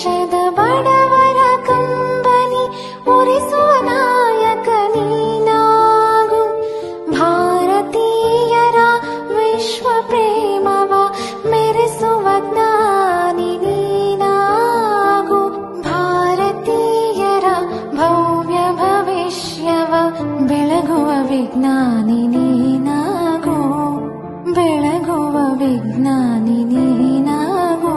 ದೇಶದ ಬಡವರ ಕಂಬನಿ ಉರಿಸುವ ನಾಯಕ ನೀನಾಗು. ಭಾರತೀಯರ ವಿಶ್ವ ಪ್ರೇಮವ ಮೆರೆಸುವ ಜ್ಞಾನಿ ನೀನಾಗು. ಭಾರತೀಯರ ಭವ್ಯ ಭವಿಷ್ಯವ ಬೆಳಗುವ ವಿಜ್ಞಾನಿ ನೀನಾಗು. ಬೆಳಗುವ ವಿಜ್ಞಾನಿ ನೀನಾಗು.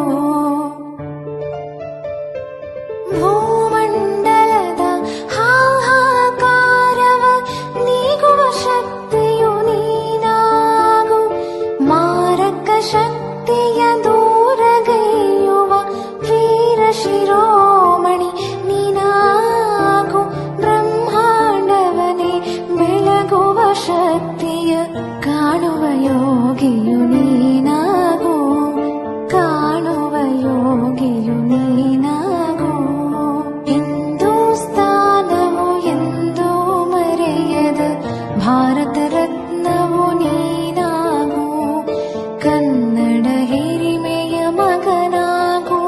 ಭೂಮಂಡಲದ ಹಾಹಾಕಾರವ ನೀಗುವ ಶಕ್ತಿಯು ನೀನಾಗು. ಮಾರಕ ಶಕ್ತಿಯ ದೂರಗೈಯುವ ವೀರ ಶಿರೋಮಣಿ ನೀನಾಗು. ಬ್ರಹ್ಮಾಂಡವನೇ ಬೆಳಗುವ ಶಕ್ತಿಯ ಕಾಣುವ ಯೋಗಿಯು ನೀನಾಗು. ಕಾಣುವ ಯೋಗಿಯು ನೀನಾಗು. ಹಿಂದೂಸ್ತಾನವು ಎಂದೂ ಮರೆಯದ ಭಾರತ ರತ್ನವು ನೀನಾಗು. ಕನ್ನಡ ಹಿರಿಮೆಯ ಮಗನಾಗು.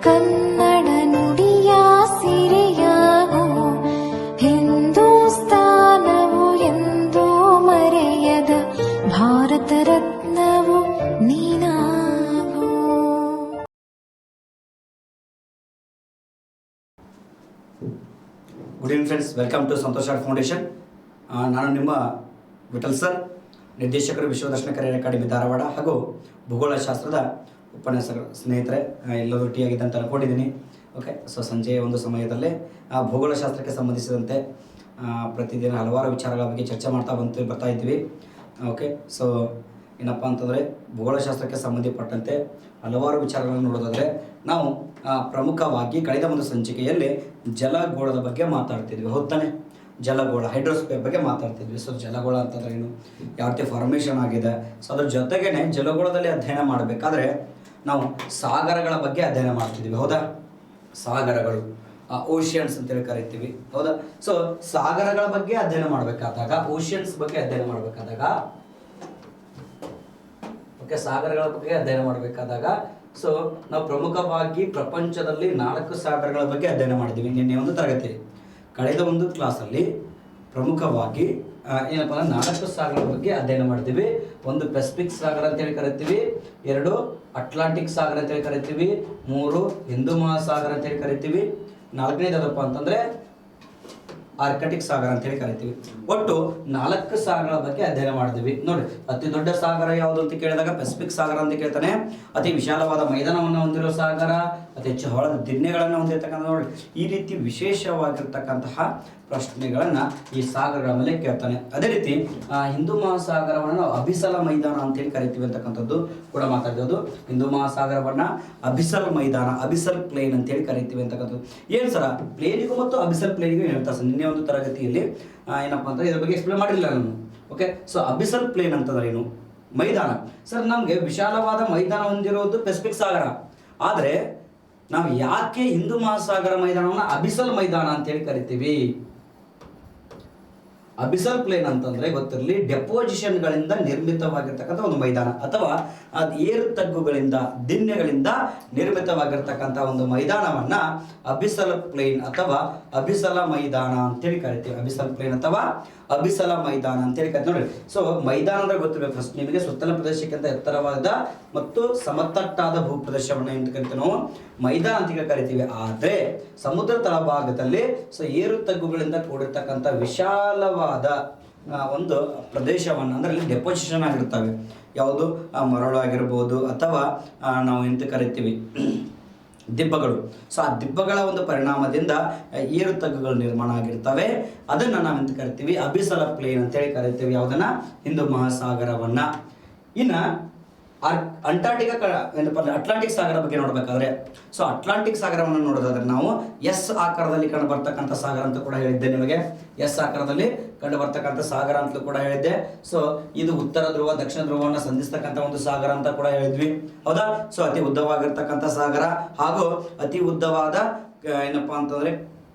ಕನ್ನಡ ನುಡಿಯ ಸಿರಿಯಾಗು. ಹಿಂದೂಸ್ತಾನವು ಎಂದೂ ಮರೆಯದ ಭಾರತ ರತ್ನವು ನೀನಾಗು. Good evening friends, welcome to Santosh art foundation. ನಾನು ನಿಮ್ಮ ವಿಠಲ್ ಸರ್, ನಿರ್ದೇಶಕರು ವಿಶ್ವದರ್ಶನ ಕರಿಯರ್ ಅಕಾಡೆಮಿ ಧಾರವಾಡ ಹಾಗೂ ಭೂಗೋಳಶಾಸ್ತ್ರದ ಉಪನ್ಯಾಸಕರು. ಸ್ನೇಹಿತರೆ, ಎಲ್ಲರೂ ಒಟ್ಟಿಯಾಗಿದೆ ಅಂತ ಅನ್ಕೊಂಡಿದ್ದೀನಿ. ಓಕೆ, ಸೊ ಸಂಜೆಯ ಒಂದು ಸಮಯದಲ್ಲೇ ಭೂಗೋಳಶಾಸ್ತ್ರಕ್ಕೆ ಸಂಬಂಧಿಸಿದಂತೆ ಪ್ರತಿದಿನ ಹಲವಾರು ವಿಚಾರಗಳ ಬಗ್ಗೆ ಚರ್ಚೆ ಬರ್ತಾ ಇದ್ದೀವಿ. ಓಕೆ, ಸೊ ಏನಪ್ಪ ಅಂತಂದರೆ ಭೂಗೋಳಶಾಸ್ತ್ರಕ್ಕೆ ಸಂಬಂಧಪಟ್ಟಂತೆ ಹಲವಾರು ವಿಚಾರಗಳನ್ನು ನೋಡೋದಾದರೆ ನಾವು ಪ್ರಮುಖವಾಗಿ ಕಳೆದ ಒಂದು ಸಂಚಿಕೆಯಲ್ಲಿ ಜಲಗೋಳದ ಬಗ್ಗೆ ಮಾತಾಡ್ತಿದ್ವಿ. ಹೌದಾನೆ, ಜಲಗೋಳ ಹೈಡ್ರೋಸ್ಫಿಯರ್ ಬಗ್ಗೆ ಮಾತಾಡ್ತಿದ್ವಿ. ಸೊ ಜಲಗೋಳ ಅಂತಂದ್ರೆ ಏನು, ಯಾವ ರೀತಿ ಫಾರ್ಮೇಷನ್ ಆಗಿದೆ, ಸೊ ಅದ್ರ ಜೊತೆಗೇನೆ ಜಲಗೋಳದಲ್ಲಿ ಅಧ್ಯಯನ ಮಾಡಬೇಕಾದ್ರೆ ನಾವು ಸಾಗರಗಳ ಬಗ್ಗೆ ಅಧ್ಯಯನ ಮಾಡ್ತಿದ್ವಿ. ಹೌದಾ, ಸಾಗರಗಳು ಓಷಿಯನ್ಸ್ ಅಂತೇಳಿ ಕರಿತೀವಿ. ಹೌದಾ, ಸೊ ಸಾಗರಗಳ ಬಗ್ಗೆ ಅಧ್ಯಯನ ಮಾಡಬೇಕಾದಾಗ, ಓಷಿಯನ್ಸ್ ಬಗ್ಗೆ ಅಧ್ಯಯನ ಮಾಡಬೇಕಾದಾಗ, ಓಕೆ, ಸಾಗರಗಳ ಬಗ್ಗೆ ಅಧ್ಯಯನ ಮಾಡಬೇಕಾದಾಗ ಸೊ ನಾವು ಪ್ರಮುಖವಾಗಿ ಪ್ರಪಂಚದಲ್ಲಿ 4 ಸಾಗರಗಳ ಬಗ್ಗೆ ಅಧ್ಯಯನ ಮಾಡಿದ್ದೀವಿ ನಿನ್ನೆ ಒಂದು ತರಗತಿ. ಕಳೆದ ಒಂದು ಕ್ಲಾಸಲ್ಲಿ ಪ್ರಮುಖವಾಗಿ ಏನಪ್ಪ ಅಂದ್ರೆ 4 ಸಾಗರಗಳ ಬಗ್ಗೆ ಅಧ್ಯಯನ ಮಾಡ್ತೀವಿ. ಒಂದು ಪೆಸಿಫಿಕ್ ಸಾಗರ ಅಂತೇಳಿ ಕರಿತೀವಿ, 2 ಅಟ್ಲಾಂಟಿಕ್ ಸಾಗರ ಅಂತೇಳಿ ಕರಿತೀವಿ, 3 ಹಿಂದೂ ಮಹಾಸಾಗರ ಅಂತೇಳಿ ಕರಿತೀವಿ, 4ನೇದು ಯಾವುದಪ್ಪ ಅಂತಂದ್ರೆ ಆರ್ಕಟಿಕ್ ಸಾಗರ ಅಂತೇಳಿ ಕರಿತೀವಿ. ಒಟ್ಟು 4 ಸಾಗರಗಳ ಬಗ್ಗೆ ಅಧ್ಯಯನ ಮಾಡಿದ್ವಿ. ನೋಡಿ, ಅತಿ ದೊಡ್ಡ ಸಾಗರ ಯಾವುದು ಅಂತ ಕೇಳಿದಾಗ ಪೆಸಿಫಿಕ್ ಸಾಗರ ಅಂತ ಕೇಳ್ತಾನೆ. ಅತಿ ವಿಶಾಲವಾದ ಮೈದಾನವನ್ನು ಹೊಂದಿರೋ ಸಾಗರ, ಅತಿ ಹೆಚ್ಚು ಹವಳದ ದಿಣ್ಣೆಗಳನ್ನು ಹೊಂದಿರತಕ್ಕಂಥ. ನೋಡಿ, ಈ ರೀತಿ ವಿಶೇಷವಾಗಿರ್ತಕ್ಕಂತಹ ಪ್ರಶ್ನೆಗಳನ್ನು ಈ ಸಾಗರಗಳ ಮೇಲೆ ಕೇಳ್ತಾನೆ. ಅದೇ ರೀತಿ ಹಿಂದೂ ಮಹಾಸಾಗರವನ್ನು ನಾವು ಅಭಿಸಲ ಮೈದಾನ ಅಂತೇಳಿ ಕರಿತೀವಿ ಅಂತಕ್ಕಂಥದ್ದು ಕೂಡ ಮಾತಾಡಿದ್ದು. ಹಿಂದೂ ಮಹಾಸಾಗರವನ್ನು ಅಭಿಸಲ್ ಮೈದಾನ, ಅಭಿಸಲ್ ಪ್ಲೇನ್ ಅಂತೇಳಿ ಕರಿತೀವಿ ಅಂತಕ್ಕಂಥದ್ದು. ಏನು ಸರ, ಪ್ಲೇನಿಗೂ ಮತ್ತು ಅಭಿಸಲ್ ಪ್ಲೇನಿಗೂ ಹೇಳ್ತಾರೆ ಸರ್. ನಿನ್ನೆ ಒಂದು ತರಗತಿಯಲ್ಲಿ ಏನಪ್ಪ ಅಂತಂದ್ರೆ ಇದ್ರ ಬಗ್ಗೆ ಎಕ್ಸ್ಪ್ಲೇನ್ ಮಾಡಿರಲಿಲ್ಲ ನಾನು. ಓಕೆ, ಸೊ ಅಭಿಸಲ್ ಪ್ಲೇನ್ ಅಂತಂದ್ರೆ ಏನು, ಮೈದಾನ. ಸರ್, ನಮಗೆ ವಿಶಾಲವಾದ ಮೈದಾನ ಹೊಂದಿರೋದು ಪೆಸಿಫಿಕ್ ಸಾಗರ, ಆದರೆ ನಾವು ಯಾಕೆ ಹಿಂದೂ ಮಹಾಸಾಗರ ಮೈದಾನವನ್ನು ಅಭಿಸಲ್ ಮೈದಾನ ಅಂತೇಳಿ ಕರಿತೀವಿ? ಅಭಿಸಲ್ ಪ್ಲೇನ್ ಅಂತಂದ್ರೆ ಗೊತ್ತಿರಲಿ, ಡೆಪೋಸಿಷನ್ಗಳಿಂದ ನಿರ್ಮಿತವಾಗಿರ್ತಕ್ಕಂಥ ಒಂದು ಮೈದಾನ, ಅಥವಾ ಅದು ಏರು ತಗ್ಗುಗಳಿಂದ, ದಿಣ್ಣೆಗಳಿಂದ ನಿರ್ಮಿತವಾಗಿರ್ತಕ್ಕಂಥ ಒಂದು ಮೈದಾನವನ್ನ ಅಭಿಸಲ್ ಪ್ಲೇನ್ ಅಥವಾ ಅಭಿಸಲ ಮೈದಾನ ಅಂತೇಳಿ ಕರಿತೀವಿ. ಅಭಿಸಲ್ ಪ್ಲೇನ್ ಅಥವಾ ಅಭಿಸಲ ಮೈದಾನ ಅಂತೇಳಿ ಕರಿತೀವಿ. ನೋಡಿ, ಸೊ ಮೈದಾನ ಅಂದ್ರೆ ಗೊತ್ತಿರಬೇಕು ಫಸ್ಟ್ ನಿಮಗೆ, ಸುತ್ತಲ ಪ್ರದೇಶಕ್ಕಿಂತ ಎತ್ತರವಾದ ಮತ್ತು ಸಮತಟ್ಟಾದ ಭೂಪ್ರದೇಶವನ್ನು ಎಂದು ಕರಿತೀವಿ ನಾವು ಮೈದಾನ ಅಂತ ಕರಿತೀವಿ. ಆದರೆ ಸಮುದ್ರ ತಳಭಾಗದಲ್ಲಿ ಸೊ ಏರು ತಗ್ಗುಗಳಿಂದ ಕೂಡಿರ್ತಕ್ಕಂಥ ವಿಶಾಲವಾದ ಒಂದು ಪ್ರದೇಶವನ್ನು ಅಂದ್ರೆ ಅಲ್ಲಿ ಡೆಪೋಸಿಷನ್ ಆಗಿರ್ತವೆ. ಯಾವುದು ಮರಳು ಆಗಿರ್ಬೋದು, ಅಥವಾ ನಾವು ಎಂತ ಕರಿತೀವಿ ದಿಬ್ಬಗಳು. ಸೊ ಆ ದಿಬ್ಬಗಳ ಒಂದು ಪರಿಣಾಮದಿಂದ ಏರು ತಗ್ಗುಗಳು ನಿರ್ಮಾಣ ಆಗಿರ್ತವೆ. ಅದನ್ನು ನಾವೆಂತ ಕರಿತೀವಿ, ಅಭಿಸಲ ಪ್ಲೇನ್ ಅಂತೇಳಿ ಕರಿತೀವಿ. ಯಾವುದನ್ನ, ಹಿಂದೂ ಮಹಾಸಾಗರವನ್ನ. ಇನ್ನು ಅಂಟಾರ್ಟಿಕಾ ಏನಪ್ಪ ಅಂದ್ರೆ ಅಟ್ಲಾಂಟಿಕ್ ಸಾಗರ ಬಗ್ಗೆ ನೋಡಬೇಕಾದ್ರೆ, ಸೊ ಅಟ್ಲಾಂಟಿಕ್ ಸಾಗರವನ್ನು ನೋಡೋದಾದ್ರೆ ನಾವು ಎಸ್ ಆಕಾರದಲ್ಲಿ ಕಂಡು ಬರ್ತಕ್ಕಂಥ ಸಾಗರ ಅಂತ ಕೂಡ ಹೇಳಿದ್ದೆ ನಿಮಗೆ. ಎಸ್ ಆಕಾರದಲ್ಲಿ ಕಂಡು ಬರ್ತಕ್ಕಂಥ ಸಾಗರ ಅಂತಲೂ ಕೂಡ ಹೇಳಿದ್ದೆ. ಸೊ ಇದು ಉತ್ತರ ಧ್ರುವ ದಕ್ಷಿಣ ಧ್ರುವವನ್ನು ಸಂಧಿಸ್ತಕ್ಕಂಥ ಒಂದು ಸಾಗರ ಅಂತ ಕೂಡ ಹೇಳಿದ್ವಿ. ಹೌದಾ, ಸೊ ಅತಿ ಉದ್ದವಾಗಿರ್ತಕ್ಕಂಥ ಸಾಗರ ಹಾಗೂ ಅತಿ ಉದ್ದವಾದ ಏನಪ್ಪಾ ಅಂತಂದ್ರೆ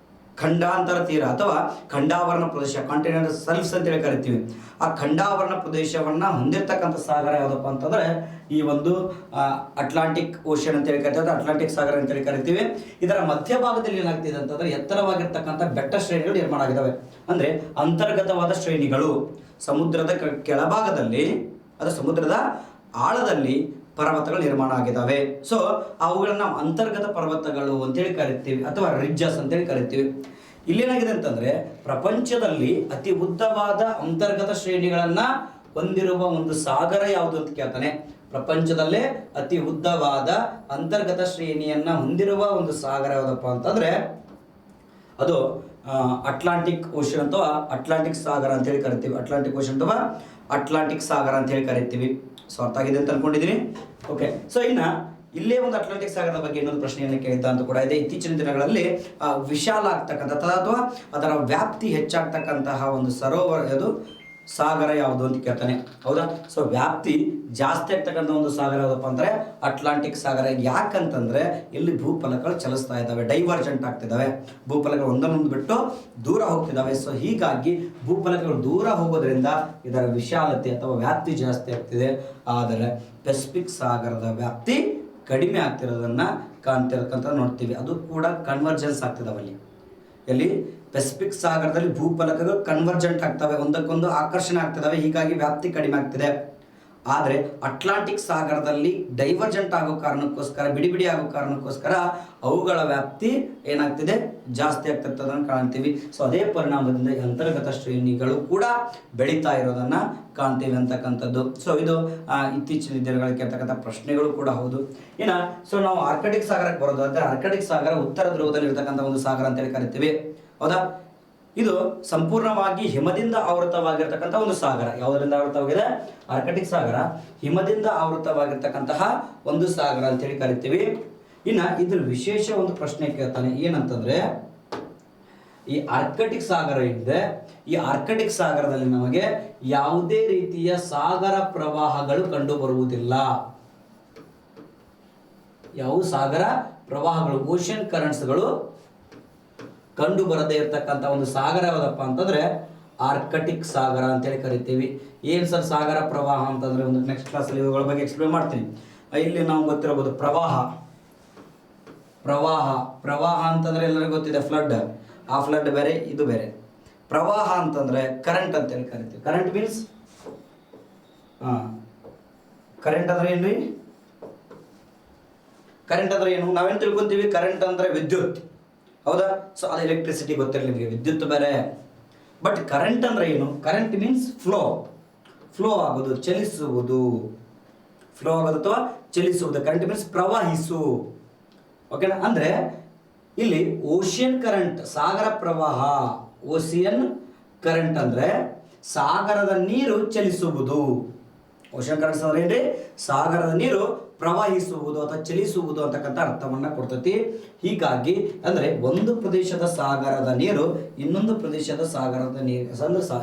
ಖಂಡಾಂತರ ತೀರ ಅಥವಾ ಖಂಡಾವರಣ ಪ್ರದೇಶ, ಕಾಂಟಿನೆಂಟಲ್ ಶೆಲ್ಫ್ಸ್ ಅಂತೇಳಿ ಕರಿತೀವಿ. ಆ ಖಂಡಾವರಣ ಪ್ರದೇಶವನ್ನ ಹೊಂದಿರತಕ್ಕಂಥ ಸಾಗರ ಯಾವುದಪ್ಪ ಅಂತಂದ್ರೆ ಈ ಒಂದು ಅಟ್ಲಾಂಟಿಕ್ ಓಷನ್ ಅಂತೇಳಿ ಕರಿತೀವಿ, ಅಟ್ಲಾಂಟಿಕ್ ಸಾಗರ ಅಂತೇಳಿ ಕರಿತೀವಿ. ಇದರ ಮಧ್ಯಭಾಗದಲ್ಲಿ ಏನಾಗ್ತಿದೆ ಅಂತಂದ್ರೆ ಎತ್ತರವಾಗಿರ್ತಕ್ಕಂಥ ಬೆಟ್ಟ ಶ್ರೇಣಿಗಳು ನಿರ್ಮಾಣ ಆಗಿದ್ದಾವೆ. ಅಂದ್ರೆ ಅಂತರ್ಗತವಾದ ಶ್ರೇಣಿಗಳು, ಸಮುದ್ರದ ಕೆಳಭಾಗದಲ್ಲಿ ಅದು ಸಮುದ್ರದ ಆಳದಲ್ಲಿ ಪರ್ವತಗಳು ನಿರ್ಮಾಣ ಆಗಿದ್ದಾವೆ. ಸೊ ಅವುಗಳನ್ನ ನಾವು ಅಂತರ್ಗತ ಪರ್ವತಗಳು ಅಂತೇಳಿ ಕರಿತೀವಿ ಅಥವಾ ರಿಡ್ಜಸ್ ಅಂತೇಳಿ ಕರಿತೀವಿ. ಇಲ್ಲೇನಾಗಿದೆ ಅಂತಂದ್ರೆ ಪ್ರಪಂಚದಲ್ಲಿ ಅತಿ ಉದ್ದವಾದ ಅಂತರ್ಗತ ಶ್ರೇಣಿಗಳನ್ನ ಹೊಂದಿರುವ ಒಂದು ಸಾಗರ ಯಾವುದು ಅಂತ ಕೇಳ್ತಾನೆ. ಪ್ರಪಂಚದಲ್ಲೇ ಅತಿ ಉದ್ದವಾದ ಅಂತರ್ಗತ ಶ್ರೇಣಿಯನ್ನ ಹೊಂದಿರುವ ಒಂದು ಸಾಗರ ಯಾವುದಪ್ಪ ಅಂತಂದ್ರೆ ಅದು ಅಟ್ಲಾಂಟಿಕ್ ಓಷನ್ ಅಥವಾ ಅಟ್ಲಾಂಟಿಕ್ ಸಾಗರ ಅಂತೇಳಿ ಕರಿತೀವಿ. ಅಟ್ಲಾಂಟಿಕ್ ಓಷನ್ ಅಥವಾ ಅಟ್ಲಾಂಟಿಕ್ ಸಾಗರ ಅಂತೇಳಿ ಕರಿತೀವಿ. ಸೊ ಅರ್ಥ ಆಗಿದೆ ಅಂತ ಅನ್ಕೊಂಡಿದ್ದೀನಿ. ಓಕೆ, ಸೊ ಇನ್ನ ಇಲ್ಲೇ ಒಂದು ಅಟ್ಲಾಂಟಿಕ್ ಸಾಗರದ ಬಗ್ಗೆ ಇನ್ನೊಂದು ಪ್ರಶ್ನೆಯನ್ನು ಕೇಳಿದ್ದ ಅಂತ ಕೂಡ ಇದೆ. ಇತ್ತೀಚಿನ ದಿನಗಳಲ್ಲಿ ವಿಶಾಲ ಆಗ್ತಕ್ಕಂಥ ಅಥವಾ ಅದರ ವ್ಯಾಪ್ತಿ ಹೆಚ್ಚಾಗ್ತಕ್ಕಂತಹ ಒಂದು ಸರೋವರ ಅದು ಸಾಗರ ಯಾವುದು ಅಂತ ಕೇಳ್ತಾನೆ. ಹೌದಾ? ಸೊ ವ್ಯಾಪ್ತಿ ಜಾಸ್ತಿ ಆಗ್ತಕ್ಕಂಥ ಒಂದು ಸಾಗರ ಯಾವುದಪ್ಪ ಅಂದ್ರೆ ಅಟ್ಲಾಂಟಿಕ್ ಸಾಗರ. ಯಾಕಂತಂದ್ರೆ ಇಲ್ಲಿ ಭೂಫಲಕಗಳು ಚಲಿಸ್ತಾ ಇದ್ದಾವೆ, ಡೈವರ್ಜೆಂಟ್ ಆಗ್ತಿದ್ದಾವೆ, ಭೂಫಲಕಗಳು ಒಂದನ್ನೊಂದು ಬಿಟ್ಟು ದೂರ ಹೋಗ್ತಿದ್ದಾವೆ. ಸೊ ಹೀಗಾಗಿ ಭೂಫಲಕಗಳು ದೂರ ಹೋಗೋದ್ರಿಂದ ಇದರ ವಿಶಾಲತೆ ಅಥವಾ ವ್ಯಾಪ್ತಿ ಜಾಸ್ತಿ ಆಗ್ತಿದೆ. ಆದರೆ ಪೆಸಿಫಿಕ್ ಸಾಗರದ ವ್ಯಾಪ್ತಿ ಕಡಿಮೆ ಆಗ್ತಿರೋದನ್ನ ಕಾಣ್ತಿರಕ್ಕಂತ ನೋಡ್ತೀವಿ. ಅದು ಕೂಡ ಕನ್ವರ್ಜೆನ್ಸ್ ಆಗ್ತಿದಾವೆ ಅಲ್ಲಿ. ಎಲ್ಲಿ ಪೆಸಿಫಿಕ್ ಸಾಗರದಲ್ಲಿ ಭೂಫಲಕಗಳು ಕನ್ವರ್ಜೆಂಟ್ ಆಗ್ತವೆ, ಒಂದಕ್ಕೊಂದು ಆಕರ್ಷಣೆ ಆಗ್ತಿದಾವೆ, ಹೀಗಾಗಿ ವ್ಯಾಪ್ತಿ ಕಡಿಮೆ ಆಗ್ತಿದೆ. ಆದರೆ ಅಟ್ಲಾಂಟಿಕ್ ಸಾಗರದಲ್ಲಿ ಡೈವರ್ಜೆಂಟ್ ಆಗೋ ಕಾರಣಕ್ಕೋಸ್ಕರ, ಬಿಡಿ ಬಿಡಿ ಆಗೋ ಕಾರಣಕ್ಕೋಸ್ಕರ ಅವುಗಳ ವ್ಯಾಪ್ತಿ ಏನಾಗ್ತಿದೆ, ಜಾಸ್ತಿ ಆಗ್ತಿರ್ತದನ್ನು ಕಾಣ್ತೀವಿ. ಸೊ ಅದೇ ಪರಿಣಾಮದಿಂದ ಅಂತರ್ಗತ ಶ್ರೇಣಿಗಳು ಕೂಡ ಬೆಳೀತಾ ಇರೋದನ್ನ ಕಾಣ್ತೀವಿ ಅಂತಕ್ಕಂಥದ್ದು. ಸೊ ಇದು ಇತ್ತೀಚಿನ ದಿನಗಳಿಗೆ ಕೇಳ್ತಕ್ಕಂಥ ಪ್ರಶ್ನೆಗಳು ಕೂಡ ಹೌದು. ಸೊ ನಾವು ಆರ್ಕಟಿಕ್ ಸಾಗರಕ್ಕೆ ಬರೋದಾದ್ರೆ ಆರ್ಕಟಿಕ್ ಸಾಗರ ಉತ್ತರ ಧ್ರುವದಲ್ಲಿ ಇರತಕ್ಕಂಥ ಒಂದು ಸಾಗರ ಅಂತೇಳಿ ಕರಿತೀವಿ. ಹೌದಾ? ಇದು ಸಂಪೂರ್ಣವಾಗಿ ಹಿಮದಿಂದ ಆವೃತವಾಗಿರ್ತಕ್ಕಂಥ ಒಂದು ಸಾಗರ. ಯಾವುದರಿಂದ ಆವೃತವಾಗಿದೆ? ಆರ್ಕಟಿಕ್ ಸಾಗರ ಹಿಮದಿಂದ ಆವೃತವಾಗಿರ್ತಕ್ಕಂತಹ ಒಂದು ಸಾಗರ ಅಂತೇಳಿ ಕರಿತೀವಿ. ಇನ್ನ ಇದ್ರ ವಿಶೇಷ ಒಂದು ಪ್ರಶ್ನೆ ಕೇಳ್ತಾನೆ, ಏನಂತಂದ್ರೆ ಈ ಆರ್ಕಟಿಕ್ ಸಾಗರ ಇದೆ, ಈ ಆರ್ಕಟಿಕ್ ಸಾಗರದಲ್ಲಿ ನಮಗೆ ಯಾವುದೇ ರೀತಿಯ ಸಾಗರ ಪ್ರವಾಹಗಳು ಕಂಡು ಬರುವುದಿಲ್ಲ. ಯಾವ ಸಾಗರ ಪ್ರವಾಹಗಳು, ಓಷನ್ ಕರೆಂಟ್ಸ್ಗಳು ಕಂಡು ಬರದೇ ಇರತಕ್ಕಂಥ ಒಂದು ಸಾಗರ ಯಾವುದಪ್ಪ ಅಂತಂದ್ರೆ ಆರ್ಕಟಿಕ್ ಸಾಗರ ಅಂತೇಳಿ ಕರಿತೀವಿ. ಏನ್ ಸರ್ ಸಾಗರ ಪ್ರವಾಹ ಅಂತಂದ್ರೆ ಒಂದು ನೆಕ್ಸ್ಟ್ ಕ್ಲಾಸಲ್ಲಿ ಇವುಗಳ ಬಗ್ಗೆ ಎಕ್ಸ್ಪ್ಲೇನ್ ಮಾಡ್ತೀನಿ. ಇಲ್ಲಿ ನಾವು ಗೊತ್ತಿರಬಹುದು ಪ್ರವಾಹ. ಪ್ರವಾಹ ಪ್ರವಾಹ ಅಂತಂದ್ರೆ ಎಲ್ಲರಿಗೂ ಗೊತ್ತಿದೆ, ಫ್ಲಡ್. ಆ ಫ್ಲಡ್ ಬೇರೆ, ಇದು ಬೇರೆ. ಪ್ರವಾಹ ಅಂತಂದ್ರೆ ಕರೆಂಟ್ ಅಂತೇಳಿ ಕರಿತೀವಿ. ಕರೆಂಟ್ ಮೀನ್ಸ್ ಕರೆಂಟ್ ಅಂದ್ರೆ ಏನ್ರಿ? ಕರೆಂಟ್ ಅಂದ್ರೆ ಏನು ನಾವೇನು ತಿಳ್ಕೊಂತೀವಿ? ಕರೆಂಟ್ ಅಂದ್ರೆ ವಿದ್ಯುತ್. ಹೌದಾ? ಸೊ ಅದು ಎಲೆಕ್ಟ್ರಿಸಿಟಿ ಗೊತ್ತಿರಲಿ ನಿಮಗೆ, ವಿದ್ಯುತ್ ಬೇರೆ. ಬಟ್ ಕರೆಂಟ್ ಅಂದ್ರೆ ಏನು? Current means flow. ಫ್ಲೋ ಆಗೋದು, ಚಲಿಸುವುದು. ಫ್ಲೋ ಆಗೋದು ಅಥವಾ ಚಲಿಸುವುದು. Current means ಪ್ರವಾಹಿಸು. ಓಕೆನಾ? ಅಂದ್ರೆ ಇಲ್ಲಿ ಓಷಿಯನ್ ಕರೆಂಟ್, ಸಾಗರ ಪ್ರವಾಹ. ಓಷಿಯನ್ ಕರೆಂಟ್ ಅಂದ್ರೆ ಸಾಗರದ ನೀರು ಚಲಿಸುವುದು. ಓಷನ್ ಕರೆಂಟ್ಸ್ ಅಂದ್ರೆ ಏನ್ರಿ? ಸಾಗರದ ನೀರು ಪ್ರವಹಿಸುವುದು ಅಥವಾ ಚಲಿಸುವುದು ಅಂತಕ್ಕಂಥ ಅರ್ಥವನ್ನ ಕೊಡ್ತೈತಿ. ಹೀಗಾಗಿ ಅಂದ್ರೆ ಒಂದು ಪ್ರದೇಶದ ಸಾಗರದ ನೀರು ಇನ್ನೊಂದು ಪ್ರದೇಶದ ಸಾಗರದ ನೀರು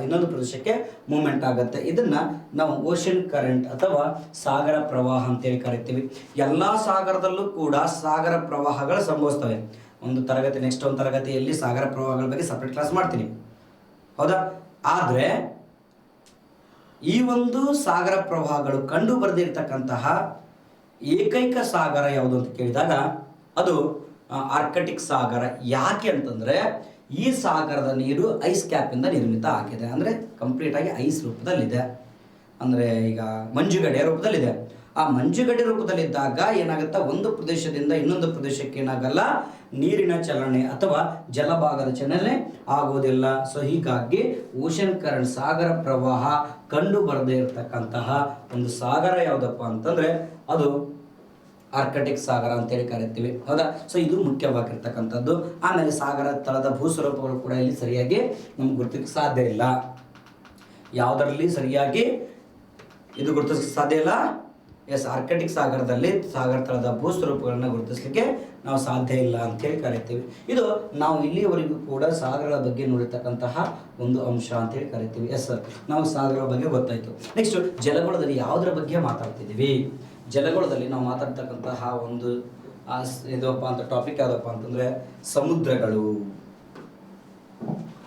ಇನ್ನೊಂದು ಪ್ರದೇಶಕ್ಕೆ ಮೂವ್ಮೆಂಟ್ ಆಗುತ್ತೆ. ಇದನ್ನ ನಾವು ಓಷನ್ ಕರೆಂಟ್ ಅಥವಾ ಸಾಗರ ಪ್ರವಾಹ ಅಂತೇಳಿ ಕರಿತೀವಿ. ಎಲ್ಲಾ ಸಾಗರದಲ್ಲೂ ಕೂಡ ಸಾಗರ ಪ್ರವಾಹಗಳು ಸಂಭವಿಸ್ತವೆ. ಒಂದು ತರಗತಿ, ನೆಕ್ಸ್ಟ್ ಒಂದು ತರಗತಿಯಲ್ಲಿ ಸಾಗರ ಪ್ರವಾಹಗಳ ಬಗ್ಗೆ ಸಪರೇಟ್ ಕ್ಲಾಸ್ ಮಾಡ್ತೀನಿ. ಹೌದಾ? ಆದ್ರೆ ಈ ಒಂದು ಸಾಗರ ಪ್ರವಾಹಗಳು ಕಂಡು ಬರದಿರ್ತಕ್ಕಂತಹ ಏಕೈಕ ಸಾಗರ ಯಾವುದು ಅಂತ ಕೇಳಿದಾಗ ಅದು ಆರ್ಕಟಿಕ್ ಸಾಗರ. ಯಾಕೆ ಅಂತಂದ್ರೆ ಈ ಸಾಗರದ ನೀರು ಐಸ್ ಕ್ಯಾಪ್ ಇಂದ ನಿರ್ಮಿತ ಆಗಿದೆ. ಅಂದ್ರೆ ಕಂಪ್ಲೀಟ್ ಆಗಿ ಐಸ್ ರೂಪದಲ್ಲಿದೆ. ಅಂದ್ರೆ ಈಗ ಮಂಜುಗಡ್ಡೆಯ ರೂಪದಲ್ಲಿದೆ. ಆ ಮಂಜುಗಡ್ಡೆ ರೂಪದಲ್ಲಿದ್ದಾಗ ಏನಾಗುತ್ತೆ, ಒಂದು ಪ್ರದೇಶದಿಂದ ಇನ್ನೊಂದು ಪ್ರದೇಶಕ್ಕೆ ಏನಾಗಲ್ಲ, ನೀರಿನ ಚಲನೆ ಅಥವಾ ಜಲಭಾಗದ ಚಲನೆ ಆಗೋದಿಲ್ಲ. ಸೊ ಹೀಗಾಗಿ ಓಷನ್ ಕರೆಂಟ್, ಸಾಗರ ಪ್ರವಾಹ ಕಂಡು ಬರದೇ ಇರತಕ್ಕಂತಹ ಒಂದು ಸಾಗರ ಯಾವುದಪ್ಪ ಅಂತಂದ್ರೆ ಅದು ಆರ್ಕಟಿಕ್ ಸಾಗರ ಅಂತೇಳಿ ಕರಿತೀವಿ. ಹೌದಾ? ಸೊ ಇದು ಮುಖ್ಯವಾಗಿರ್ತಕ್ಕಂಥದ್ದು. ಆಮೇಲೆ ಸಾಗರ ತಳದ ಭೂಸ್ವರೂಪಗಳು ಕೂಡ ಇಲ್ಲಿ ಸರಿಯಾಗಿ ನಮ್ಗೆ ಗುರುತಿಸಕ್ಕೆ ಸಾಧ್ಯ ಇಲ್ಲ. ಯಾವುದರಲ್ಲಿ ಸರಿಯಾಗಿ ಇದು ಗುರುತಿಸಕ್ಕೆ ಸಾಧ್ಯ ಇಲ್ಲ? ಎಸ್, ಆರ್ಕಟಿಕ್ ಸಾಗರದಲ್ಲಿ ಸಾಗರ ತಳದ ಭೂಸ್ವರೂಪಗಳನ್ನ ಗುರುತಿಸಲಿಕ್ಕೆ ನಾವು ಸಾಧ್ಯ ಇಲ್ಲ ಅಂತೇಳಿ ಕರಿತೀವಿ. ಇದು ನಾವು ಇಲ್ಲಿಯವರೆಗೂ ಕೂಡ ಸಾಗರಗಳ ಬಗ್ಗೆ ನೋಡಿರ್ತಕ್ಕಂತಹ ಒಂದು ಅಂಶ ಅಂತೇಳಿ ಕರಿತೀವಿ. ಎಸ್ ಸರ್, ನಾವು ಸಾಗರಗಳ ಬಗ್ಗೆ ಗೊತ್ತಾಯ್ತು. ನೆಕ್ಸ್ಟ್ ಜಲಗೋಳದಲ್ಲಿ ಯಾವುದರ ಬಗ್ಗೆ ಮಾತಾಡ್ತಿದ್ದೀವಿ? ಜಲಗೋಳದಲ್ಲಿ ನಾವು ಮಾತಾಡ್ತಕ್ಕಂತಹ ಒಂದು ಇದಪ್ಪ ಅಂತ ಟಾಪಿಕ್ ಯಾವುದಪ್ಪ ಅಂತಂದ್ರೆ ಸಮುದ್ರಗಳು.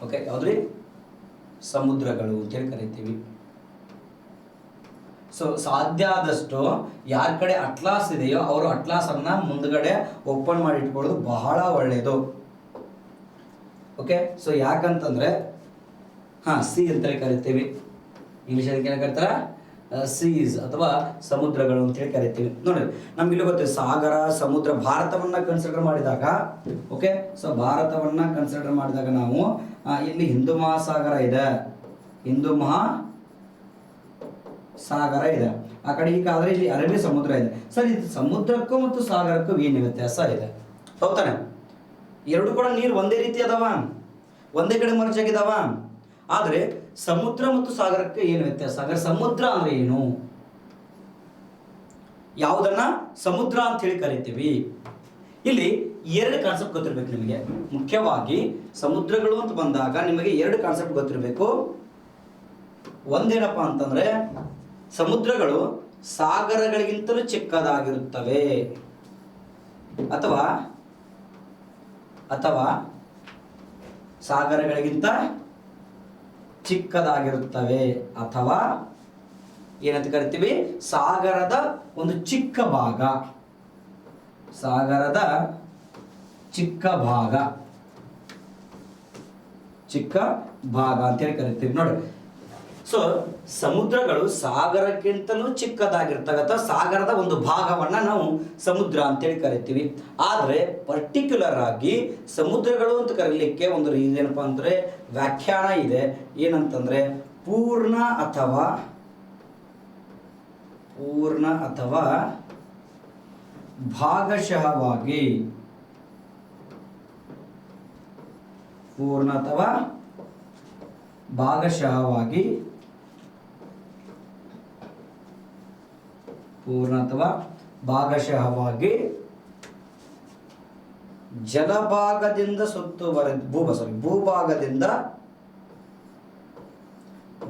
ಓಕೆ, ಯಾವ್ದ್ರಿ? ಸಮುದ್ರಗಳು ಅಂತೇಳಿ ಕರಿತೀವಿ. ಸೊ ಸಾಧ್ಯ ಆದಷ್ಟು ಯಾರ ಕಡೆ ಅಟ್ಲಾಸ್ ಇದೆಯೋ ಅವರು ಅಟ್ಲಾಸ್ ಅನ್ನ ಮುಂದ್ಗಡೆ ಓಪನ್ ಮಾಡಿ ಇಟ್ಕೊಳ್ಳೋದು ಬಹಳ ಒಳ್ಳೆಯದು. ಓಕೆ, ಸೊ ಯಾಕಂತಂದ್ರೆ ಸಿ ಅಂತೇಳಿ ಕರಿತೀವಿ. ಇಂಗ್ಲಿಷ್ ಅದಕ್ಕೆ ಏನು ಕರಿತಾರ? ಸೀಸ್ ಅಥವಾ ಸಮುದ್ರಗಳು ಅಂತೇಳಿ ಕರಿತೀವಿ. ನೋಡಿ, ನಮ್ಗೆ ಇಲ್ಲಿ ಗೊತ್ತಿದೆ ಸಾಗರ, ಸಮುದ್ರ. ಭಾರತವನ್ನ ಕನ್ಸಿಡರ್ ಮಾಡಿದಾಗ, ಓಕೆ, ಸೊ ಭಾರತವನ್ನ ಕನ್ಸಿಡರ್ ಮಾಡಿದಾಗ ನಾವು ಇಲ್ಲಿ ಹಿಂದೂ ಮಹಾಸಾಗರ ಇದೆ, ಹಿಂದೂ ಮಹಾಸಾಗರ ಇದೆ. ಆ ಕಡೆ ಈ ಕಾದ್ರೆ ಇಲ್ಲಿ ಅರಬ್ಬಿ ಸಮುದ್ರ ಇದೆ. ಸರ್, ಇದು ಸಮುದ್ರಕ್ಕೂ ಮತ್ತು ಸಾಗರಕ್ಕೂ ಏನು ವ್ಯತ್ಯಾಸ ಇದೆ? ಹೌದಾನೆ? ಎರಡು ಕೂಡ ನೀರು ಒಂದೇ ರೀತಿ ಅದಾವ, ಒಂದೇ ಕಡೆ ಮರ್ಜ್ ಆಗಿದಾವ. ಆದರೆ ಸಮುದ್ರ ಮತ್ತು ಸಾಗರಕ್ಕೆ ಏನು ವ್ಯತ್ಯಾಸ? ಹಾಗಾದ್ರೆ ಸಮುದ್ರ ಅಂದ್ರೆ ಏನು? ಯಾವುದನ್ನ ಸಮುದ್ರ ಅಂತ ಹೇಳಿ ಕರಿತೀವಿ? ಇಲ್ಲಿ ಎರಡು ಕಾನ್ಸೆಪ್ಟ್ ಗೊತ್ತಿರಬೇಕು ನಿಮಗೆ. ಮುಖ್ಯವಾಗಿ ಸಮುದ್ರಗಳು ಅಂತ ಬಂದಾಗ ನಿಮಗೆ ಎರಡು ಕಾನ್ಸೆಪ್ಟ್ ಗೊತ್ತಿರಬೇಕು. ಒಂದೇನಪ್ಪ ಅಂತಂದ್ರೆ ಸಮುದ್ರಗಳು ಸಾಗರಗಳಿಗಿಂತಲೂ ಚಿಕ್ಕದಾಗಿರುತ್ತವೆ, ಅಥವಾ ಸಾಗರಗಳಿಗಿಂತ ಚಿಕ್ಕದಾಗಿರುತ್ತವೆ, ಅಥವಾ ಏನಂತ ಕರಿತೀವಿ? ಸಾಗರದ ಒಂದು ಚಿಕ್ಕ ಭಾಗ, ಸಾಗರದ ಚಿಕ್ಕ ಭಾಗ ಅಂತೇಳಿ ಕರಿತೀವಿ. ನೋಡಿ, ಸೊ ಸಮುದ್ರಗಳು ಸಾಗರಕ್ಕಿಂತಲೂ ಚಿಕ್ಕದಾಗಿರ್ತವೆ, ಅಥವಾ ಸಾಗರದ ಒಂದು ಭಾಗವನ್ನ ನಾವು ಸಮುದ್ರ ಅಂತೇಳಿ ಕರಿತೀವಿ. ಆದರೆ ಪರ್ಟಿಕ್ಯುಲರ್ ಆಗಿ ಸಮುದ್ರಗಳು ಅಂತ ಕರೀಲಿಕ್ಕೆ ಒಂದು ಏನಪ್ಪಾ ಅಂದ್ರೆ ವ್ಯಾಖ್ಯಾನ ಇದೆ. ಏನಂತಂದ್ರೆ ಪೂರ್ಣ ಅಥವಾ ಭಾಗಶಃವಾಗಿ, ಪೂರ್ಣ ಅಥವಾ ಭಾಗಶಃವಾಗಿ ಜಲಭಾಗದಿಂದ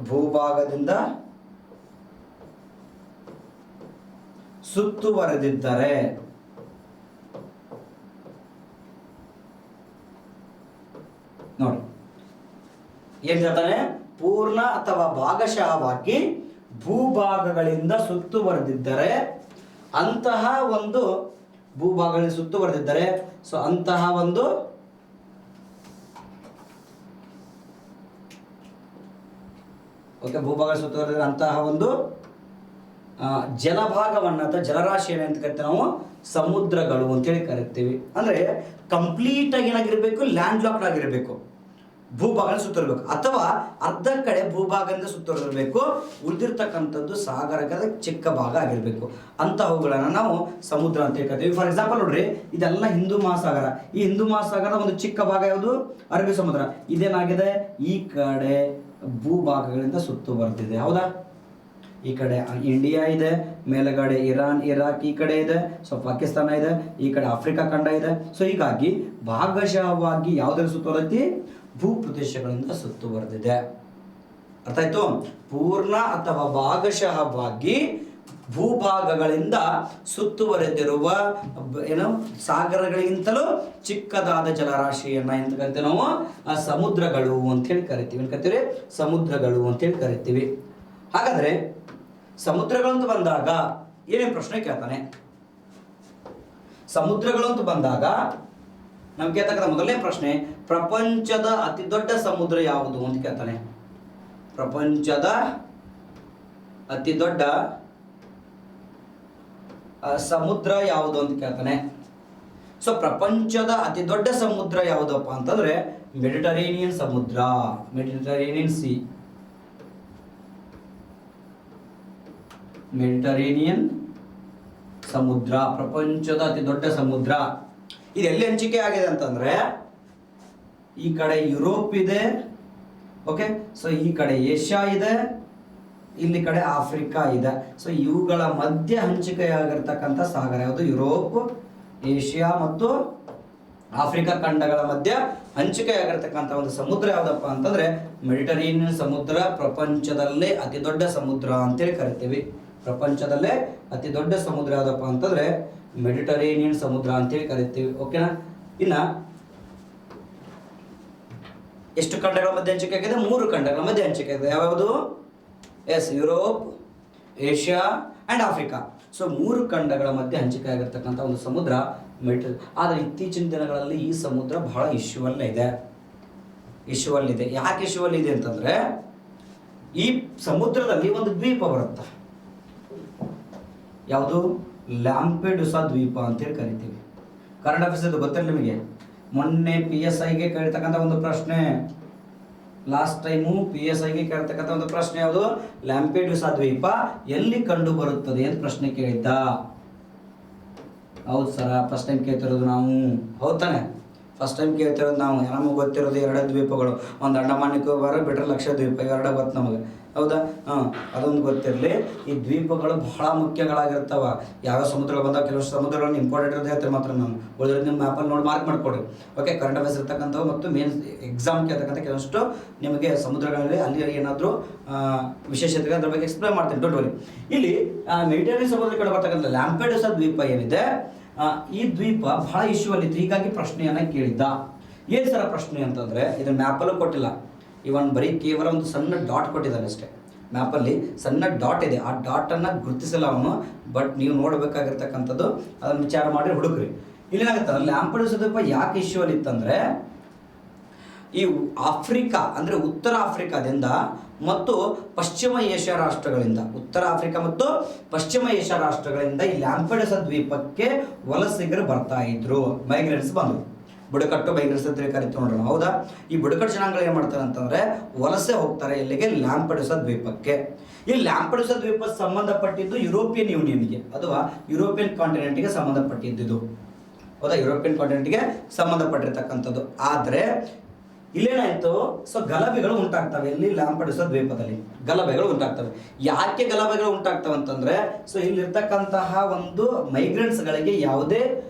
ಭೂಭಾಗದಿಂದ ಸುತ್ತುವರೆದಿದ್ದರೆ, ನೋಡಿ ಏನ್ ಹೇಳ್ತಾನೆ? ಪೂರ್ಣ ಅಥವಾ ಭಾಗಶಃವಾಗಿ ಭೂಭಾಗಗಳಿಂದ ಸುತ್ತುವರೆದಿದ್ದರೆ, ಅಂತಹ ಒಂದು ಭೂಭಾಗಗಳಿಂದ ಸುತ್ತುವರೆದಿದ್ದರೆ, ಸೊ ಅಂತಹ ಒಂದು ಭೂಭಾಗ ಸುತ್ತುವರೆದಿದ್ದರೆ ಅಂತಹ ಒಂದು ಜಲಭಾಗವನ್ನ ಅಥವಾ ಜಲರಾಶಿಯನ್ನು ಅಂತ ಕರಿತೀವಿ ನಾವು ಸಮುದ್ರಗಳು ಅಂತೇಳಿ ಕರಿತೀವಿ. ಅಂದ್ರೆ ಕಂಪ್ಲೀಟ್ ಆಗಿ ಏನಾಗಿರ್ಬೇಕು? ಲ್ಯಾಂಡ್ ಲಾಕ್ಡ್ ಆಗಿರಬೇಕು, ಭೂಭಾಗ ಸುತ್ತರಬೇಕು, ಅಥವಾ ಅರ್ಧ ಕಡೆ ಭೂಭಾಗದಿಂದ ಸುತ್ತರಿರಬೇಕು, ಉಳಿದಿರ್ತಕ್ಕಂಥದ್ದು ಸಾಗರದ ಚಿಕ್ಕ ಭಾಗ ಆಗಿರಬೇಕು. ಅಂತಹವುಗಳನ್ನ ನಾವು ಸಮುದ್ರ ಅಂತ ಹೇಳ್ತೀವಿ. ಫಾರ್ ಎಕ್ಸಾಂಪಲ್ ನೋಡ್ರಿ, ಇದೆಲ್ಲ ಹಿಂದೂ ಮಹಾಸಾಗರ. ಈ ಹಿಂದೂ ಮಹಾಸಾಗರದ ಒಂದು ಚಿಕ್ಕ ಭಾಗ ಯಾವುದು? ಅರಬ್ಬಿ ಸಮುದ್ರ. ಇದೇನಾಗಿದೆ? ಈ ಕಡೆ ಭೂಭಾಗಗಳಿಂದ ಸುತ್ತುವರೆದಿದೆ, ಹೌದಾ? ಈ ಕಡೆ ಇಂಡಿಯಾ ಇದೆ, ಮೇಲುಗಡೆ ಇರಾನ್, ಇರಾಕ್ ಈ ಕಡೆ ಇದೆ, ಸೊ ಪಾಕಿಸ್ತಾನ ಇದೆ, ಈ ಕಡೆ ಆಫ್ರಿಕಾ ಖಂಡ ಇದೆ. ಸೊ ಹೀಗಾಗಿ ಭಾಗಶಃವಾಗಿ ಯಾವುದರ ಸುತ್ತುವರೆದಿ? ಭೂ ಪ್ರದೇಶಗಳಿಂದ ಸುತ್ತುವರೆದಿದೆ. ಅರ್ಥ ಆಯ್ತು? ಪೂರ್ಣ ಅಥವಾ ಭಾಗಶಃವಾಗಿ ಭೂಭಾಗಗಳಿಂದ ಸುತ್ತುವರೆದಿರುವ ಏನು ಸಾಗರಗಳಿಗಿಂತಲೂ ಚಿಕ್ಕದಾದ ಜಲರಾಶಿಯನ್ನ ಎಂತ ಕರಿತೀವಿ ನಾವು? ಸಮುದ್ರಗಳು ಅಂತ ಹೇಳಿ ಕರಿತೀವಿ. ಏನು ಕರಿತೀವಿ? ಸಮುದ್ರಗಳು ಅಂತ ಹೇಳಿ ಕರಿತೀವಿ. ಹಾಗಾದ್ರೆ ಸಮುದ್ರಗಳು ಅಂತ ಬಂದಾಗ ಏನೇನು ಪ್ರಶ್ನೆ ಕೇಳ್ತಾನೆ? ಸಮುದ್ರಗಳು ಅಂತ ಬಂದಾಗ ನಮ್ಗೆ ಕೇಳ್ತಕ್ಕಂಥ ಮೊದಲನೇ ಪ್ರಶ್ನೆ, ಪ್ರಪಂಚದ ಅತಿ ದೊಡ್ಡ ಸಮುದ್ರ ಯಾವುದು ಅಂತ ಕೇಳ್ತಾನೆ. ಪ್ರಪಂಚದ ಅತಿ ದೊಡ್ಡ ಸಮುದ್ರ ಯಾವುದು ಅಂತ ಕೇಳ್ತಾನೆ. ಸೊ ಪ್ರಪಂಚದ ಅತಿ ದೊಡ್ಡ ಸಮುದ್ರ ಯಾವುದಪ್ಪ ಅಂತಂದ್ರೆ ಮೆಡಿಟರೇನಿಯನ್ ಸಮುದ್ರ, ಮೆಡಿಟರೇನಿಯನ್ ಸಿ, ಮೆಡಿಟರೇನಿಯನ್ ಸಮುದ್ರ ಪ್ರಪಂಚದ ಅತಿ ದೊಡ್ಡ ಸಮುದ್ರ. ಇದು ಎಲ್ಲಿ ಹಂಚಿಕೆ ಆಗಿದೆ ಅಂತಂದ್ರೆ ಈ ಕಡೆ ಯುರೋಪ್ ಇದೆ, ಓಕೆ, ಸೊ ಈ ಕಡೆ ಏಷ್ಯಾ ಇದೆ, ಇಲ್ಲಿ ಕಡೆ ಆಫ್ರಿಕಾ ಇದೆ. ಸೊ ಇವುಗಳ ಮಧ್ಯ ಹಂಚಿಕೆಯಾಗಿರ್ತಕ್ಕಂಥ ಸಾಗರ ಯಾವುದು? ಯುರೋಪ್, ಏಷ್ಯಾ ಮತ್ತು ಆಫ್ರಿಕಾ ಖಂಡಗಳ ಮಧ್ಯ ಹಂಚಿಕೆಯಾಗಿರ್ತಕ್ಕಂಥ ಒಂದು ಸಮುದ್ರ ಯಾವುದಪ್ಪ ಅಂತಂದ್ರೆ ಮೆಡಿಟರೇನಿಯನ್ ಸಮುದ್ರ. ಪ್ರಪಂಚದಲ್ಲೇ ಅತಿ ದೊಡ್ಡ ಸಮುದ್ರ ಅಂತೇಳಿ ಕರಿತೀವಿ. ಪ್ರಪಂಚದಲ್ಲೇ ಅತಿ ದೊಡ್ಡ ಸಮುದ್ರ ಯಾವುದಪ್ಪ ಅಂತಂದ್ರೆ ಮೆಡಿಟರೇನಿಯನ್ ಸಮುದ್ರ ಅಂತೇಳಿ ಕರಿತೀವಿ. ಓಕೆನಾ? ಇನ್ನ ಎಷ್ಟು ಖಂಡಗಳ ಮಧ್ಯೆ ಹಂಚಿಕೆ ಆಗಿದೆ? 3 ಖಂಡಗಳ ಮಧ್ಯೆ ಹಂಚಿಕೆ ಆಗಿದೆ. ಯಾವ್ಯಾವುದು? Yes, Europe, Asia and Africa. So 3 ಖಂಡಗಳ ಮಧ್ಯೆ ಹಂಚಿಕೆ ಆಗಿರ್ತಕ್ಕಂಥ ಒಂದು ಸಮುದ್ರ ಮೆಡಿಟರೇನಿಯನ್. ಆದರೆ ಇತ್ತೀಚಿನ ದಿನಗಳಲ್ಲಿ ಈ ಸಮುದ್ರ ಬಹಳ ಇಶ್ಯೂವಲ್ಲಿದೆ. ಯಾಕೆ ಇಶ್ಯೂವಲ್ಲಿದೆ ಅಂತಂದರೆ, ಈ ಸಮುದ್ರದಲ್ಲಿ ಒಂದು ದ್ವೀಪ ಬರುತ್ತೆ. ಯಾವುದು? ಲ್ಯಾಂಪೆಡುಸಾ ದ್ವೀಪ ಅಂತೇಳಿ ಕರಿತೀವಿ. ಕರೆಂಟ್ ಅಫೇರ್ಸ್ ಇದು ಗೊತ್ತಿರಲಿ ನಿಮಗೆ. ಮೊನ್ನೆ PSIಗೆ ಕೇಳ್ತಕ್ಕಂಥ ಒಂದು ಪ್ರಶ್ನೆ, ಲಾಸ್ಟ್ ಟೈಮು PSIಗೆ ಕೇಳ್ತಕ್ಕಂಥ ಒಂದು ಪ್ರಶ್ನೆ ಯಾವುದು? ಲ್ಯಾಂಪೆಡುಸಾ ದ್ವೀಪ ಎಲ್ಲಿ ಕಂಡು ಬರುತ್ತದೆ ಅಂತ ಪ್ರಶ್ನೆ ಕೇಳಿದ್ದ. ಹೌದು ಸರ, ಫಸ್ಟ್ ಟೈಮ್ ಕೇಳ್ತಿರೋದು ನಾವು. ಹೌದು ತಾನೆ? ಫಸ್ಟ್ ಟೈಮ್ ಕೇಳ್ತಿರೋದು ನಾವು. ನಮಗೆ ಗೊತ್ತಿರೋದು 2 ದ್ವೀಪಗಳು, ಒಂದು ಅಂಡಮಾನ್ ನಿಕೋಬಾರ್ ಬಿಟ್ಟರೆ ಲಕ್ಷದ್ವೀಪ, ಇವೆರಡ ಗೊತ್ತು ನಮಗೆ. ಹೌದಾ? ಅದೊಂದು ಗೊತ್ತಿರಲಿ. ಈ ದ್ವೀಪಗಳು ಬಹಳ ಮುಖ್ಯಗಳಾಗಿರ್ತಾವ. ಯಾವ ಸಮುದ್ರಗಳು ಬಂದಾಗ ಕೆಲವಷ್ಟು ಸಮುದ್ರಗಳನ್ನು ಇಂಪಾರ್ಟೆಂಟ್ ಇರೋದು ಹೇಳ್ತಾರೆ ಮಾತ್ರ ನಾನು. ಉಳಿದ್ರೆ ನಿಮ್ಮ ಮ್ಯಾಪಲ್ಲಿ ನೋಡಿ ಮಾರ್ಕ್ ಮಾಡಿಕೊಡ್ರಿ. ಓಕೆ, ಕರೆಂಟ್ ಅಫೇರ್ಸ್ ಇರ್ತಕ್ಕಂಥವು ಮತ್ತು ಮೇನ್ ಎಕ್ಸಾಮ್ ಕೇಳ್ತಕ್ಕಂಥ ಕೆಲವಷ್ಟು ನಿಮಗೆ ಸಮುದ್ರಗಳಲ್ಲಿ ಅಲ್ಲಿ ಏನಾದರೂ ವಿಶೇಷತೆ ಅದ್ರ ಬಗ್ಗೆ ಎಕ್ಸ್ಪ್ಲೇನ್ ಮಾಡ್ತೀನಿ. Don't worry. ಇಲ್ಲಿ ಮೆಡಿಟರೇನಿಯನ್ ಸಮುದ್ರ ಕಡೆ ಬರ್ತಕ್ಕಂಥ ಲ್ಯಾಂಪೆಡುಸಾ ದ್ವೀಪ ಏನಿದೆ, ಈ ದ್ವೀಪ ಬಹಳ ಇಶ್ಯೂ ಅಲ್ಲಿತ್ತು. ಹೀಗಾಗಿ ಪ್ರಶ್ನೆಯನ್ನು ಕೇಳಿದ್ದ. ಏನು ಸರ ಪ್ರಶ್ನೆ ಅಂತಂದರೆ, ಇದನ್ನ ಮ್ಯಾಪಲ್ಲೂ ಕೊಟ್ಟಿಲ್ಲ, ಇವನ್ ಬರೀ ಕೇವಲ ಒಂದು ಸಣ್ಣ ಡಾಟ್ ಕೊಟ್ಟಿದ್ದಾನೆ ಅಷ್ಟೇ. ಮ್ಯಾಪಲ್ಲಿ ಸಣ್ಣ ಡಾಟ್ ಇದೆ, ಆ ಡಾಟನ್ನು ಗುರುತಿಸಲ್ಲ ಅವನು. ಬಟ್ ನೀವು ನೋಡಬೇಕಾಗಿರ್ತಕ್ಕಂಥದ್ದು ಅದನ್ನು ವಿಚಾರ ಮಾಡಿ ಹುಡುಕ್ರಿ. ಇಲ್ಲೇನಾಗುತ್ತೆ, ಲ್ಯಾಂಪೆಡುಸಾ ದ್ವೀಪ ಯಾಕೆ ಇಶ್ಯೂ ಅಲ್ಲಿ ಇತ್ತಂದರೆ, ಈ ಆಫ್ರಿಕಾ ಅಂದರೆ ಉತ್ತರ ಆಫ್ರಿಕಾದಿಂದ ಮತ್ತು ಪಶ್ಚಿಮ ಏಷ್ಯಾ ರಾಷ್ಟ್ರಗಳಿಂದ, ಉತ್ತರ ಆಫ್ರಿಕಾ ಮತ್ತು ಪಶ್ಚಿಮ ಏಷ್ಯಾ ರಾಷ್ಟ್ರಗಳಿಂದ ಈ ಲ್ಯಾಂಪೆಡುಸಾ ದ್ವೀಪಕ್ಕೆ ವಲಸಿಗರು ಬರ್ತಾ ಇದ್ರು. ಮೈಗ್ರೆಂಟ್ಸ್ ಬಂದರು. ಬುಡಕಟ್ಟು ಮೈಗ್ರೆಂಟ್ಸ್ ಅಂತ ಕರಿತೀವಿ ನೋಡೋಣ. ಹೌದಾ? ಈ ಬುಡಕಟ್ಟು ಜನಾಂಗಗಳು ಏನು ಮಾಡ್ತಾರೆ ಅಂತಂದರೆ, ವಲಸೆ ಹೋಗ್ತಾರೆ ಇಲ್ಲಿಗೆ, ಲ್ಯಾಂಪೆಡುಸಾ ದ್ವೀಪಕ್ಕೆ. ಈ ಲ್ಯಾಂಪೆಡುಸಾ ದ್ವೀಪ ಸಂಬಂಧಪಟ್ಟಿದ್ದು ಯುರೋಪಿಯನ್ ಯೂನಿಯನ್ಗೆ ಅಥವಾ ಯುರೋಪಿಯನ್ ಕಾಂಟಿನೆಂಟ್ಗೆ ಸಂಬಂಧಪಟ್ಟಿದ್ದು. ಹೌದಾ? ಯುರೋಪಿಯನ್ ಕಾಂಟಿನೆಂಟ್ಗೆ ಸಂಬಂಧಪಟ್ಟಿರ್ತಕ್ಕಂಥದ್ದು. ಆದರೆ ಇಲ್ಲೇನಾಯಿತು, ಸೊ ಗಲಭೆಗಳು ಉಂಟಾಗ್ತವೆ. ಇಲ್ಲಿ ಲ್ಯಾಂಪೆಡುಸಾ ದ್ವೀಪದಲ್ಲಿ ಗಲಭೆಗಳು ಉಂಟಾಗ್ತವೆ. ಯಾಕೆ ಗಲಭೆಗಳು ಉಂಟಾಗ್ತವೆ ಅಂತಂದರೆ, ಸೊ ಇಲ್ಲಿರ್ತಕ್ಕಂತಹ ಒಂದು ಮೈಗ್ರೆಂಟ್ಸ್ಗಳಿಗೆ ಯಾವುದೇ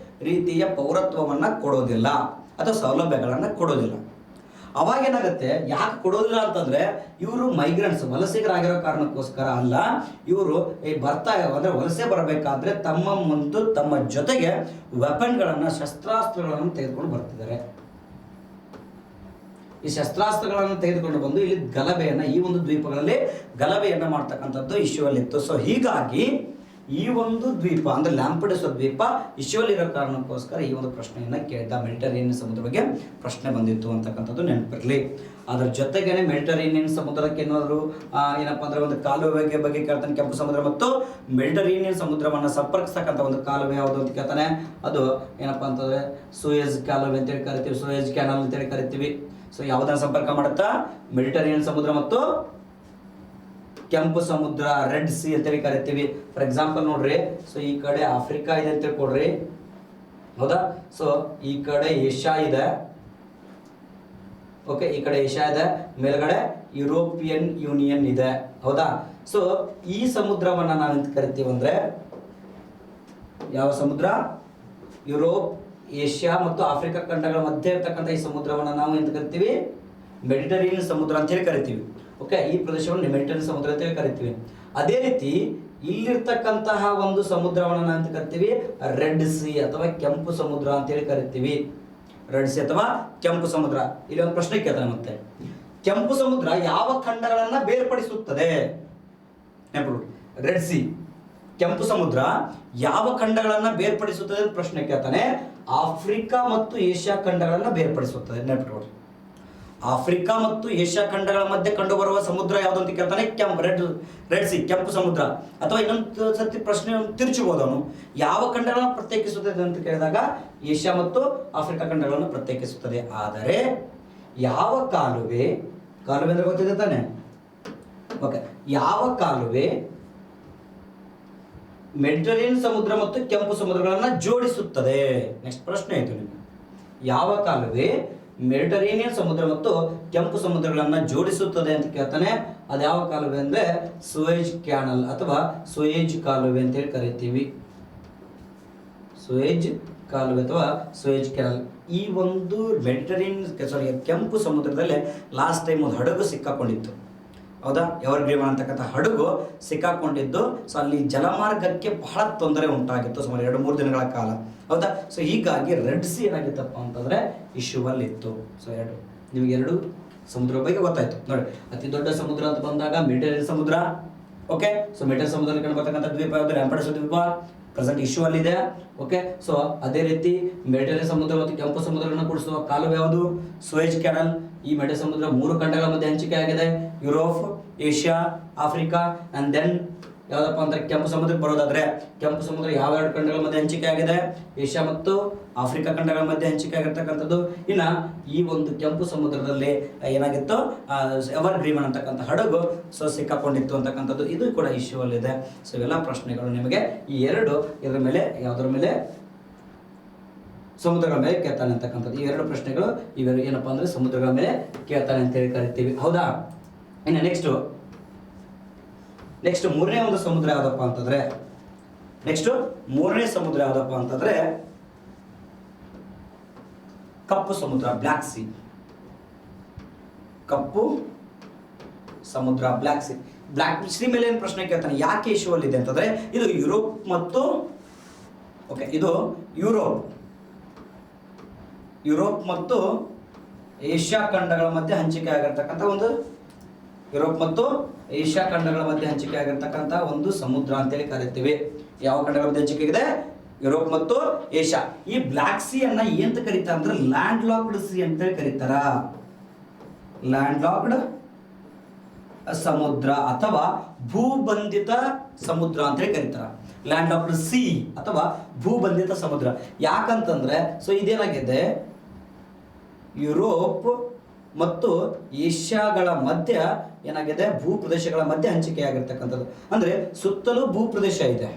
ರೀತಿಯ ಪೌರತ್ವವನ್ನು ಕೊಡೋದಿಲ್ಲ ಅಥವಾ ಸೌಲಭ್ಯಗಳನ್ನು ಕೊಡೋದಿಲ್ಲ. ಅವಾಗೇನಾಗುತ್ತೆ, ಯಾಕೆ ಕೊಡೋದಿಲ್ಲ ಅಂತಂದರೆ, ಇವರು ಮೈಗ್ರೆಂಟ್ಸ್ ವಲಸಿಗರಾಗಿರೋ ಕಾರಣಕ್ಕೋಸ್ಕರ ಅಲ್ಲ. ಇವರು ಅಂದರೆ ವಲಸೆ ಬರಬೇಕಾದ್ರೆ ತಮ್ಮ ಜೊತೆಗೆ ವೆಪನ್ಗಳನ್ನು, ಶಸ್ತ್ರಾಸ್ತ್ರಗಳನ್ನು ತೆಗೆದುಕೊಂಡು ಬರ್ತಿದ್ದಾರೆ. ಈ ಶಸ್ತ್ರಾಸ್ತ್ರಗಳನ್ನು ತೆಗೆದುಕೊಂಡು ಬಂದು ಇಲ್ಲಿ ಗಲಭೆಯನ್ನು, ಈ ಒಂದು ದ್ವೀಪಗಳಲ್ಲಿ ಗಲಭೆಯನ್ನು ಮಾಡ್ತಕ್ಕಂಥದ್ದು ಇಶ್ಯೂ ಅಲ್ಲಿತ್ತು. ಸೊ ಹೀಗಾಗಿ ಈ ಒಂದು ದ್ವೀಪ ಅಂದರೆ ಲ್ಯಾಂಪೆಡುಸಾ ದ್ವೀಪ ಇಶ್ಯೂ ಅಲ್ಲಿರೋ ಕಾರಣಕ್ಕೋಸ್ಕರ ಈ ಒಂದು ಪ್ರಶ್ನೆಯನ್ನು ಕೇಳಿದ. ಮೆಡಿಟರೇನಿಯನ್ ಸಮುದ್ರ ಬಗ್ಗೆ ಪ್ರಶ್ನೆ ಬಂದಿತ್ತು ಅಂತಕ್ಕಂಥದ್ದು ನೆನಪಿರಲಿ. ಅದರ ಜೊತೆಗೇನೆ ಮೆಡಿಟರೇನಿಯನ್ ಸಮುದ್ರಕ್ಕೆ ಏನಾದರೂ ಏನಪ್ಪ ಅಂದರೆ ಒಂದು ಕಾಲುವೆ ಬಗ್ಗೆ ಕೇಳ್ತಾನೆ. ಕೆಂಪು ಸಮುದ್ರ ಮತ್ತು ಮೆಡಿಟರೇನಿಯನ್ ಸಮುದ್ರವನ್ನು ಸಂಪರ್ಕಿಸ್ತಕ್ಕಂಥ ಒಂದು ಕಾಲುವೆ ಯಾವುದು ಅಂತ ಕೇಳ್ತಾನೆ. ಅದು ಏನಪ್ಪ ಅಂತಂದರೆ ಸೂಯೆಜ್ ಕಾಲುವೆ ಅಂತೇಳಿ ಕರಿತೀವಿ, ಸೂಯೆಜ್ ಕ್ಯಾನಲ್ ಅಂತೇಳಿ ಕರಿತೀವಿ. ಸೊ ಯಾವುದನ್ನು ಸಂಪರ್ಕ ಮಾಡುತ್ತಾ? ಮೆಡಿಟರೇನಿಯನ್ ಸಮುದ್ರ ಮತ್ತು ಕೆಂಪು ಸಮುದ್ರ, ರೆಡ್ ಸಿ ಅಂತೇಳಿ ಕರಿತೀವಿ. ಫಾರ್ ಎಕ್ಸಾಂಪಲ್ ನೋಡ್ರಿ, ಸೊ ಈ ಕಡೆ ಆಫ್ರಿಕಾ ಇದೆ ಅಂತ ಕೊಡ್ರಿ. ಹೌದಾ? ಸೊ ಈ ಕಡೆ ಏಷ್ಯಾ ಇದೆ. ಓಕೆ, ಈ ಕಡೆ ಏಷ್ಯಾ ಇದೆ, ಮೇಲ್ಗಡೆ ಯುರೋಪಿಯನ್ ಯೂನಿಯನ್ ಇದೆ. ಹೌದಾ? ಸೊ ಈ ಸಮುದ್ರವನ್ನು ನಾವು ಎಂತ ಕರಿತೀವಿ ಅಂದರೆ, ಯಾವ ಸಮುದ್ರ? ಯುರೋಪ್, ಏಷ್ಯಾ ಮತ್ತು ಆಫ್ರಿಕಾ ಖಂಡಗಳ ಮಧ್ಯೆ ಇರ್ತಕ್ಕಂಥ ಈ ಸಮುದ್ರವನ್ನು ನಾವು ಎಂತ ಕರಿತೀವಿ? ಮೆಡಿಟರೇನಿಯನ್ ಸಮುದ್ರ ಅಂತ ಹೇಳಿ ಕರಿತೀವಿ. ಓಕೆ, ಈ ಪ್ರದೇಶವನ್ನು ಮೆಡಿಟರೇನಿಯನ್ ಸಮುದ್ರ ಅಂತ ಹೇಳಿ ಕರಿತೀವಿ. ಅದೇ ರೀತಿ ಇಲ್ಲಿರ್ತಕ್ಕಂತಹ ಒಂದು ಸಮುದ್ರವನ್ನು ನಾವು ಅಂತ ಕರಿತೀವಿ ರೆಡ್ ಸಿ ಅಥವಾ ಕೆಂಪು ಸಮುದ್ರ ಅಂತೇಳಿ ಕರಿತೀವಿ. ರೆಡ್ ಸಿ ಅಥವಾ ಕೆಂಪು ಸಮುದ್ರ. ಇಲ್ಲಿ ಒಂದು ಪ್ರಶ್ನೆ ಕೇಳ್ತಾನೆ ಮತ್ತೆ, ಕೆಂಪು ಸಮುದ್ರ ಯಾವ ಖಂಡಗಳನ್ನು ಬೇರ್ಪಡಿಸುತ್ತದೆ? ನೆನಪಿಡಿ, ರೆಡ್ ಸಿ, ಕೆಂಪು ಸಮುದ್ರ ಯಾವ ಖಂಡಗಳನ್ನು ಬೇರ್ಪಡಿಸುತ್ತದೆ ಅಂತ ಪ್ರಶ್ನೆ ಕೇಳ್ತಾನೆ. ಆಫ್ರಿಕಾ ಮತ್ತು ಏಷ್ಯಾ ಖಂಡಗಳನ್ನು ಬೇರ್ಪಡಿಸುತ್ತದೆ. ನೆನಪಿಟ್ಕೊಡ್ರಿ, ಆಫ್ರಿಕಾ ಮತ್ತು ಏಷ್ಯಾ ಖಂಡಗಳ ಮಧ್ಯೆ ಕಂಡುಬರುವ ಸಮುದ್ರ ಯಾವುದು ಅಂತ ಕೇಳ್ತಾನೆ. ರೆಡ್ ಸಿ, ಕೆಂಪು ಸಮುದ್ರ. ಅಥವಾ ಇನ್ನೊಂದು ಸರ್ತಿ ಪ್ರಶ್ನೆ ತಿರುಚಬಹುದು ಅವನು, ಯಾವ ಖಂಡಗಳನ್ನು ಪ್ರತ್ಯೇಕಿಸುತ್ತದೆ ಅಂತ ಕೇಳಿದಾಗ ಏಷ್ಯಾ ಮತ್ತು ಆಫ್ರಿಕಾ ಖಂಡಗಳನ್ನು ಪ್ರತ್ಯೇಕಿಸುತ್ತದೆ. ಆದರೆ ಯಾವ ಕಾಲುವೆ ಅಂದ್ರೆ ಗೊತ್ತಿದೆ ತಾನೆ? ಓಕೆ, ಯಾವ ಕಾಲುವೆ ಮೆಡಿಟರೇನಿಯನ್ ಸಮುದ್ರ ಮತ್ತು ಕೆಂಪು ಸಮುದ್ರಗಳನ್ನು ಜೋಡಿಸುತ್ತದೆ? ನೆಕ್ಸ್ಟ್ ಪ್ರಶ್ನೆ ಆಯಿತು ನಿಮಗೆ. ಯಾವ ಕಾಲುವೆ ಮೆಡಿಟರೇನಿಯನ್ ಸಮುದ್ರ ಮತ್ತು ಕೆಂಪು ಸಮುದ್ರಗಳನ್ನು ಜೋಡಿಸುತ್ತದೆ ಅಂತ ಕೇಳ್ತಾನೆ. ಅದು ಯಾವ ಕಾಲುವೆ ಅಂದರೆ ಸೂಯೆಜ್ ಕ್ಯಾನಲ್ ಅಥವಾ ಸೂಯೆಜ್ ಕಾಲುವೆ ಅಂತೇಳಿ ಕರಿತೀವಿ. ಸೂಯೆಜ್ ಕಾಲುವೆ ಅಥವಾ ಸೂಯೆಜ್ ಕ್ಯಾನಲ್. ಈ ಒಂದು ಕೆಂಪು ಸಮುದ್ರದಲ್ಲಿ ಲಾಸ್ಟ್ ಟೈಮ್ ಒಂದು ಹಡಗು ಸಿಕ್ಕಾಕೊಂಡಿತ್ತು. ಹೌದಾ? ಎವರ್ಗ್ರೀನ್ ಅಂತಕ್ಕಂಥ ಹಡಗು ಸಿಕ್ಕಾಕೊಂಡಿದ್ದು. ಸೊ ಅಲ್ಲಿ ಜಲಮಾರ್ಗಕ್ಕೆ ಬಹಳ ತೊಂದರೆ ಉಂಟಾಗಿತ್ತು ಸುಮಾರು 2-3 ದಿನಗಳ ಕಾಲ. ಹೌದಾ? ಸೊ ಹೀಗಾಗಿ ರೆಡ್ ಸಿ ಏನಾಗಿತ್ತಪ್ಪ ಅಂತಂದರೆ ಇಶ್ಯೂವಲ್ಲಿ ಇತ್ತು. ಸೊ ನಿಮಗೆ 2 ಸಮುದ್ರ ಬಗ್ಗೆ ಗೊತ್ತಾಯ್ತು ನೋಡಿ. ಅತಿ ದೊಡ್ಡ ಸಮುದ್ರ ಅಂತ ಬಂದಾಗ ಮೆಡಿಟರೇನಿಯನ್ ಸಮುದ್ರ. ಓಕೆ, ಸೊ ಮೆಡಿಟರೇನಿಯನ್ ಸಮುದ್ರದಲ್ಲಿ ಕಂಡುಬರ್ತಕ್ಕಂಥ ದ್ವೀಪ ಯಾವುದು? ಲ್ಯಾಂಪೆಡೂಸಾ ದ್ವೀಪ ಪ್ರೆಸೆಂಟ್ ಇಶ್ಯೂ ಅಲ್ಲಿದೆ. ಓಕೆ, ಸೊ ಅದೇ ರೀತಿ ಮೆಡಿಟರೇನಿಯನ್ ಸಮುದ್ರ ಮತ್ತು ಕೆಂಪು ಸಮುದ್ರವನ್ನು ಕೂಡಿಸುವ ಕಾಲುವೆ ಯಾವುದು? Suez canal. ಈ ಮೆಡಿಟರೇನಿಯನ್ ಸಮುದ್ರ 3 ಖಂಡಗಳ ಮಧ್ಯೆ ಹಂಚಿಕೆ ಆಗಿದೆ, Europe, Asia, Africa. And then ಯಾವ್ದಪ್ಪ ಅಂದ್ರೆ ಕೆಂಪು ಸಮುದ್ರಕ್ಕೆ ಬರೋದಾದ್ರೆ ಕೆಂಪು ಸಮುದ್ರ ಯಾವ 2 ಖಂಡಗಳ ಮಧ್ಯೆ ಹಂಚಿಕೆ ಆಗಿದೆ? ಏಷ್ಯಾ ಮತ್ತು ಆಫ್ರಿಕಾ ಖಂಡಗಳ ಮಧ್ಯೆ ಹಂಚಿಕೆ ಆಗಿರ್ತಕ್ಕಂಥದ್ದು. ಇನ್ನು ಈ ಒಂದು ಕೆಂಪು ಸಮುದ್ರದಲ್ಲಿ ಏನಾಗಿತ್ತು? ಎವರ್ ಗ್ರೀವನ್ ಅಂತಕ್ಕಂಥ ಹಡಗು ಸೊ ಸಿಕ್ಕಾಕೊಂಡಿತ್ತು ಅಂತಕ್ಕಂಥದ್ದು. ಇದು ಕೂಡ ಇಶ್ಯೂ ಅಲ್ಲಿದೆ. ಸೊ ಇವೆಲ್ಲ ಪ್ರಶ್ನೆಗಳು ನಿಮಗೆ ಈ 2 ಇದರ ಮೇಲೆ ಯಾವುದರ ಮೇಲೆ? ಸಮುದ್ರಗಳ ಮೇಲೆ ಕೇಳ್ತಾನೆ ಅಂತಕ್ಕಂಥದ್ದು. ಈ 2 ಪ್ರಶ್ನೆಗಳು ಇವೆರಡು ಏನಪ್ಪಾ ಅಂದ್ರೆ ಸಮುದ್ರಗಳ ಮೇಲೆ ಕೇಳ್ತಾನೆ ಅಂತ ಹೇಳಿ ಕರಿತೀವಿ. ಹೌದಾ? ಇನ್ನು ನೆಕ್ಸ್ಟ್ ಮೂರನೇ ಒಂದು ಸಮುದ್ರ ಯಾವ್ದಪ್ಪ ಅಂತಂದ್ರೆ ಮೂರನೇ ಸಮುದ್ರ ಯಾವ್ದಪ್ಪ ಅಂತಂದ್ರೆ ಕಪ್ಪು ಸಮುದ್ರ, ಬ್ಲ್ಯಾಕ್ ಸಿ. ಕಪ್ಪು ಸಮುದ್ರ, ಬ್ಲ್ಯಾಕ್ ಸಿ. ಬ್ಲ್ಯಾಕ್ ಸಿ ಮೇಲೆ ಏನು ಪ್ರಶ್ನೆ ಕೇಳ್ತಾನೆ? ಯಾಕೆ ಇಶ್ಯೂ ಅಲ್ಲಿ ಇದೆ ಅಂತಂದ್ರೆ ಇದು ಯುರೋಪ್ ಮತ್ತು ಇದು ಯುರೋಪ್ ಮತ್ತು ಏಷ್ಯಾ ಖಂಡಗಳ ಮಧ್ಯೆ ಹಂಚಿಕೆ ಆಗಿರ್ತಕ್ಕಂಥ ಒಂದು ಯುರೋಪ್ ಮತ್ತು ಏಷ್ಯಾ ಖಂಡಗಳ ಮಧ್ಯೆ ಹಂಚಿಕೆ ಆಗಿರ್ತಕ್ಕಂಥ ಒಂದು ಸಮುದ್ರ ಅಂತೇಳಿ ಕರಿತೀವಿ. ಯಾವ ಖಂಡಗಳ ಮಧ್ಯೆ ಹಂಚಿಕೆ ಆಗಿದೆ? ಯುರೋಪ್ ಮತ್ತು ಏಷ್ಯಾ. ಈ ಬ್ಲ್ಯಾಕ್ ಸಿ ಅನ್ನ ಏನಂತ ಕರೀತಾರ ಅಂದ್ರೆ ಲ್ಯಾಂಡ್ ಲಾಕ್ಡ್ ಸಿ ಅಂತೇಳಿ ಕರೀತಾರ. ಲ್ಯಾಂಡ್ ಲಾಕ್ಡ್ ಸಮುದ್ರ ಅಥವಾ ಭೂಬಂಧಿತ ಸಮುದ್ರ ಅಂತೇಳಿ ಕರೀತಾರ. ಲ್ಯಾಂಡ್ ಲಾಕ್ಡ್ ಸಿ ಅಥವಾ ಭೂಬಂಧಿತ ಸಮುದ್ರ. ಯಾಕಂತಂದ್ರೆ ಸೊ ಇದೇನಾಗಿದೆ? ಯುರೋಪ್ ಮತ್ತು ಏಷ್ಯಾಗಳ ಮಧ್ಯ ಏನಾಗಿದೆ? ಭೂಪ್ರದೇಶಗಳ ಮಧ್ಯೆ ಹಂಚಿಕೆ ಆಗಿರ್ತಕ್ಕಂಥದ್ದು. ಅಂದ್ರೆ ಸುತ್ತಲೂ ಭೂಪ್ರದೇಶ ಇದೆ,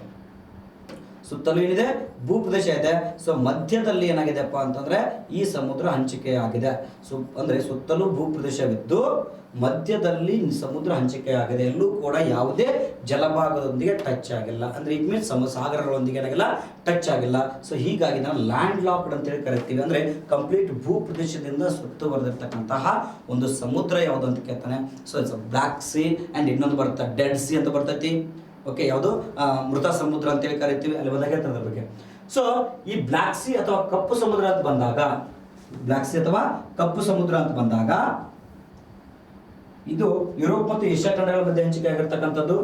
ಸುತ್ತಲೂ ಏನಿದೆ? ಭೂಪ್ರದೇಶ ಇದೆ. ಸೊ ಮಧ್ಯದಲ್ಲಿ ಏನಾಗಿದೆಪ್ಪ ಅಂತಂದ್ರೆ ಈ ಸಮುದ್ರ ಹಂಚಿಕೆ ಆಗಿದೆ. ಸೊ ಅಂದ್ರೆ ಸುತ್ತಲೂ ಭೂಪ್ರದೇಶವಿದ್ದು ಮಧ್ಯದಲ್ಲಿ ಸಮುದ್ರ ಹಂಚಿಕೆ ಆಗಿದೆ. ಎಲ್ಲೂ ಕೂಡ ಯಾವುದೇ ಜಲಭಾಗದೊಂದಿಗೆ ಟಚ್ ಆಗಿಲ್ಲ. ಅಂದ್ರೆ ಇಟ್ ಮೀನ್ಸ್ ಸಾಗರಗಳೊಂದಿಗೆ ಏನಾಗಿಲ್ಲ? ಟಚ್ ಆಗಿಲ್ಲ. ಸೊ ಹೀಗಾಗಿ ನಾವು ಲ್ಯಾಂಡ್ ಲಾಕ್ಡ್ ಅಂತೇಳಿ ಕರಿತೀವಿ. ಅಂದ್ರೆ ಕಂಪ್ಲೀಟ್ ಭೂಪ್ರದೇಶದಿಂದ ಸುತ್ತುವರೆದಿರ್ತಕ್ಕಂತಹ ಒಂದು ಸಮುದ್ರ ಯಾವುದು ಅಂತ ಕೇಳ್ತಾನೆ. So it's black C. And ಇನ್ನೊಂದು ಬರುತ್ತೆ ಡೆಡ್ ಸಿ ಅಂತ ಬರ್ತೈತಿ. ಓಕೆ, ಯಾವುದು? ಮೃತ ಸಮುದ್ರ ಅಂತೇಳಿ ಕರಿತೀವಿ. ಅಲ್ಲಿ ಬಂದಾಗ ಹೇಳ್ತಾರೆ ಅದ್ರ ಬಗ್ಗೆ. ಸೊ ಈ ಬ್ಲ್ಯಾಕ್ ಸಿ ಅಥವಾ ಕಪ್ಪು ಸಮುದ್ರ ಅಂತ ಬಂದಾಗ ಇದು ಯುರೋಪ್ ಮತ್ತು ಏಷ್ಯಾ ಖಂಡಗಳ ಮಧ್ಯೆ ಹಂಚಿಕೆ ಆಗಿರ್ತಕ್ಕಂಥದ್ದು.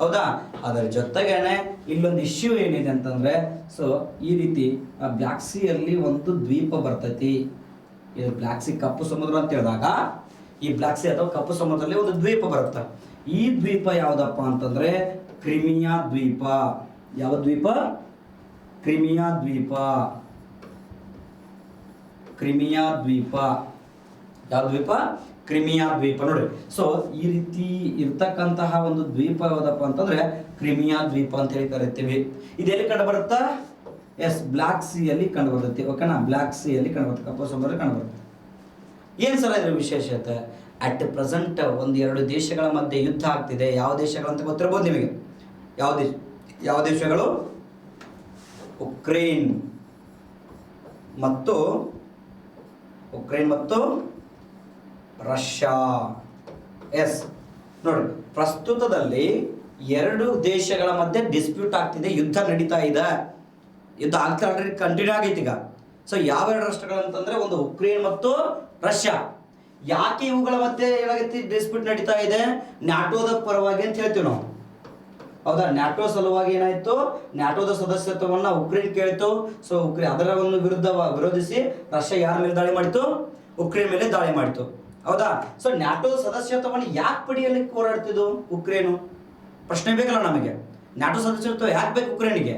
ಹೌದಾ? ಅದರ ಜೊತೆಗೇನೆ ಇಲ್ಲೊಂದು ಇಶ್ಯೂ ಏನಿದೆ ಅಂತಂದ್ರೆ ಸೊ ಈ ರೀತಿ ಬ್ಲ್ಯಾಕ್ ಸಿ ಅಲ್ಲಿ ಒಂದು ದ್ವೀಪ ಬರ್ತೈತಿ. ಇದು ಬ್ಲ್ಯಾಕ್ ಸಿ ಕಪ್ಪು ಸಮುದ್ರ ಅಂತ ಹೇಳಿದಾಗ ಈ ಬ್ಲ್ಯಾಕ್ ಸಿ ಅಥವಾ ಕಪ್ಪು ಸಮುದ್ರದಲ್ಲಿ ಒಂದು ದ್ವೀಪ ಬರುತ್ತೆ. ಈ ದ್ವೀಪ ಯಾವ್ದಪ್ಪ ಅಂತಂದ್ರೆ ಕ್ರಿಮಿಯಾ ದ್ವೀಪ. ಯಾವ ದ್ವೀಪ? ಕ್ರಿಮಿಯಾ ದ್ವೀಪ. ಯಾವ ದ್ವೀಪ? ಕ್ರಿಮಿಯಾ ದ್ವೀಪ. ನೋಡಿ, ಸೊ ಈ ರೀತಿ ಇರ್ತಕ್ಕಂತಹ ಒಂದು ದ್ವೀಪ ಯಾವ್ದಪ್ಪ ಅಂತಂದ್ರೆ ಕ್ರಿಮಿಯಾ ದ್ವೀಪ ಅಂತ ಹೇಳಿ ಕರಿತೀವಿ. ಇದೆಲ್ಲಿ ಕಂಡು ಬರುತ್ತಾ? ಎಸ್, ಬ್ಲ್ಯಾಕ್ ಸಿ ಅಲ್ಲಿ ಕಂಡು ಬರ್ತೈತಿ. ಓಕೆನಾ? ಬ್ಲ್ಯಾಕ್ ಸಿ ಅಲ್ಲಿ ಕಂಡು ಬರುತ್ತೆ, ಕಪ್ಪು ಸಮುದ್ರ ಕಂಡು ಬರುತ್ತೆ. ಏನು ಸರ್ ಇದ್ರ ವಿಶೇಷತೆ? ಅಟ್ ಪ್ರೆಸೆಂಟ್ 1-2 ದೇಶಗಳ ಮಧ್ಯೆ ಯುದ್ಧ ಆಗ್ತಿದೆ. ಯಾವ ದೇಶಗಳಂತ ಗೊತ್ತಿರಬಹುದು ನಿಮಗೆ? ಯಾವ ದೇಶಗಳು? ಉಕ್ರೇನ್ ಮತ್ತು ರಷ್ಯಾ. ಎಸ್, ನೋಡಿ, ಪ್ರಸ್ತುತದಲ್ಲಿ 2 ದೇಶಗಳ ಮಧ್ಯೆ ಡಿಸ್ಪ್ಯೂಟ್ ಆಗ್ತಿದೆ, ಯುದ್ಧ ನಡೀತಾ ಇದೆ. ಯುದ್ಧ ಆಗ್ತಾ ಆಲ್ರೆಡಿ ಕಂಟಿನ್ಯೂ ಆಗೈತಿ ಈಗ. ಸೊ ಯಾವ 2 ರಾಷ್ಟ್ರಗಳಂತಂದ್ರೆ ಒಂದು ಉಕ್ರೇನ್ ಮತ್ತು ರಷ್ಯಾ. ಯಾಕೆ ಇವುಗಳ ಮಧ್ಯೆ ಏನಾಗೈತಿ ಡಿಸ್ಪ್ಯೂಟ್ ನಡೀತಾ ಇದೆ? ನ್ಯಾಟೋದ ಪರವಾಗಿ ಅಂತ ಹೇಳ್ತೀವಿ ನಾವು. ಹೌದಾ? ನ್ಯಾಟೋ ಸಲುವಾಗಿ ಏನಾಯ್ತು? ನ್ಯಾಟೋದ ಸದಸ್ಯತ್ವವನ್ನು ಉಕ್ರೇನ್ ಕೇಳಿತು. ಸೊ ಅದರ ಒಂದು ವಿರೋಧಿಸಿ ರಷ್ಯಾ ಯಾರ ಮೇಲೆ ದಾಳಿ ಮಾಡಿತು? ಉಕ್ರೇನ್ ಮೇಲೆ ದಾಳಿ ಮಾಡಿತು. ಹೌದಾ? ಸೊ ನ್ಯಾಟೋದ ಸದಸ್ಯತ್ವವನ್ನು ಯಾಕೆ ಪಡೆಯಲಿಕ್ಕೆ ಹೋರಾಡ್ತಿದ್ದು ಉಕ್ರೇನು? ಪ್ರಶ್ನೆ ಬೇಕಲ್ಲ ನಮಗೆ. ನ್ಯಾಟೋ ಸದಸ್ಯತ್ವ ಯಾಕೆ ಬೇಕು ಉಕ್ರೇನಿಗೆ?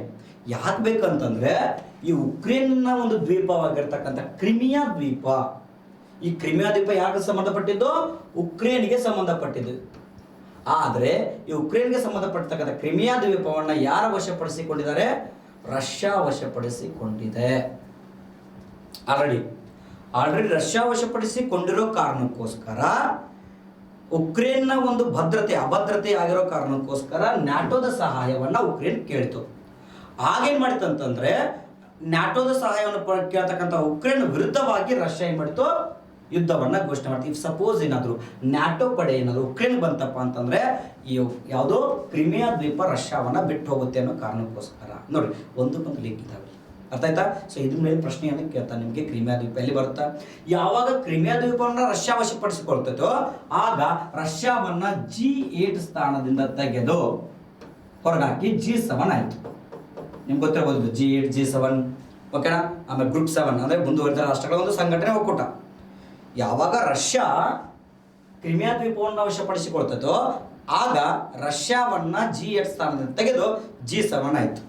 ಯಾಕೆ ಬೇಕಂತಂದ್ರೆ ಈ ಉಕ್ರೇನ್ನ ಒಂದು ದ್ವೀಪವಾಗಿರ್ತಕ್ಕಂಥ ಕ್ರಿಮಿಯಾ ದ್ವೀಪ. ಈ ಕ್ರಿಮಿಯಾ ದ್ವೀಪ ಯಾಕೆ ಸಂಬಂಧಪಟ್ಟಿದ್ದು? ಉಕ್ರೇನ್ಗೆ ಸಂಬಂಧಪಟ್ಟಿದ್ದು. ಆದರೆ ಈ ಉಕ್ರೇನ್ಗೆ ಸಂಬಂಧಪಟ್ಟತಕ್ಕಂಥ ಕ್ರಿಮಿಯಾ ದ್ವೀಪವನ್ನು ಯಾರು ವಶಪಡಿಸಿಕೊಂಡಿದ್ದಾರೆ? ರಷ್ಯಾ ವಶಪಡಿಸಿಕೊಂಡಿದೆ. ಆಲ್ರೆಡಿ ರಷ್ಯಾ ವಶಪಡಿಸಿಕೊಂಡಿರೋ ಕಾರಣಕ್ಕೋಸ್ಕರ ಉಕ್ರೇನ್ನ ಒಂದು ಅಭದ್ರತೆ ಆಗಿರೋ ಕಾರಣಕ್ಕೋಸ್ಕರ ನ್ಯಾಟೋದ ಸಹಾಯವನ್ನು ಉಕ್ರೇನ್ ಕೇಳಿತು. ಆಗೇನ್ ಮಾಡಿತು ಅಂತಂದ್ರೆ ನ್ಯಾಟೋದ ಸಹಾಯವನ್ನು ಕೇಳ್ತಕ್ಕಂಥ ಉಕ್ರೇನ್ ವಿರುದ್ಧವಾಗಿ ರಷ್ಯಾ ಏನ್ ಮಾಡಿತು? ಯುದ್ಧವನ್ನ ಘೋಷಣೆ ಮಾಡ್ತೀವಿ. ಇಫ್ ಸಪೋಸ್ ಏನಾದ್ರು ನ್ಯಾಟೋ ಪಡೆ ಏನಾದ್ರು ಉಕ್ರೇನ್ ಬಂತಪ್ಪ ಅಂತಂದ್ರೆ ಈ ಯಾವುದೋ ಕ್ರಿಮಿಯಾ ದ್ವೀಪ ರಷ್ಯಾವನ್ನ ಬಿಟ್ಟು ಹೋಗುತ್ತೆ ಅನ್ನೋ ಕಾರಣಕ್ಕೋಸ್ಕರ. ನೋಡಿ, ಒಂದಕ್ಕೊಂದು ಲಿಂಕ್ ಇದಾವೆ ಅರ್ಥ ಆಯ್ತಾ? ಸೊ ಇದ್ರ ಮೇಲೆ ಪ್ರಶ್ನೆಯನ್ನು ಕೇಳ್ತಾನೆ ನಿಮಗೆ. ಕ್ರಿಮಿಯಾ ದ್ವೀಪ ಎಲ್ಲಿ ಬರುತ್ತಾ? ಯಾವಾಗ ಕ್ರಿಮಿಯಾ ದ್ವೀಪವನ್ನು ರಷ್ಯಾ ವಶಪಡಿಸಿಕೊಳ್ತೈತೋ ಆಗ ರಷ್ಯಾವನ್ನ G8 ಸ್ಥಾನದಿಂದ ತೆಗೆದು ಹೊರಗಾಕಿ G7 ಆಯ್ತು. ನಿಮ್ಗೆ ಗೊತ್ತಿರಬಹುದು G8 G7 ಓಕೆನಾ. ಆಮೇಲೆ ಗ್ರೂಪ್ 7 ಅಂದ್ರೆ ಮುಂದುವರಿದ ರಾಷ್ಟ್ರಗಳ ಒಂದು ಸಂಘಟನೆ ಒಕ್ಕೂಟ. ಯಾವಾಗ ರಷ್ಯಾ ಕ್ರಿಮಿಯಾ ದ್ವೀಪವನ್ನು ವಶಪಡಿಸಿಕೊಳ್ತೈತೋ ಆಗ ರಷ್ಯಾವನ್ನ G8 ಸ್ಥಾನದಿಂದ ತೆಗೆದು G7 ಆಯ್ತು.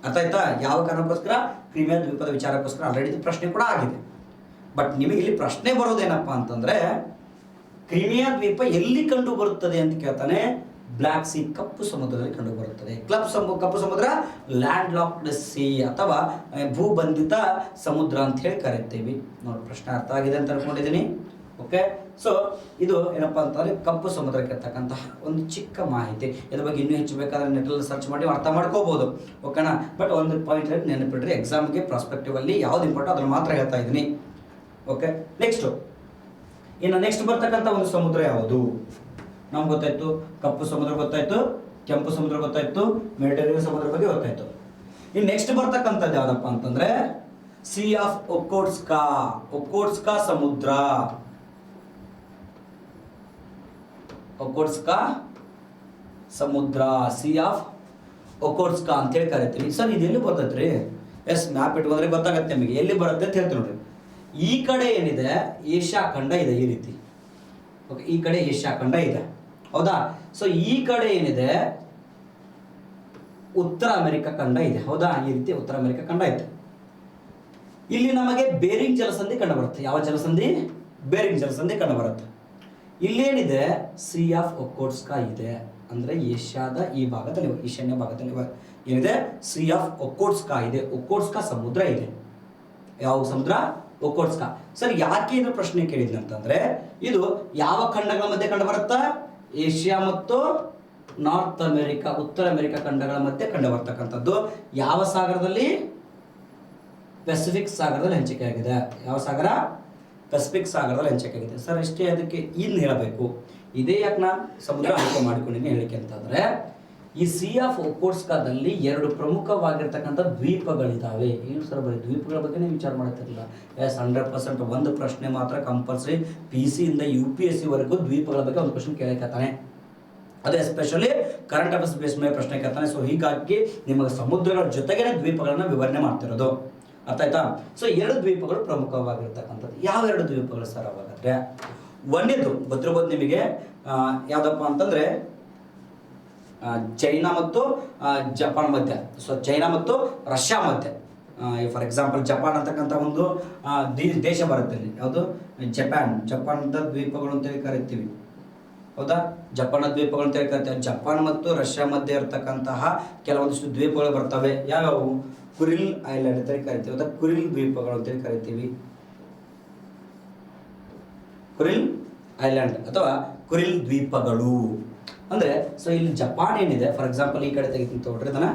ಅರ್ಥ ಆಯ್ತಾ? ಯಾವ ಕಾರಣಕ್ಕೋಸ್ಕರ? ಕ್ರಿಮಿಯಾ ದ್ವೀಪದ ವಿಚಾರಕ್ಕೋಸ್ಕರ. ಆಲ್ರೆಡಿ ಇದು ಪ್ರಶ್ನೆ ಕೂಡ ಆಗಿದೆ. ಬಟ್ ನಿಮಗೆ ಇಲ್ಲಿ ಪ್ರಶ್ನೆ ಬರೋದೇನಪ್ಪ ಅಂತಂದ್ರೆ ಕ್ರಿಮಿಯಾ ದ್ವೀಪ ಎಲ್ಲಿ ಕಂಡು ಬರುತ್ತದೆ ಅಂತ ಕೇಳ್ತಾನೆ. ಬ್ಲ್ಯಾಕ್ ಸಿ, ಕಪ್ಪು ಸಮುದ್ರದಲ್ಲಿ ಕಂಡು ಬರುತ್ತದೆ. ಕಪ್ಪು ಸಮುದ್ರ ಲ್ಯಾಂಡ್ ಲಾಕ್ಡ್ ಸಿ ಅಥವಾ ಭೂಬಂಧಿತ ಸಮುದ್ರ ಅಂತ ಹೇಳಿ ಕರಿತೀವಿ. ನೋಡಿ ಪ್ರಶ್ನೆ ಅರ್ಥ ಆಗಿದೆ ಅಂತ ಅನ್ಕೊಂಡಿದ್ದೀನಿ. ಓಕೆ, ಸೊ ಇದು ಏನಪ್ಪಾ ಅಂತಂದ್ರೆ ಕಪ್ಪು ಸಮುದ್ರಕ್ಕೆ ಇರ್ತಕ್ಕಂತಹ ಒಂದು ಚಿಕ್ಕ ಮಾಹಿತಿ. ಇದ್ರ ಬಗ್ಗೆ ಇನ್ನೂ ಹೆಚ್ಚು ಬೇಕಾದ್ರೆ ನೆಟ್ಟಲ್ಲಿ ಸರ್ಚ್ ಮಾಡಿ ಅರ್ಥ ಮಾಡ್ಕೋಬಹುದು. ಓಕೆನಾ. ಬಟ್ ಒಂದು ಪಾಯಿಂಟ್ ನೆನಪಿಡ್ರಿ, ಎಕ್ಸಾಮ್ಗೆ ಪ್ರಾಸ್ಪೆಕ್ಟಿವ್ ಅಲ್ಲಿ ಯಾವ್ದು ಇಂಪಾರ್ಟೆಂಟ್ ಅದನ್ನು ಮಾತ್ರ ಹೇಳ್ತಾ ಇದ್ದೀನಿ. ಓಕೆ, ಇನ್ನು ನೆಕ್ಸ್ಟ್ ಬರ್ತಕ್ಕಂಥ ಒಂದು ಸಮುದ್ರ ಯಾವುದು? ನಮ್ಗೆ ಗೊತ್ತಾಯ್ತು, ಕಪ್ಪು ಸಮುದ್ರ ಗೊತ್ತಾಯ್ತು, ಕೆಂಪು ಸಮುದ್ರ ಗೊತ್ತಾಯ್ತು, ಮೆಡಿಟರೇನಿಯನ್ ಸಮುದ್ರ ಬಗ್ಗೆ ಗೊತ್ತಾಯ್ತು. ಇನ್ನು ನೆಕ್ಸ್ಟ್ ಬರ್ತಕ್ಕಂಥದ್ದು ಯಾವ್ದಪ್ಪ ಅಂತಂದ್ರೆ ಸಿ ಆಫ್ ಒಕೋಟ್ಸ್ಕಾ ಸಮುದ್ರ. ಒಕೋಟ್ಸ್ಕಾ ಸಮುದ್ರ, ಸಿ ಆಫ್ ಒಕೋಟ್ಸ್ಕಾ ಅಂತ ಹೇಳಿ ಕರಿತೀವಿ. ಸರ್ ಇದು ಎಲ್ಲಿ ಬರ್ತೈತ್ರಿ? ಎಸ್, ಮ್ಯಾಪ್ ಇಟ್ಕೊಂಡ್ರೆ ಗೊತ್ತಾಗತ್ತೆ ನಿಮಗೆ ಎಲ್ಲಿ ಬರುತ್ತೆ ಅಂತ ಹೇಳ್ತೀನಿ ನೋಡ್ರಿ. ಈ ಕಡೆ ಏನಿದೆ ಏಷ್ಯಾ ಖಂಡ ಇದೆ ಈ ರೀತಿ. ಓಕೆ, ಈ ಕಡೆ ಏಷ್ಯಾ ಖಂಡ ಇದೆ, ಹೌದಾ? ಸೊ ಈ ಕಡೆ ಏನಿದೆ ಉತ್ತರ ಅಮೆರಿಕ ಖಂಡ ಇದೆ, ಹೌದಾ? ಈ ರೀತಿ ಉತ್ತರ ಅಮೆರಿಕ ಖಂಡ ಇದೆ. ಇಲ್ಲಿ ನಮಗೆ ಬೇರಿಂಗ್ ಜಲಸಂಧಿ ಕಂಡು ಬರುತ್ತೆ. ಯಾವ ಜಲಸಂಧಿ? ಬೇರಿಂಗ್ ಜಲಸಂಧಿ ಕಂಡು ಬರುತ್ತೆ. ಇಲ್ಲೇನಿದೆ ಸಿ ಆಫ್ ಒಕೋಟ್ಸ್ಕಾ ಇದೆ, ಅಂದ್ರೆ ಏಷ್ಯಾದ ಈ ಭಾಗದಲ್ಲಿ, ಈಶಾನ್ಯ ಭಾಗದಲ್ಲಿ ಏನಿದೆ ಸಿ ಆಫ್ ಒಕೋಟ್ಸ್ಕಾ ಇದೆ. ಒಕೋಟ್ಸ್ಕಾ ಸಮುದ್ರ ಇದೆ. ಯಾವ ಸಮುದ್ರ? ಒಕೋಟ್ಸ್ಕಾ. ಸರ್ ಯಾಕೆ ಇದು ಪ್ರಶ್ನೆ ಕೇಳಿದ್ನಂತಂದ್ರೆ ಇದು ಯಾವ ಖಂಡಗಳ ಮಧ್ಯೆ ಕಂಡು ಬರುತ್ತಾ? ಏಷ್ಯಾ ಮತ್ತು ನಾರ್ತ್ ಅಮೆರಿಕಾ, ಉತ್ತರ ಅಮೆರಿಕಾ ಖಂಡಗಳ ಮಧ್ಯೆ ಕಂಡು ಬರ್ತಕ್ಕಂಥದ್ದು. ಯಾವ ಸಾಗರದಲ್ಲಿ? ಪೆಸಿಫಿಕ್ ಸಾಗರದಲ್ಲಿ ಹಂಚಿಕೆ ಆಗಿದೆ. ಯಾವ ಸಾಗರ? ಪೆಸಿಫಿಕ್ ಸಾಗರದಲ್ಲಿ ಹಂಚಿಕೆ ಆಗಿದೆ. ಸರ್ ಇಷ್ಟೇ, ಅದಕ್ಕೆ ಇನ್ನು ಹೇಳಬೇಕು. ಇದೇ ಯಾಕೆ ನಾನು ಸಮುದ್ರ ಆಯ್ಕೆ ಮಾಡಿಕೊಂಡಿನಿ ಹೇಳಿಕೆ ಅಂತಂದ್ರೆ ಈ ಸಿ ಆಫ್ ಒಕೋಟ್ಸ್ಕಾದಲ್ಲಿ 2 ಪ್ರಮುಖವಾಗಿರ್ತಕ್ಕಂಥ ದ್ವೀಪಗಳಿದ್ದಾವೆ. ಏನು ಸರ್ ಬರೀ ದ್ವೀಪಗಳ ಬಗ್ಗೆನೇ ವಿಚಾರ ಮಾಡ್ತಿರಲಿಲ್ಲ? ಎಸ್, 100% ಒಂದು ಪ್ರಶ್ನೆ ಮಾತ್ರ ಕಂಪಲ್ಸರಿ. PC ಇಂದ UPSC ವರೆಗೂ ದ್ವೀಪಗಳ ಬಗ್ಗೆ ಒಂದು ಕ್ವಶನ್ ಕೇಳಕತ್ತಾನೆ. ಅದು ಎಸ್ಪೆಷಲಿ ಕರೆಂಟ್ ಅಫೇರ್ಸ್ ಬೇಸ್ ಮೇಲೆ ಪ್ರಶ್ನೆ ಕೇಳ್ತಾನೆ. ಸೊ ಹೀಗಾಗಿ ನಿಮಗೆ ಸಮುದ್ರಗಳ ಜೊತೆಗೇನೆ ದ್ವೀಪಗಳನ್ನ ವಿವರಣೆ ಮಾಡ್ತಿರೋದು. ಅರ್ಥ ಆಯ್ತಾ? ಸೊ 2 ದ್ವೀಪಗಳು ಪ್ರಮುಖವಾಗಿರ್ತಕ್ಕಂಥದ್ದು. ಯಾವ 2 ದ್ವೀಪಗಳು ಸರ್ ಅವಾಗಂದ್ರೆ? ಒಂದೇದು ಗೊತ್ತಿರ್ಬೋದು ನಿಮಗೆ, ಯಾವ್ದಪ್ಪ ಅಂತಂದ್ರೆ ಚೈನಾ ಮತ್ತು ಜಪಾನ್ ಮಧ್ಯ. ಸೊ ಚೈನಾ ಮತ್ತು ರಷ್ಯಾ ಮಧ್ಯ. ಫಾರ್ ಎಕ್ಸಾಂಪಲ್ ಜಪಾನ್ ಅಂತಕ್ಕಂಥ ಒಂದು ದೇಶ ಬರುತ್ತೆ ಇಲ್ಲಿ. ಯಾವುದು? ಜಪಾನದ ದ್ವೀಪಗಳು ಅಂತೇಳಿ ಕರಿತೀವಿ, ಹೌದಾ? ಜಪಾನ್ ದ್ವೀಪಗಳು ಅಂತೇಳಿ ಕರಿತೀವಿ. ಜಪಾನ್ ಮತ್ತು ರಷ್ಯಾ ಮಧ್ಯೆ ಇರತಕ್ಕಂತಹ ಕೆಲವೊಂದಿಷ್ಟು ದ್ವೀಪಗಳು ಬರ್ತವೆ. ಯಾವ್ಯಾವು? ಕುರಿಲ್ ಐಲ್ಯಾಂಡ್ ಅಂತೇಳಿ ಕರಿತೀವಿ, ಹೌದಾ? ಕುರಿಲ್ ದ್ವೀಪಗಳು ಅಂತೇಳಿ ಕರಿತೀವಿ. ಕುರಿಲ್ ಐಲ್ಯಾಂಡ್ ಅಥವಾ ಕುರಿಲ್ ದ್ವೀಪಗಳು ಅಂದ್ರೆ, ಸೊ ಇಲ್ಲಿ ಜಪಾನ್ ಏನಿದೆ, ಫಾರ್ ಎಕ್ಸಾಂಪಲ್ ಈ ಕಡೆ ತೆಗಿತೀನಿ ತಗೊಳ್ರಿ ಅದನ್ನ.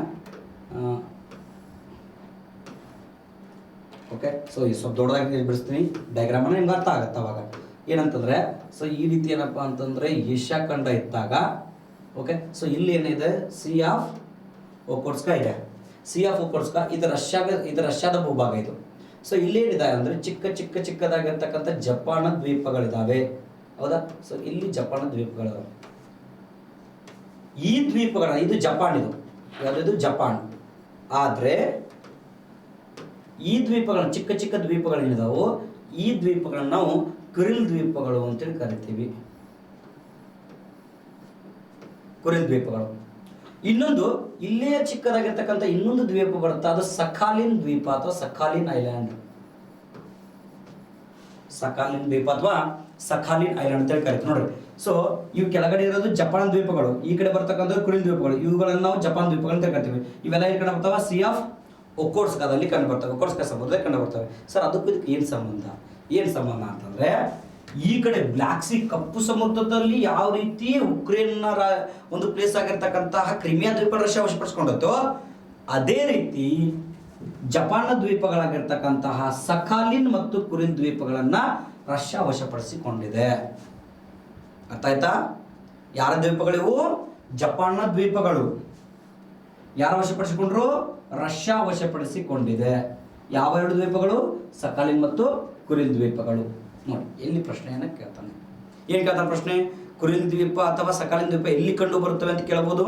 ಓಕೆ, ಸೊ ಈ ಸ್ವಲ್ಪ ದೊಡ್ಡದಾಗಿ ಬಿಡಿಸ್ತೀನಿ ಡಯಾಗ್ರಾಮ್ ಅನ್ನ, ನಿಮ್ಗೆ ಅರ್ಥ ಆಗುತ್ತೆ ಅವಾಗ. ಏನಂತಂದ್ರೆ ಸೊ ಈ ರೀತಿ ಏನಪ್ಪ ಅಂತಂದ್ರೆ ಏಷ್ಯಾ ಖಂಡ ಇದ್ದಾಗ, ಓಕೆ, ಸೊ ಇಲ್ಲಿ ಏನಿದೆ ಸಿ ಆಫ್ ಒಕೋಟ್ಸ್ಕಾ ಇದೆ. ಸಿ ಆಫ್ ಒಕೋಟ್ಸ್ಕಾ ಇದು ರಷ್ಯಾದ ಭೂಭಾಗ ಇದು. ಸೊ ಇಲ್ಲೇನಿದೆ ಅಂದ್ರೆ ಚಿಕ್ಕದಾಗಿರ್ತಕ್ಕಂಥ ಜಪಾನ್ ದ್ವೀಪಗಳಿದಾವೆ, ಹೌದಾ? ಸೊ ಇಲ್ಲಿ ಜಪಾನ್ ದ್ವೀಪಗಳು, ಈ ದ್ವೀಪಗಳ, ಇದು ಜಪಾನ್, ಇದು ಯಾವ್ದು? ಜಪಾನ್. ಆದ್ರೆ ಈ ದ್ವೀಪಗಳು ಚಿಕ್ಕ ದ್ವೀಪಗಳೇನಿದಾವು, ಈ ದ್ವೀಪಗಳನ್ನ ನಾವು ಕುರಿಲ್ ದ್ವೀಪಗಳು ಅಂತೇಳಿ ಕರಿತೀವಿ. ಕುರಿಲ್ ದ್ವೀಪಗಳು. ಇನ್ನೊಂದು ಇಲ್ಲೇ ಚಿಕ್ಕದಾಗಿರ್ತಕ್ಕಂಥ ಇನ್ನೊಂದು ದ್ವೀಪ ಬರುತ್ತೆ, ಅದು ಸಖಾಲಿನ್ ದ್ವೀಪ ಅಥವಾ ಸಖಾಲಿನ್ ಐಲ್ಯಾಂಡ್. ಸಖಾಲಿನ್ ದ್ವೀಪ ಅಥವಾ ಸಖಾಲಿನ್ ಐಲ್ಯಾಂಡ್ ಅಂತೇಳಿ ಕರಿತೀವಿ ನೋಡ್ರಿ. ಸೊ ಇವು ಕೆಳಗಡೆ ಇರೋದು ಜಪಾನ್ ದ್ವೀಪಗಳು, ಈ ಕಡೆ ಬರ್ತಕ್ಕಂಥ ಕುರಿಲ್ ದ್ವೀಪಗಳು. ಇವುಗಳನ್ನು ನಾವು ಜಪಾನ್ ದ್ವೀಪಗಳು ಅಂತ ಕರಿತೀವಿ. ಇವೆಲ್ಲ ಈ ಕಡೆ ಬರ್ತಾವ ಸಿ ಆಫ್ ಒಕೋಟ್ಸ್ಕಾದಲ್ಲಿ ಕಂಡು ಬರ್ತವೆ, ಒಕೋಟ್ಸ್ಕಾ ಸಮುದ್ರದಲ್ಲಿ ಕಂಡು ಬರ್ತವೆ. ಸರ್ ಅದಕ್ಕೂ ಇದಕ್ಕೆ ಏನು ಸಂಬಂಧ ಅಂತಂದ್ರೆ ಈ ಕಡೆ ಬ್ಲ್ಯಾಕ್ ಸಿ ಕಪ್ಪು ಸಮುದ್ರದಲ್ಲಿ ಯಾವ ರೀತಿ ಉಕ್ರೇನ್ನ ಒಂದು ಪ್ಲೇಸ್ ಆಗಿರ್ತಕ್ಕಂತಹ ಕ್ರಿಮಿಯಾ ದ್ವೀಪ ರಷ್ಯಾ ವಶಪಡಿಸ್ಕೊಂಡತ್ತೋ, ಅದೇ ರೀತಿ ಜಪಾನ್ ದ್ವೀಪಗಳಾಗಿರ್ತಕ್ಕಂತಹ ಸಖಾಲಿನ್ ಮತ್ತು ಕುರಿಲ್ ದ್ವೀಪಗಳನ್ನ ರಷ್ಯಾ ವಶಪಡಿಸಿಕೊಂಡಿದೆ. ಅರ್ಥ ಆಯ್ತಾ? ಯಾರ ದ್ವೀಪಗಳಿವು? ಜಪಾನ್ನ ದ್ವೀಪಗಳು. ಯಾರು ವಶಪಡಿಸಿಕೊಂಡ್ರು? ರಷ್ಯಾ ವಶಪಡಿಸಿಕೊಂಡಿದೆ. ಯಾವ ಎರಡು ದ್ವೀಪಗಳು? ಸಕಾಲಿನ್ ಮತ್ತು ಕುರಿಲ್ ದ್ವೀಪಗಳು. ನೋಡಿ ಎಲ್ಲಿ ಪ್ರಶ್ನೆಯನ್ನು ಕೇಳ್ತಾನೆ. ಏನು ಕೇಳ್ತಾನೆ ಪ್ರಶ್ನೆ? ಕುರಿಲ್ ದ್ವೀಪ ಅಥವಾ ಸಕಾಲಿನ್ ದ್ವೀಪ ಎಲ್ಲಿ ಕಂಡು ಬರುತ್ತವೆ ಅಂತ ಕೇಳಬಹುದು.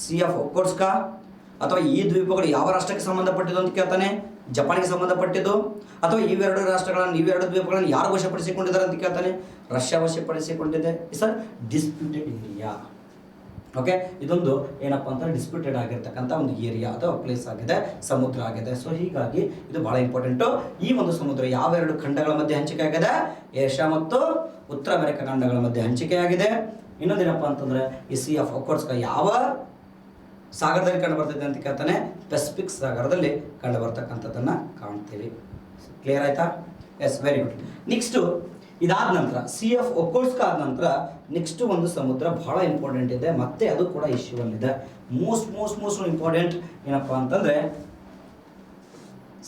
Sea of Okhotsk. ಅಥವಾ ಈ ದ್ವೀಪಗಳು ಯಾವ ರಾಷ್ಟ್ರಕ್ಕೆ ಸಂಬಂಧಪಟ್ಟಿದ್ದು ಅಂತ ಕೇಳ್ತಾನೆ. ಜಪಾನಿಗೆ ಸಂಬಂಧಪಟ್ಟಿದ್ದು. ಅಥವಾ ಇವೆರಡು ದ್ವೀಪಗಳನ್ನು ಯಾರು ವಶಪಡಿಸಿಕೊಂಡಿದ್ದಾರೆ ಅಂತ ಕೇಳ್ತಾನೆ. ರಷ್ಯಾ ವಶಪಡಿಸಿಕೊಂಡಿದೆ. Sir disputed area. ಓಕೆ, ಇದೊಂದು ಏನಪ್ಪ ಅಂತ ಡಿಸ್ಪ್ಯೂಟೆಡ್ ಆಗಿರ್ತಕ್ಕಂಥ ಒಂದು ಏರಿಯಾ ಅಥವಾ ಪ್ಲೇಸ್ ಆಗಿದೆ, ಸಮುದ್ರ ಆಗಿದೆ. ಸೊ ಹೀಗಾಗಿ ಇದು ಬಹಳ ಇಂಪಾರ್ಟೆಂಟು. ಈ ಒಂದು ಸಮುದ್ರ ಯಾವ ಎರಡು ಖಂಡಗಳ ಮಧ್ಯೆ ಹಂಚಿಕೆ ಆಗಿದೆ? ಏಷ್ಯಾ ಮತ್ತು ಉತ್ತರ ಅಮೆರಿಕ ಖಂಡಗಳ ಮಧ್ಯೆ ಹಂಚಿಕೆಯಾಗಿದೆ. ಇನ್ನೊಂದೇನಪ್ಪ ಅಂತಂದ್ರೆ ಈ ಸಿ ಆಫ್ ಒಕೋಟ್ಸ್ಕಾ ಯಾವ ಸಾಗರದಲ್ಲಿ ಕಂಡು ಬರ್ತದೆ ಅಂತ ಕೇಳ್ತಾನೆ. ಪೆಸಿಫಿಕ್ ಸಾಗರದಲ್ಲಿ ಕಂಡು ಬರ್ತಕ್ಕಂಥದ್ದನ್ನು ಕಾಣ್ತೀವಿ. ಕ್ಲಿಯರ್ ಆಯ್ತಾ? S, very good. ನೆಕ್ಸ್ಟು ಇದಾದ ನಂತರ ಸಿ ಆಫ್ ಒಕೋಟ್ಸ್ಕಾ ಆದ ನಂತರ ನೆಕ್ಸ್ಟ್ ಒಂದು ಸಮುದ್ರ ಬಹಳ ಇಂಪಾರ್ಟೆಂಟ್ ಇದೆ, ಮತ್ತೆ ಅದು ಕೂಡ ಇಶ್ಯೂ ಅಲ್ಲಿದೆ. ಮೋಸ್ಟ್ ಇಂಪಾರ್ಟೆಂಟ್ ಏನಪ್ಪ ಅಂತಂದ್ರೆ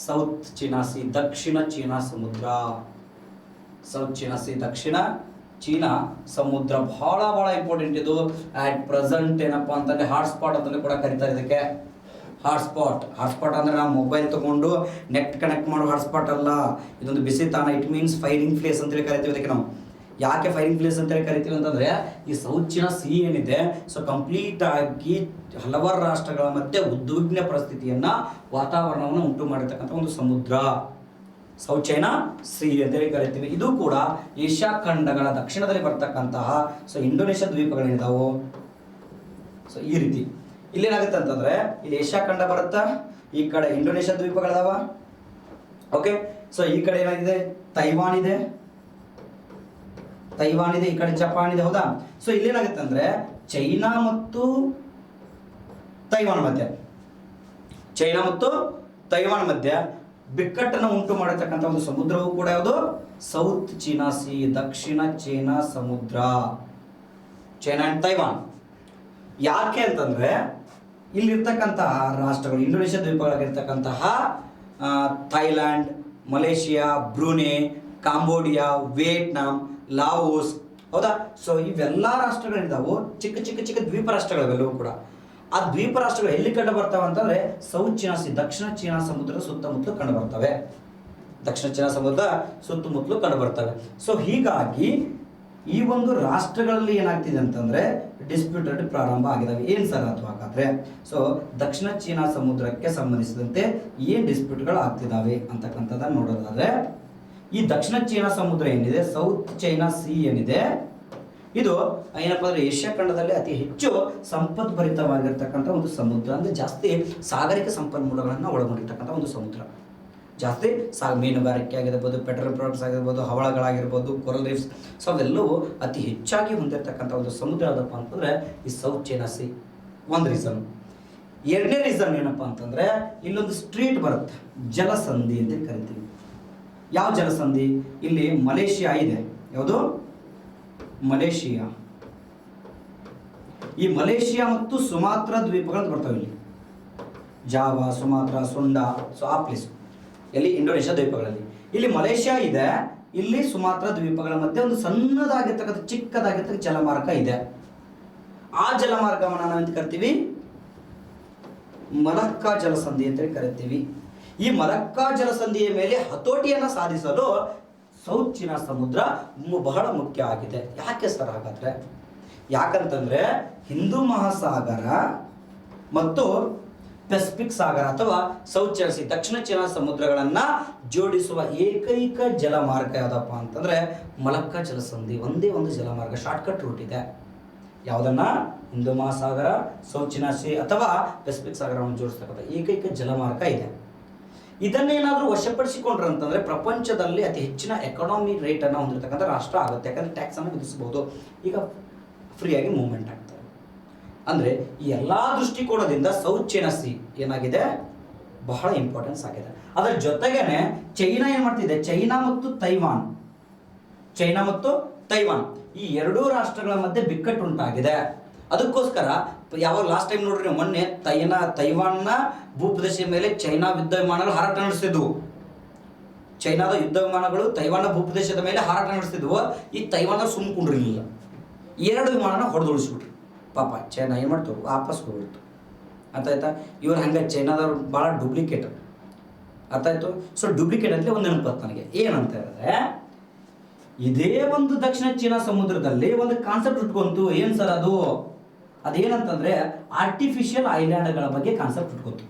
ಸೌತ್ ಚೀನಾ ಸಿ, ದಕ್ಷಿಣ ಚೀನಾ ಸಮುದ್ರ. ಸೌತ್ ಚೀನಾ ಸಿ, ದಕ್ಷಿಣ ಚೀನಾ ಸಮುದ್ರ ಬಹಳ ಇಂಪಾರ್ಟೆಂಟ್. ಇದು ಆಟ್ ಪ್ರೆಸೆಂಟ್ ಏನಪ್ಪ ಅಂತಂದ್ರೆ ಹಾಟ್ಸ್ಪಾಟ್ ಅಂತಲೇ ಕೂಡ ಕರೀತಾರೆ ಇದಕ್ಕೆ. ಹಾಟ್ಸ್ಪಾಟ್ ಅಂದರೆ ನಾವು ಮೊಬೈಲ್ ತೊಗೊಂಡು ನೆಟ್ ಕನೆಕ್ಟ್ ಮಾಡೋ ಹಾಟ್ಸ್ಪಾಟ್ ಅಲ್ಲ, ಇದೊಂದು ಬಿಸಿ ತಾಣ. ಇಟ್ ಮೀನ್ಸ್ ಫೈರಿಂಗ್ ಪ್ಲೇಸ್ ಅಂತೇಳಿ ಕರಿತೀವಿ ಇದಕ್ಕೆ ನಾವು. ಯಾಕೆ ಫೈರಿಂಗ್ ಪ್ಲೇಸ್ ಅಂತೇಳಿ ಕರಿತೀವಿ ಅಂತಂದರೆ ಈ ಸೌತ್ ಚೀನಾ ಸಿ ಏನಿದೆ, ಸೊ ಕಂಪ್ಲೀಟ್ ಆಗಿ ಹಲವಾರು ರಾಷ್ಟ್ರಗಳ ಮಧ್ಯೆ ಉದ್ವಿಗ್ನ ಪರಿಸ್ಥಿತಿಯನ್ನು, ವಾತಾವರಣವನ್ನು ಉಂಟು ಮಾಡಿರ್ತಕ್ಕಂಥ ಒಂದು ಸಮುದ್ರ ಸೌತ್ ಚೈನಾ ಸಿ ಅಂತೇಳಿ ಕರಿತೀವಿ. ಇದು ಕೂಡ ಏಷ್ಯಾ ಖಂಡಗಳ ದಕ್ಷಿಣದಲ್ಲಿ ಬರ್ತಕ್ಕಂತಹ ಸೊ ಇಂಡೋನೇಷ್ಯಾ ದ್ವೀಪಗಳೇನಿದಾವು. ಸೊ ಈ ರೀತಿ ಇಲ್ಲೇನಾಗುತ್ತೆ ಅಂತಂದ್ರೆ ಇಲ್ಲಿ ಏಷ್ಯಾ ಖಂಡ ಬರುತ್ತಾ, ಈ ಕಡೆ ಇಂಡೋನೇಷ್ಯಾ ದ್ವೀಪಗಳದಾವ. ಓಕೆ, ಸೊ ಈ ಕಡೆ ಏನಾಗಿದೆ? ತೈವಾನ್ ಇದೆ, ಈ ಕಡೆ ಜಪಾನ್ ಇದೆ. ಹೌದಾ? ಸೊ ಇಲ್ಲೇನಾಗುತ್ತೆ ಅಂದ್ರೆ ಚೈನಾ ಮತ್ತು ತೈವಾನ್ ಮಧ್ಯೆ ಬಿಕ್ಕಟ್ಟನ್ನು ಉಂಟು ಮಾಡಿರ್ತಕ್ಕಂಥ ಒಂದು ಸಮುದ್ರವೂ ಕೂಡ ಯಾವುದು? ಸೌತ್ ಚೀನಾ ಸಿ, ದಕ್ಷಿಣ ಚೀನಾ ಸಮುದ್ರ, ಚೈನಾ ಅಂಡ್ ತೈವಾನ್. ಯಾಕೆ ಅಂತಂದ್ರೆ ಇಲ್ಲಿರ್ತಕ್ಕಂತಹ ರಾಷ್ಟ್ರಗಳು ಇಂಡೋನೇಷ್ಯಾ ದ್ವೀಪಗಳಾಗಿರ್ತಕ್ಕಂತಹ Thailand, Malaysia, Brunei, Cambodia, Vietnam, Laos. ಹೌದಾ? ಸೊ ಇವೆಲ್ಲ ರಾಷ್ಟ್ರಗಳಿದ್ದಾವು, ಚಿಕ್ಕ ದ್ವೀಪ ರಾಷ್ಟ್ರಗಳಿವೆಲ್ಲವೂ ಕೂಡ. ಆ ದ್ವೀಪ ರಾಷ್ಟ್ರಗಳು ಎಲ್ಲಿ ಕಂಡು ಬರ್ತವೆ ಅಂತಂದ್ರೆ ಸೌತ್ ಚೀನಾ ಸಿ, ದಕ್ಷಿಣ ಚೀನಾ ಸಮುದ್ರದ ಸುತ್ತಮುತ್ತಲು ಕಂಡು ಬರ್ತವೆ. ಸೊ ಹೀಗಾಗಿ ಈ ಒಂದು ರಾಷ್ಟ್ರಗಳಲ್ಲಿ ಏನಾಗ್ತಿದೆ ಅಂತಂದ್ರೆ ಡಿಸ್ಪ್ಯೂಟೆಡ್ ಪ್ರಾರಂಭ ಆಗಿದಾವೆ. ಏನು ಸರ್ ಅದು ಹಾಗಾದ್ರೆ? ಸೊ ದಕ್ಷಿಣ ಚೀನಾ ಸಮುದ್ರಕ್ಕೆ ಸಂಬಂಧಿಸಿದಂತೆ ಏನು ಡಿಸ್ಪ್ಯೂಟ್ಗಳು ಆಗ್ತಿದ್ದಾವೆ ಅಂತಕ್ಕಂಥದ್ದನ್ನು ನೋಡೋದಾದ್ರೆ, ಈ ದಕ್ಷಿಣ ಚೀನಾ ಸಮುದ್ರ ಏನಿದೆ, ಸೌತ್ ಚೈನಾ ಸಿ ಏನಿದೆ, ಇದು ಏನಪ್ಪಾ ಅಂದ್ರೆ ಏಷ್ಯಾ ಖಂಡದಲ್ಲಿ ಅತಿ ಹೆಚ್ಚು ಸಂಪದ್ಭರಿತವಾಗಿರ್ತಕ್ಕಂಥ ಒಂದು ಸಮುದ್ರ. ಅಂದ್ರೆ ಜಾಸ್ತಿ ಸಾಗರಿಕ ಸಂಪನ್ಮೂಲಗಳನ್ನು ಒಳಗೊಂಡಿರ್ತಕ್ಕಂಥ ಒಂದು ಸಮುದ್ರ. ಜಾಸ್ತಿ ಮೀನುಗಾರಿಕೆ ಆಗಿರ್ಬೋದು, ಪೆಟ್ರೋಲ್ ಪ್ರಾಡಕ್ಟ್ಸ್ ಆಗಿರ್ಬೋದು, ಹವಳಗಳಾಗಿರ್ಬೋದು, ಕೊರಲ್ ರೀಫ್ಸ್, ಸೊ ಅವೆಲ್ಲವೂ ಅತಿ ಹೆಚ್ಚಾಗಿ ಹೊಂದಿರತಕ್ಕಂಥ ಒಂದು ಸಮುದ್ರ ಯಾವುದಪ್ಪ ಅಂತಂದ್ರೆ ಈ ಸೌತ್ ಚೈನಾ ಸಿ. ಒಂದು ರೀಸನ್. ಎರಡನೇ ರೀಸನ್ ಏನಪ್ಪಾ ಅಂತಂದ್ರೆ ಇಲ್ಲೊಂದು ಸ್ಟ್ರೀಟ್ ಬರುತ್ತೆ, ಜಲಸಂಧಿ ಅಂತ ಕರಿತೀವಿ. ಯಾವ ಜಲಸಂಧಿ? ಇಲ್ಲಿ ಮಲೇಷಿಯಾ ಇದೆ. ಯಾವುದು? ಮಲೇಷಿಯಾ. ಈ ಮಲೇಷಿಯಾ ಮತ್ತು ಸುಮಾತ್ರ ದ್ವೀಪಗಳು ಬರ್ತವೆ ಇಲ್ಲಿ. ಜಾವಾ, ಸುಮಾತ್ರ, ಸುಂಡಾ, ಸೊ ಆ ಪ್ಲೇಸ್ ಎಲ್ಲಿ? ಇಂಡೋನೇಷ್ಯಾ ದ್ವೀಪಗಳಲ್ಲಿ. ಇಲ್ಲಿ ಮಲೇಷಿಯಾ ಇದೆ, ಇಲ್ಲಿ ಸುಮಾತ್ರ ದ್ವೀಪಗಳ ಮಧ್ಯೆ ಒಂದು ಸಣ್ಣದಾಗಿರ್ತಕ್ಕಂಥ ಚಿಕ್ಕದಾಗಿರ್ತಕ್ಕಂಥ ಜಲಮಾರ್ಗ ಇದೆ. ಆ ಜಲಮಾರ್ಗವನ್ನು ನಾವು ಅಂತ ಕರಿತೀವಿ ಮಲಕ್ಕಾ ಜಲಸಂಧಿ ಅಂತೇಳಿ ಕರಿತೀವಿ. ಈ ಮಲಕ್ಕಾ ಜಲಸಂಧಿಯ ಮೇಲೆ ಹತೋಟಿಯನ್ನು ಸಾಧಿಸಲು ಸೌತ್ ಚೀನಾ ಸಮುದ್ರ ಬಹಳ ಮುಖ್ಯ ಆಗಿದೆ. ಯಾಕೆ ಸರ್ ಹಾಗಾದ್ರೆ? ಯಾಕಂತಂದ್ರೆ ಹಿಂದೂ ಮಹಾಸಾಗರ ಮತ್ತು ಪೆಸಿಫಿಕ್ ಸಾಗರ ಅಥವಾ ಸೌತ್ ಚೈನಾ ಸಿ, ದಕ್ಷಿಣ ಚೀನಾ ಸಮುದ್ರಗಳನ್ನ ಜೋಡಿಸುವ ಏಕೈಕ ಜಲಮಾರ್ಗ ಯಾವುದಪ್ಪ ಅಂತಂದ್ರೆ ಮಲಕ್ಕಾ ಜಲಸಂಧಿ. ಒಂದೇ ಒಂದು ಜಲಮಾರ್ಗ, ಶಾರ್ಟ್ಕಟ್ ರೂಟ್ ಇದೆ. ಯಾವುದನ್ನ? ಹಿಂದೂ ಮಹಾಸಾಗರ, ಸೌತ್ ಚೀನಾ ಸಿ ಅಥವಾ ಪೆಸಿಫಿಕ್ ಸಾಗರವನ್ನು ಜೋಡಿಸ್ತಕ್ಕಂಥ ಏಕೈಕ ಜಲಮಾರ್ಗ ಇದೆ. ಇದನ್ನೇನಾದರೂ ವಶಪಡಿಸಿಕೊಂಡ್ರೆ ಅಂತಂದ್ರೆ ಪ್ರಪಂಚದಲ್ಲಿ ಅತಿ ಹೆಚ್ಚಿನ ಎಕಾನಮಿ ರೇಟನ್ನು ಹೊಂದಿರತಕ್ಕಂಥ ರಾಷ್ಟ್ರ ಆಗುತ್ತೆ. ಯಾಕಂದ್ರೆ ಟ್ಯಾಕ್ಸ್ ಅನ್ನು ವಿಧಿಸಬಹುದು. ಈಗ ಫ್ರೀಯಾಗಿ ಮೂವ್ಮೆಂಟ್ ಆಗ್ತದೆ. ಅಂದರೆ ಈ ಎಲ್ಲ ದೃಷ್ಟಿಕೋನದಿಂದ ಸೌತ್ ಚೈನಾ ಸಿ ಏನಾಗಿದೆ? ಬಹಳ ಇಂಪಾರ್ಟೆನ್ಸ್ ಆಗಿದೆ. ಅದರ ಜೊತೆಗೇನೆ ಚೈನಾ ಏನು ಮಾಡ್ತಿದೆ? ಚೈನಾ ಮತ್ತು ತೈವಾನ್ ಈ ಎರಡೂ ರಾಷ್ಟ್ರಗಳ ಮಧ್ಯೆ ಬಿಕ್ಕಟ್ಟು ಉಂಟಾಗಿದೆ. ಅದಕ್ಕೋಸ್ಕರ ಯಾವಾಗ ಲಾಸ್ಟ್ ಟೈಮ್ ನೋಡ್ರಿ ನೀವು, ಮೊನ್ನೆ ತೈವಾನ್ನ ಭೂಪ್ರದೇಶದ ಮೇಲೆ ಚೈನಾ ಯುದ್ಧ ವಿಮಾನಗಳು ಹಾರಾಟ ನಡೆಸ್ತಿದ್ವು. ಚೈನಾದ ಯುದ್ಧ ವಿಮಾನಗಳು ತೈವಾನ್ನ ಭೂಪ್ರದೇಶದ ಮೇಲೆ ಹಾರಾಟ ನಡೆಸ್ತಿದ್ವು. ಈ ತೈವಾನ ಸುಮ್ಕೊಂಡಿರಲಿಲ್ಲ, 2 ವಿಮಾನನ ಹೊಡೆದೊಳಿಸ್ಬಿಟ್ರು. ಪಾಪ ಚೈನಾ ಏನು ಮಾಡ್ತು? ವಾಪಸ್ ಹೋಗ್ಬಿಡ್ತು. ಆಯ್ತಾ? ಇವ್ರು ಹಂಗೆ ಚೈನಾದವ್ರು ಭಾಳ ಡೂಪ್ಲಿಕೇಟ್. ಅರ್ಥ ಆಯ್ತು. ಸೊ ಡೂಪ್ಲಿಕೇಟ್ ಅಂತಲೇ ಒಂದು ನೆನಪು ನನಗೆ ಏನಂತ ಹೇಳಿದ್ರೆ, ಇದೇ ಒಂದು ದಕ್ಷಿಣ ಚೀನಾ ಸಮುದ್ರದಲ್ಲಿ ಒಂದು ಕಾನ್ಸೆಪ್ಟ್ ಇಟ್ಕೊಂತು. ಏನು ಸರ್ ಅದು? ಅದೇನಂತಂದ್ರೆ ಆರ್ಟಿಫಿಷಿಯಲ್ ಐಲ್ಯಾಂಡ್ಗಳ ಬಗ್ಗೆ ಕಾನ್ಸೆಪ್ಟ್ ಇಟ್ಕೊಂತು.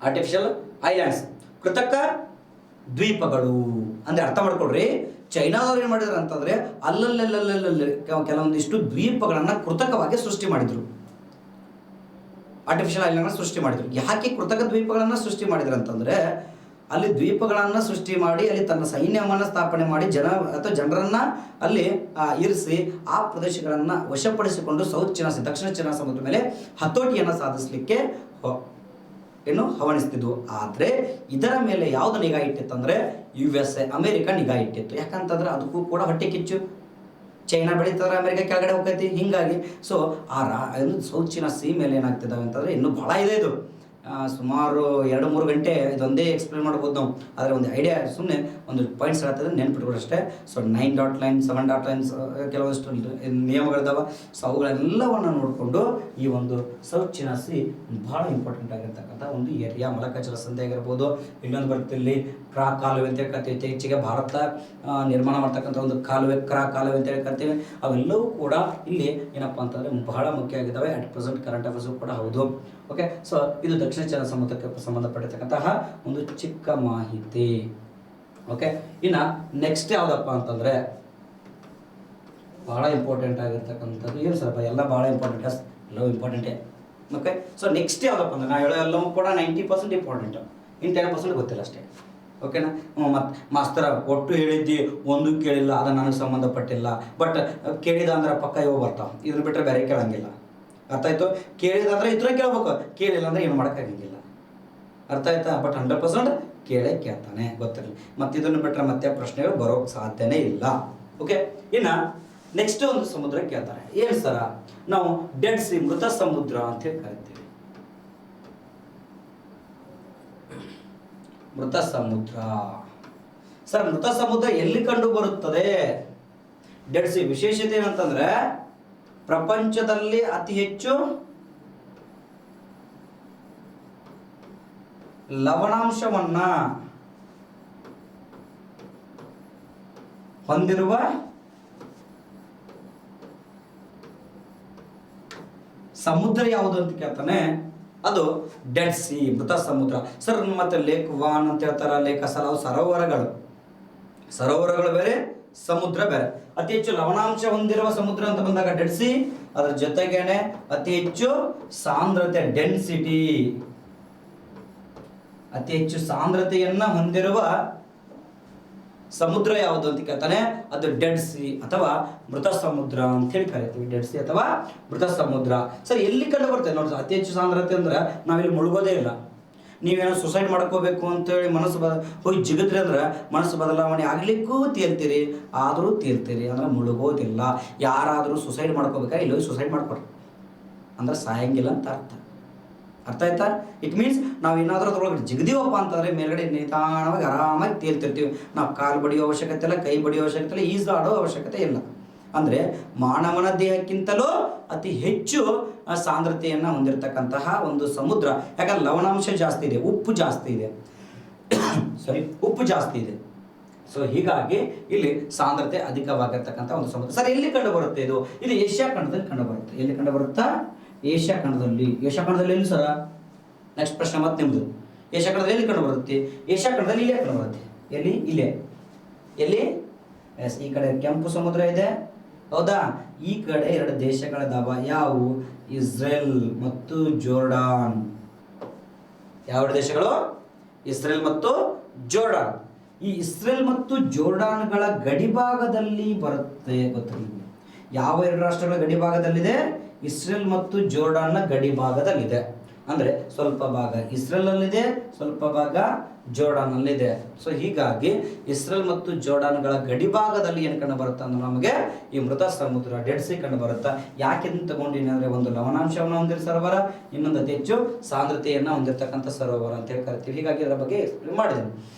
ಆರ್ಟಿಫಿಷಿಯಲ್ ಐಲ್ಯಾಂಡ್ಸ್, ಕೃತಕ ದ್ವೀಪಗಳು ಅಂದ್ರೆ ಅರ್ಥ ಮಾಡ್ಕೊಳ್ರಿ. ಚೈನಾದವ್ರು ಏನು ಮಾಡಿದ್ರು ಅಂತಂದ್ರೆ ಅಲ್ಲಲ್ಲಲ್ಲಲ್ಲಲ್ಲಿ ಕೆಲವೊಂದಿಷ್ಟು ದ್ವೀಪಗಳನ್ನ ಕೃತಕವಾಗಿ ಸೃಷ್ಟಿ ಮಾಡಿದ್ರು. ಆರ್ಟಿಫಿಷಿಯಲ್ ಐಲ್ಯಾಂಡ್ ಸೃಷ್ಟಿ ಮಾಡಿದ್ರು. ಯಾಕೆ ಕೃತಕ ದ್ವೀಪಗಳನ್ನ ಸೃಷ್ಟಿ ಮಾಡಿದ್ರು ಅಂತಂದ್ರೆ, ಅಲ್ಲಿ ದ್ವೀಪಗಳನ್ನು ಸೃಷ್ಟಿ ಮಾಡಿ ಅಲ್ಲಿ ತನ್ನ ಸೈನ್ಯವನ್ನು ಸ್ಥಾಪನೆ ಮಾಡಿ ಜನರನ್ನ ಅಲ್ಲಿ ಇರಿಸಿ ಆ ಪ್ರದೇಶಗಳನ್ನು ವಶಪಡಿಸಿಕೊಂಡು ದಕ್ಷಿಣ ಚೀನಾ ಸಮುದ್ರ ಮೇಲೆ ಹತೋಟಿಯನ್ನು ಸಾಧಿಸಲಿಕ್ಕೆ ಹವಣಿಸ್ತಿದ್ವು. ಆದರೆ ಇದರ ಮೇಲೆ ಯಾವುದು ನಿಗಾ ಇಟ್ಟಿತ್ತಂದ್ರೆ USA ಅಮೆರಿಕ ನಿಗಾ ಇಟ್ಟಿತ್ತು. ಯಾಕಂತಂದ್ರೆ ಅದಕ್ಕೂ ಕೂಡ ಹೊಟ್ಟೆ ಕಿಚ್ಚು. ಚೈನಾ ಬೆಳೀತಾರೆ, ಅಮೆರಿಕ ಕೆಳಗಡೆ ಹೋಗ್ತೈತಿ. ಹಿಂಗಾಗಿ ಸೊ ಸೌತ್ ಚೀನಾ ಸಿ ಮೇಲೆ ಏನಾಗ್ತಿದ್ದಾವೆ ಅಂತಂದ್ರೆ ಇನ್ನೂ ಬಹಳ ಇದೆ. ಇದು ಸುಮಾರು 2-3 ಗಂಟೆ ಇದೊಂದೇ ಎಕ್ಸ್ಪ್ಲೇನ್ ಮಾಡ್ಬೋದು ನಾವು. ಆದರೆ ಒಂದು ಐಡಿಯಾ ಸುಮ್ಮನೆ ಒಂದು ಪಾಯಿಂಟ್ಸ್ ಹೇಳ್ತದೆ, ನೆನ್ಪಿಟ್ಕೊಡು ಅಷ್ಟೇ. So 9 dot line 7 dot lines ಕೆಲವಷ್ಟು ನಿಯಮಗಳಿದ್ದಾವೆ. ಸೊ ಅವುಗಳೆಲ್ಲವನ್ನು ನೋಡಿಕೊಂಡು ಈ ಒಂದು ಸೌತ್ ಚೀನಾ ಸಿ ಬಹಳ ಇಂಪಾರ್ಟೆಂಟ್ ಆಗಿರ್ತಕ್ಕಂಥ ಒಂದು ಏರಿಯಾ. ಮಲಕಚಲ ಸಂಧಿ ಆಗಿರ್ಬೋದು. ಇನ್ನೊಂದು ಬರುತ್ತೆ ಇಲ್ಲಿ ಕ್ರಾ ಕಾಲುವೆ ಅಂತ ಕರಿತೀವಿ. ಇತ್ತೀಚೆಗೆ ಭಾರತ ನಿರ್ಮಾಣ ಮಾಡ್ತಕ್ಕಂಥ ಒಂದು ಕಾಲುವೆ ಕ್ರಾ ಕಾಲುವೆ ಅಂತ ಹೇಳಿ ಕರಿತೀವಿ. ಅವೆಲ್ಲವೂ ಕೂಡ ಇಲ್ಲಿ ಏನಪ್ಪ ಅಂತಂದರೆ ಬಹಳ ಮುಖ್ಯ ಆಗಿದ್ದಾವೆ. ಅಟ್ ಪ್ರೆಸೆಂಟ್ ಕರೆಂಟ್ ಅಫೇರ್ಸು ಕೂಡ ಹೌದು. ಓಕೆ, ಸೊ ಇದು ದಕ್ಷಿಣ ಚೀನಾ ಸಮುದ್ರಕ್ಕೆ ಸಂಬಂಧಪಟ್ಟಿರ್ತಕ್ಕಂತಹ ಒಂದು ಚಿಕ್ಕ ಮಾಹಿತಿ. ಓಕೆ, ಇನ್ನು ನೆಕ್ಸ್ಟ್ ಯಾವುದಪ್ಪ ಅಂತಂದರೆ ಬಹಳ ಇಂಪಾರ್ಟೆಂಟ್ ಆಗಿರ್ತಕ್ಕಂಥದ್ದು ಏನು ಸ್ವಲ್ಪ ಎಲ್ಲ ಬಹಳ ಇಂಪಾರ್ಟೆಂಟ್, ಎಲ್ಲವೂ ಇಂಪಾರ್ಟೆಂಟೇ. ಓಕೆ, ಸೊ ನೆಕ್ಸ್ಟ್ ಯಾವುದಪ್ಪ ಅಂದರೆ ನಾವು ಹೇಳೋ ಎಲ್ಲವೂ ಕೂಡ 90% ಇಂಪಾರ್ಟೆಂಟು, ಇನ್ನು 10% ಗೊತ್ತಿಲ್ಲ ಅಷ್ಟೇ. ಓಕೆನಾ? ಮತ್ತು ಮಾಸ್ತರ ಒಟ್ಟು ಹೇಳಿದ್ದಿ ಒಂದು ಕೇಳಿಲ್ಲ, ಅದು ನನಗೆ ಸಂಬಂಧಪಟ್ಟಿಲ್ಲ. ಬಟ್ ಕೇಳಿದ ಅಂದ್ರೆ ಪಕ್ಕ ಇವು ಬರ್ತಾವೆ, ಇದನ್ನು ಬಿಟ್ಟರೆ ಬೇರೆ ಕೇಳಂಗಿಲ್ಲ. ಅರ್ಥ ಆಯ್ತು? ಕೇಳಿದಂದ್ರೆ ಇತರ ಕೇಳ್ಬೇಕು, ಕೇಳಿಲ್ಲ ಅಂದ್ರೆ ಏನು ಮಾಡೋಕ್ಕಾಗಂಗಿಲ್ಲ. ಅರ್ಥ ಆಯ್ತಾ? ಬಟ್ 100% ಕೇಳೇ ಕೇಳ್ತಾನೆ, ಗೊತ್ತಿರಲಿ. ಮತ್ತು ಇದನ್ನು ಬಿಟ್ಟರೆ ಮತ್ತೆ ಪ್ರಶ್ನೆಗಳು ಬರೋಕ್ಕೆ ಸಾಧ್ಯನೇ ಇಲ್ಲ. ಓಕೆ, ಇನ್ನು ನೆಕ್ಸ್ಟ್ ಒಂದು ಸಮುದ್ರ ಕೇಳ್ತಾರೆ. ಏನು ಸರ? ನಾವು ಡೆಡ್ ಸಿ, ಮೃತ ಸಮುದ್ರ ಅಂತ ಹೇಳಿ ಕರಿತೀವಿ. ಮೃತ ಸಮುದ್ರ ಸರ್, ಮೃತ ಸಮುದ್ರ ಎಲ್ಲಿ ಕಂಡು ಬರುತ್ತದೆ? ಡೆಡ್ ಸಿ ವಿಶೇಷತೆ ಏನಂತಂದ್ರೆ ಪ್ರಪಂಚದಲ್ಲಿ ಅತಿ ಹೆಚ್ಚು ಲವಣಾಂಶವನ್ನ ಹೊಂದಿರುವ ಸಮುದ್ರ ಯಾವುದು ಅಂತ ಕೇಳ್ತಾನೆ. ಅದು ಡೆಡ್ ಸಿ, ಮೃತ ಸಮುದ್ರ. ಸರ್ ಮತ್ತೆ ಲೇಕ್ ವಾನ್ ಅಂತ ಹೇಳ್ತಾರ, ಲೇಕ್ ಅಸಲ, ಅವು ಸರೋವರಗಳು ಬೇರೆ, ಸಮುದ್ರ ಬೇರೆ. ಅತಿ ಹೆಚ್ಚು ಲವಣಾಂಶ ಹೊಂದಿರುವ ಸಮುದ್ರ ಅಂತ ಬಂದಾಗ ಡೆಡ್ ಸಿ, ಅದರ ಜೊತೆಗೇನೆ ಅತಿ ಹೆಚ್ಚು ಸಾಂದ್ರತೆ, ಡೆನ್ಸಿಟಿ, ಅತಿ ಹೆಚ್ಚು ಸಾಂದ್ರತೆಯನ್ನ ಹೊಂದಿರುವ ಸಮುದ್ರ ಯಾವುದು ಅಂತ ಕೇಳ್ತಾನೆ. ಅದು ಡೆಡ್ ಸಿ ಅಥವಾ ಮೃತ ಸಮುದ್ರ ಅಂತ ಹೇಳಿ ಕರಿತೀವಿ. ಡೆಡ್ ಸಿ ಅಥವಾ ಮೃತ ಸಮುದ್ರ. ಸರ್ ಎಲ್ಲಿ ಕಂಡು ಬರ್ತದೆ ನೋಡಿ? ಅತಿ ಹೆಚ್ಚು ಸಾಂದ್ರತೆ ಅಂದ್ರೆ ನಾವಿಲ್ಲಿ ಮುಳುಗೋದೇ ಇಲ್ಲ. ನೀವೇನೋ ಸುಸೈಡ್ ಮಾಡ್ಕೋಬೇಕು ಅಂತೇಳಿ ಮನಸ್ಸು ಹೋಗಿ ಜಿಗಿದ್ರಿ ಅಂದ್ರೆ ಮನಸ್ಸು ಬದಲಾವಣೆ ಆಗ್ಲಿಕ್ಕೂ ತೇಲ್ತೀರಿ, ಆದರೂ ತೇಲ್ತೀರಿ, ಅಂದ್ರೆ ಮುಳುಗೋದಿಲ್ಲ. ಯಾರಾದರೂ ಸುಸೈಡ್ ಮಾಡ್ಕೋಬೇಕಾ? ಇಲ್ಲಿ ಸುಸೈಡ್ ಮಾಡ್ಕೊಡ್ರಿ ಅಂದ್ರೆ ಸಾಯಂಗಿಲ್ಲ ಅಂತ ಅರ್ಥ. ಅರ್ಥ ಆಯ್ತಾ? ಇಟ್ ಮೀನ್ಸ್ ನಾವು ಏನಾದರೂ ಅದ್ರೊಳಗೆ ಜಿಗದೀವಪ್ಪ ಅಂತಂದರೆ ಮೇಲ್ಗಡೆ ನಿಧಾನವಾಗಿ ಆರಾಮಾಗಿ ತೇಲ್ತಿರ್ತೀವಿ. ನಾವು ಕಾಲು ಬಡಿಯೋ ಅವಶ್ಯಕತೆ ಇಲ್ಲ, ಕೈ ಬಡಿಯೋ ಅವಶ್ಯಕತೆ ಇಲ್ಲ, ಈಜಾಡೋ ಅವಶ್ಯಕತೆ ಇಲ್ಲ. ಅಂದರೆ ಮಾನವನ ದೇಹಕ್ಕಿಂತಲೂ ಅತಿ ಹೆಚ್ಚು ಸಾಂದ್ರತೆಯನ್ನು ಹೊಂದಿರತಕ್ಕಂತಹ ಒಂದು ಸಮುದ್ರ. ಯಾಕಂದ್ರೆ ಲವಣಾಂಶ ಜಾಸ್ತಿ ಇದೆ, ಉಪ್ಪು ಜಾಸ್ತಿ ಇದೆ, ಉಪ್ಪು ಜಾಸ್ತಿ ಇದೆ. ಸೊ ಹೀಗಾಗಿ ಇಲ್ಲಿ ಸಾಂದ್ರತೆ ಅಧಿಕವಾಗಿರ್ತಕ್ಕಂಥ ಒಂದು ಸಮುದ್ರ. ಸರ್ ಎಲ್ಲಿ ಕಂಡು ಬರುತ್ತೆ ಇದು? ಇದು ಏಷ್ಯಾ ಖಂಡದಲ್ಲಿ ಕಂಡು ಬರುತ್ತೆ. ಎಲ್ಲಿ ಕಂಡು ಬರುತ್ತಾ? ಏಷ್ಯಾ ಖಂಡದಲ್ಲಿ. ಏಷ್ಯಾ ಖಂಡದಲ್ಲಿ ಎಲ್ಲಿ ಸರ? ನೆಕ್ಸ್ಟ್ ಪ್ರಶ್ನೆ ಮತ್ತೆ ನಿಮ್ಮದು. ಏಷ್ಯಾ ಖಂಡದಲ್ಲಿ ಎಲ್ಲಿ ಕಂಡು ಬರುತ್ತೆ? ಏಷ್ಯಾ ಖಂಡದಲ್ಲಿ ಇಲ್ಲೇ ಕಂಡು ಬರುತ್ತೆ. ಎಲ್ಲಿ? ಇಲ್ಲೇ. ಎಲ್ಲಿ? ಎಸ್, ಈ ಕಡೆ ಕೆಂಪು ಸಮುದ್ರ ಇದೆ, ಹೌದಾ? ಈ ಕಡೆ 2 ದೇಶಗಳಿದಾವ. ಯಾವುವು? ಇಸ್ರೇಲ್ ಮತ್ತು ಜೋರ್ಡಾನ್. ಯಾವ ದೇಶಗಳು? ಇಸ್ರೇಲ್ ಮತ್ತು ಜೋರ್ಡಾನ್. ಈ ಇಸ್ರೇಲ್ ಮತ್ತು ಜೋರ್ಡಾನ್ಗಳ ಗಡಿಭಾಗದಲ್ಲಿ ಬರುತ್ತೆ. ಗೊತ್ತಿಲ್ಲ ಯಾವ 2 ರಾಷ್ಟ್ರಗಳ ಗಡಿಭಾಗದಲ್ಲಿದೆ? ಇಸ್ರೇಲ್ ಮತ್ತು ಜೋರ್ಡಾನ್ನ ಗಡಿಭಾಗದಲ್ಲಿದೆ. ಅಂದರೆ ಸ್ವಲ್ಪ ಭಾಗ ಇಸ್ರೇಲಲ್ಲಿದೆ, ಸ್ವಲ್ಪ ಭಾಗ ಜೋರ್ಡಾನ್ನಲ್ಲಿದೆ. ಸೊ ಹೀಗಾಗಿ ಇಸ್ರೇಲ್ ಮತ್ತು ಜೋರ್ಡಾನ್ಗಳ ಗಡಿಭಾಗದಲ್ಲಿ ಏನು ಕಂಡು ಬರುತ್ತೆ ಅಂದ್ರೆ ನಮಗೆ ಈ ಮೃತ ಸಮುದ್ರ, ಡೆಡ್ ಸಿ ಕಂಡು ಬರುತ್ತೆ. ಯಾಕೆಂದು ತಗೊಂಡಿನಿ ಅಂದರೆ ಒಂದು ಲವಣಾಂಶವನ್ನು ಹೊಂದಿರೋ ಸರೋವರ, ಇನ್ನೊಂದು ಅತಿ ಹೆಚ್ಚು ಸಾಂದ್ರತೆಯನ್ನು ಹೊಂದಿರತಕ್ಕಂಥ ಸರೋವರ ಅಂತ ಹೇಳಿ ಕರಿತೀವಿ. ಹೀಗಾಗಿ ಅದರ ಬಗ್ಗೆ ಎಕ್ಸ್ಪ್ಲೇನ್ ಮಾಡಿದ್ದೀನಿ.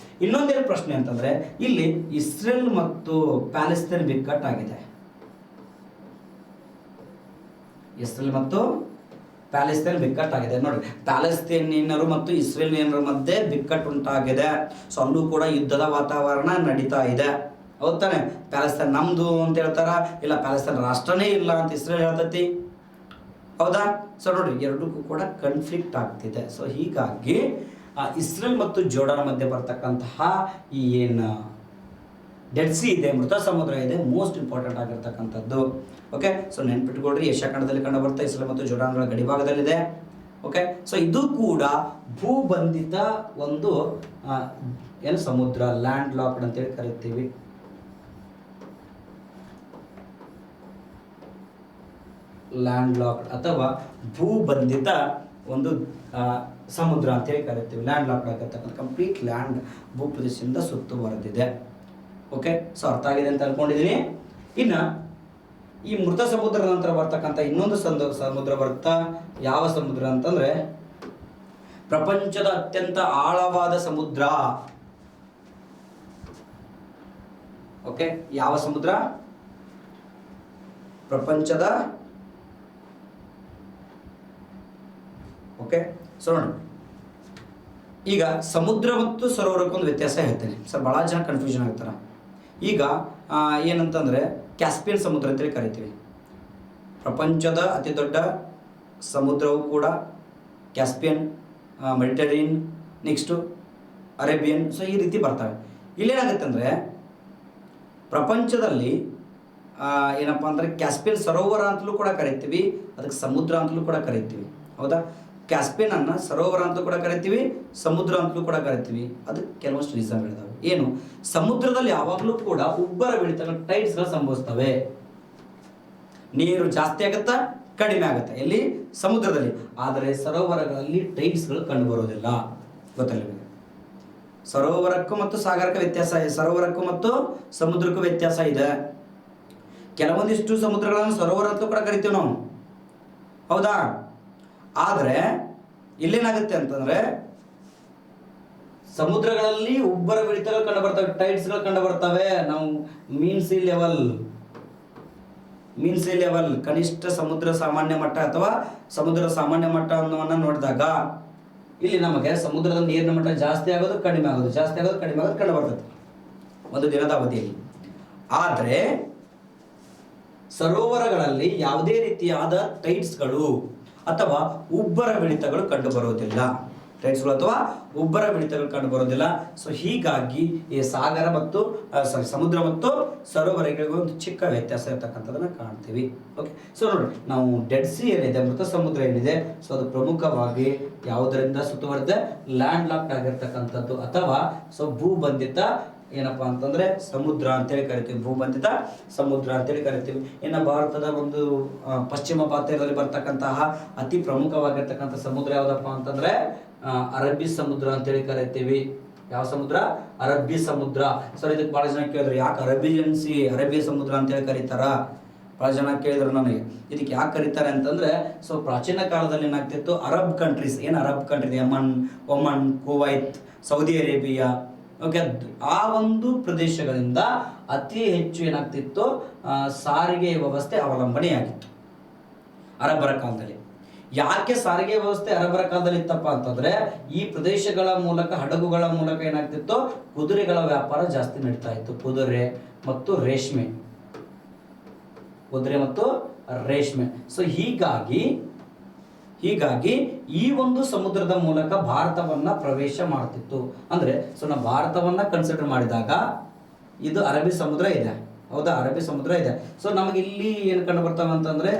ಇನ್ನೊಂದೇನು ಪ್ರಶ್ನೆ ಅಂತಂದರೆ, ಇಲ್ಲಿ ಇಸ್ರೇಲ್ ಮತ್ತು ಪ್ಯಾಲೆಸ್ತೈನ್ ಬಿಕ್ಕಟ್ಟಾಗಿದೆ. ಇಸ್ರೇಲ್ ಮತ್ತು ಪ್ಯಾಲೆಸ್ತೇನ್ ಬಿಕ್ಕಟ್ಟಾಗಿದೆ. ನೋಡಿ, ಪ್ಯಾಲೆಸ್ತೇನಿಯನ್ನರು ಮತ್ತು ಇಸ್ರೇಲಿಯನ್ನರ ಮಧ್ಯೆ ಬಿಕ್ಕಟ್ಟುಂಟಾಗಿದೆ. ಸೊ ಅಲ್ಲೂ ಕೂಡ ಯುದ್ಧದ ವಾತಾವರಣ ನಡೀತಾ ಇದೆ. ಹೌದ್ ತಾನೆ? ಪ್ಯಾಲೆಸ್ತೇನ್ ನಮ್ದು ಅಂತ ಹೇಳ್ತಾರ, ಇಲ್ಲ ಪ್ಯಾಲೆಸ್ತೇನ್ ರಾಷ್ಟ್ರನೇ ಇಲ್ಲ ಅಂತ ಇಸ್ರೇಲ್ ಹೇಳ್ತೈತಿ. ಹೌದಾ? ಸೊ ನೋಡಿ, ಎರಡಕ್ಕೂ ಕೂಡ ಕನ್ಫ್ಲಿಕ್ಟ್ ಆಗ್ತಿದೆ. ಸೊ ಹೀಗಾಗಿ ಇಸ್ರೇಲ್ ಮತ್ತು ಜೋರ್ಡಾನ್ ಮಧ್ಯೆ ಬರ್ತಕ್ಕಂತಹ ಈ ಏನು ಡೆಡ್ ಸಿ ಇದೆ, ಮೃತ ಸಮುದ್ರ ಇದೆ, ಮೋಸ್ಟ್ ಇಂಪಾರ್ಟೆಂಟ್ ಆಗಿರ್ತಕ್ಕಂಥದ್ದು. ಓಕೆ, ಸೊ ನೆನ್ಪಿಟ್ಕೊಳ್ರಿ, ಏಷ್ಯಾ ಖಂಡದಲ್ಲಿ ಕಂಡು ಬರ್ತಾ ಇಸ್ರೇಲ್ ಮತ್ತು ಜೋರ್ಡಾನ್ಗಳ ಗಡಿಭಾಗದಲ್ಲಿದೆ. ಓಕೆ, ಸೊ ಇದು ಕೂಡ ಭೂಬಂಧಿತ ಒಂದು ಏನು ಸಮುದ್ರ, ಲ್ಯಾಂಡ್ ಲಾಕ್ಡ್ ಅಂತೇಳಿ ಕರಿತೀವಿ. ಲ್ಯಾಂಡ್ ಲಾಕ್ಡ್ ಅಥವಾ ಭೂಬಂಧಿತ ಒಂದು ಸಮುದ್ರ ಅಂತೇಳಿ ಕರಿತೀವಿ. ಲ್ಯಾಂಡ್ ಲಾಕ್ಡ್ ಆಗಿರ್ತಕ್ಕಂಥ ಕಂಪ್ಲೀಟ್ ಲ್ಯಾಂಡ್ ಭೂಪ್ರದೇಶದಿಂದ ಸುತ್ತುವರೆದಿದೆ. ಓಕೆ, ಸೊ ಅರ್ಥ ಆಗಿದೆ ಅಂತ ಅನ್ಕೊಂಡಿದ್ದೀನಿ. ಇನ್ನು ಈ ಮೃತ ಸಮುದ್ರದ ನಂತರ ಬರ್ತಕ್ಕಂಥ ಇನ್ನೊಂದು ಸಮುದ್ರ ಬರ್ತಾ, ಯಾವ ಸಮುದ್ರ ಅಂತಂದ್ರೆ ಪ್ರಪಂಚದ ಅತ್ಯಂತ ಆಳವಾದ ಸಮುದ್ರ. ಓಕೆ, ಯಾವ ಸಮುದ್ರ? ಪ್ರಪಂಚದ ಓಕೆ, ಸೊ ನೋಡಿ, ಈಗ ಸಮುದ್ರ ಮತ್ತು ಸರೋವರಕ್ಕೊಂದು ವ್ಯತ್ಯಾಸ ಹೇಳ್ತೇನೆ ಸರ್. ಭಾಳ ಜನ ಕನ್ಫ್ಯೂಷನ್ ಆಗ್ತಾರೆ. ಈಗ ಏನಂತಂದರೆ ಕ್ಯಾಸ್ಪಿಯನ್ ಸಮುದ್ರ ಅಂತೇಳಿ ಕರಿತೀವಿ. ಪ್ರಪಂಚದ ಅತಿ ದೊಡ್ಡ ಸಮುದ್ರವು ಕೂಡ Caspian, Mediterranean, next Arabian. So ಈ ರೀತಿ ಬರ್ತವೆ. ಇಲ್ಲೇನಾಗುತ್ತೆ ಅಂದರೆ ಪ್ರಪಂಚದಲ್ಲಿ ಏನಪ್ಪ ಅಂದರೆ ಕ್ಯಾಸ್ಪಿಯನ್ ಸರೋವರ ಅಂತಲೂ ಕೂಡ ಕರಿತೀವಿ, ಅದಕ್ಕೆ ಸಮುದ್ರ ಅಂತಲೂ ಕೂಡ ಕರಿತೀವಿ. ಹೌದಾ? ಕ್ಯಾಸ್ಪಿಯನ್ ಅನ್ನ ಸರೋವರ ಅಂತ ಕೂಡ ಕರಿತೀವಿ, ಸಮುದ್ರ ಅಂತಲೂ ಕೂಡ ಕರಿತೀವಿ. ಅದಕ್ಕೆ ಕೆಲವಷ್ಟು ರೀಸನ್ಗಳಿದಾವೆ. ಏನು? ಸಮುದ್ರದಲ್ಲಿ ಯಾವಾಗಲೂ ಕೂಡ ಉಬ್ಬರ ಬೀಳ್ತಕ್ಕ ಟೈಡ್ಸ್ಗಳು ಸಂಭವಿಸ್ತವೆ. ನೀರು ಜಾಸ್ತಿ ಆಗುತ್ತಾ, ಕಡಿಮೆ ಆಗುತ್ತೆ ಎಲ್ಲಿ? ಸಮುದ್ರದಲ್ಲಿ. ಆದರೆ ಸರೋವರಗಳಲ್ಲಿ ಟೈಡ್ಸ್ಗಳು ಕಂಡು ಬರೋದಿಲ್ಲ. ಗೊತ್ತಲ್ಲ ನಿಮಗೆ? ಸರೋವರಕ್ಕೂ ಮತ್ತು ಸಾಗರಕ್ಕೂ ವ್ಯತ್ಯಾಸ ಇದೆ, ಸರೋವರಕ್ಕೂ ಮತ್ತು ಸಮುದ್ರಕ್ಕೂ ವ್ಯತ್ಯಾಸ ಇದೆ. ಕೆಲವೊಂದಿಷ್ಟು ಸಮುದ್ರಗಳನ್ನು ಸರೋವರ ಅಂತ ಕೂಡ ಕರಿತೀವಿ ನಾವು. ಹೌದಾ? ಆದರೆ ಇಲ್ಲೇನಾಗುತ್ತೆ ಅಂತಂದ್ರೆ ಸಮುದ್ರಗಳಲ್ಲಿ ಉಬ್ಬರ ಬೀಳ್ತಗಳು ಕಂಡು ಬರ್ತವೆ, ಟೈಡ್ಸ್ಗಳು ಕಂಡು ಬರ್ತವೆ. ನಾವು ಮೀನ್ ಸಿ ಲೆವೆಲ್ ಕನಿಷ್ಠ ಸಮುದ್ರ ಸಾಮಾನ್ಯ ಮಟ್ಟ ಅಥವಾ ಸಮುದ್ರದ ಸಾಮಾನ್ಯ ಮಟ್ಟವನ್ನು ನೋಡಿದಾಗ ಇಲ್ಲಿ ನಮಗೆ ಸಮುದ್ರದ ನೀರಿನ ಮಟ್ಟ ಜಾಸ್ತಿ ಆಗೋದು ಕಡಿಮೆ ಆಗೋದು ಕಂಡು ಬರ್ತದೆ ಒಂದು ದಿನದ ಅವಧಿಯಲ್ಲಿ. ಆದರೆ ಸರೋವರಗಳಲ್ಲಿ ಯಾವುದೇ ರೀತಿಯಾದ ಟೈಡ್ಸ್ಗಳು ಅಥವಾ ಉಬ್ಬರ ಬೀಳಿತಗಳು ಕಂಡು ಬರೋದಿಲ್ಲ. ಟೈಡ್ಸ್ಗಳು ಅಥವಾ ಉಬ್ಬರ ಬೀಳಿತಗಳು ಕಂಡು ಬರೋದಿಲ್ಲ. ಸೊ ಹೀಗಾಗಿ ಈ ಸಾಗರ ಮತ್ತು ಸಮುದ್ರ ಮತ್ತು ಸರೋವರಗಳಿಗೆ ಒಂದು ಚಿಕ್ಕ ವ್ಯತ್ಯಾಸ ಇರ್ತಕ್ಕಂಥದ್ದನ್ನ ಕಾಣ್ತೀವಿ. ಓಕೆ, ಸೊ ನೋಡಿ, ನಾವು ಡೆಡ್ ಸಿ ಏನಿದೆ, ಮೃತ ಸಮುದ್ರ ಏನಿದೆ, ಸೊ ಅದು ಪ್ರಮುಖವಾಗಿ ಯಾವುದರಿಂದ ಸುತ್ತುವರೆದ? ಲ್ಯಾಂಡ್ ಲಾಕ್ಡ್ ಆಗಿರ್ತಕ್ಕಂಥದ್ದು ಅಥವಾ ಸೊ ಭೂಬಂಧಿತ ಏನಪ್ಪಾ ಅಂತಂದ್ರೆ ಸಮುದ್ರ ಅಂತೇಳಿ ಕರಿತೀವಿ. ಭೂಬಂಧಿತ ಸಮುದ್ರ ಅಂತೇಳಿ ಕರಿತೀವಿ. ಇನ್ನು ಭಾರತದ ಒಂದು ಪಶ್ಚಿಮ ಭಾರತದಲ್ಲಿ ಬರ್ತಕ್ಕಂತಹ ಅತಿ ಪ್ರಮುಖವಾಗಿರ್ತಕ್ಕಂಥ ಸಮುದ್ರ ಯಾವುದಪ್ಪ ಅಂತಂದ್ರೆ ಅರಬ್ಬಿ ಸಮುದ್ರ ಅಂತೇಳಿ ಕರಿತೀವಿ. ಯಾವ ಸಮುದ್ರ? ಅರಬ್ಬಿ ಸಮುದ್ರ. ಸರ್, ಇದಕ್ಕೆ ಬಹಳ ಜನ ಕೇಳಿದ್ರು, ಯಾಕೆ ಅರಬ್ಬಿ ಸಮುದ್ರ ಅಂತೇಳಿ ಕರೀತಾರ? ಬಹಳ ಜನ ಕೇಳಿದ್ರು ನನಗೆ, ಇದಕ್ಕೆ ಯಾಕೆ ಕರೀತಾರೆ ಅಂತಂದ್ರೆ, ಸೊ ಪ್ರಾಚೀನ ಕಾಲದಲ್ಲಿ ಏನಾಗ್ತಿತ್ತು, ಅರಬ್ ಕಂಟ್ರೀಸ್, ಏನು Arab country, Oman, Kuwait, Saudi Arabia, okay, ಆ ಒಂದು ಪ್ರದೇಶಗಳಿಂದ ಅತಿ ಹೆಚ್ಚು ಏನಾಗ್ತಿತ್ತು, ಸಾರಿಗೆ ವ್ಯವಸ್ಥೆ ಅವಲಂಬನೆಯಾಗಿತ್ತು ಅರಬ್ಬರ ಕಾಲದಲ್ಲಿ. ಯಾಕೆ ಸಾರಿಗೆ ವ್ಯವಸ್ಥೆ ಅರಬ್ಬರ ಕಾಲದಲ್ಲಿ ಇತ್ತಪ್ಪ ಅಂತಂದ್ರೆ, ಈ ಪ್ರದೇಶಗಳ ಮೂಲಕ, ಹಡಗುಗಳ ಮೂಲಕ ಏನಾಗ್ತಿತ್ತು, ಕುದುರೆಗಳ ವ್ಯಾಪಾರ ಜಾಸ್ತಿ ನಡೀತಾ ಇತ್ತು. ಕುದುರೆ ಮತ್ತು ರೇಷ್ಮೆ. ಸೊ ಹೀಗಾಗಿ ಈ ಒಂದು ಸಮುದ್ರದ ಮೂಲಕ ಭಾರತವನ್ನ ಪ್ರವೇಶ ಮಾಡ್ತಿತ್ತು. ಅಂದ್ರೆ ಸೊ ನಾವು ಭಾರತವನ್ನ ಕನ್ಸಿಡರ್ ಮಾಡಿದಾಗ ಇದು ಅರಬ್ಬಿ ಸಮುದ್ರ ಇದೆ. ಹೌದಾ? ಅರಬ್ಬಿ ಸಮುದ್ರ ಇದೆ. ಸೊ ನಮಗೆ ಇಲ್ಲಿ ಏನು ಕಂಡು ಬರ್ತವೆ ಅಂತಂದ್ರೆ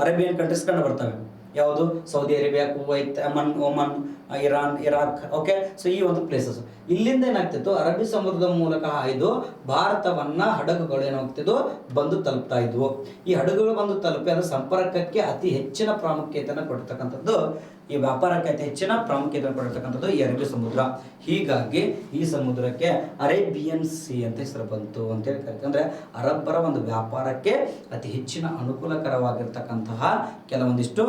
ಅರೇಬಿಯನ್ ಕಂಟ್ರೀಸ್ ಕಂಡು ಬರ್ತವೆ. ಯಾವುದು? Saudi Arabia, Kuwait, Oman, Iran, Iraq. Okay, so ಈ ಒಂದು ಪ್ಲೇಸಸ್. ಇಲ್ಲಿಂದ ಏನಾಗ್ತಿತ್ತು, ಅರಬ್ಬಿ ಸಮುದ್ರದ ಮೂಲಕ ಹಾಯ್ದು ಭಾರತವನ್ನ ಹಡಗುಗಳು ಏನಾಗ್ತಿದ್ವು, ಬಂದು ತಲುಪ್ತಾ ಇದ್ವು. ಈ ಹಡಗುಗಳು ಬಂದು ತಲುಪಿ ಅದರ ಸಂಪರ್ಕಕ್ಕೆ ಅತಿ ಹೆಚ್ಚಿನ ಪ್ರಾಮುಖ್ಯತೆಯನ್ನು ಕೊಡ್ತಕ್ಕಂಥದ್ದು ಈ ವ್ಯಾಪಾರಕ್ಕೆ ಅತಿ ಹೆಚ್ಚಿನ ಪ್ರಾಮುಖ್ಯತೆ ಕೊಡಿರ್ತಕ್ಕಂಥದ್ದು ಈ ಅರಬ್ಬಿ ಸಮುದ್ರ. ಹೀಗಾಗಿ ಈ ಸಮುದ್ರಕ್ಕೆ ಅರೇಬಿಯನ್ ಸಿ ಅಂತ ಹೆಸರು ಬಂತು ಅಂತೇಳಿ ಕರಿತೀವಿ. ಅಂದರೆ ಅರಬ್ಬರ ಒಂದು ವ್ಯಾಪಾರಕ್ಕೆ ಅತಿ ಹೆಚ್ಚಿನ ಅನುಕೂಲಕರವಾಗಿರ್ತಕ್ಕಂತಹ ಕೆಲವೊಂದಿಷ್ಟು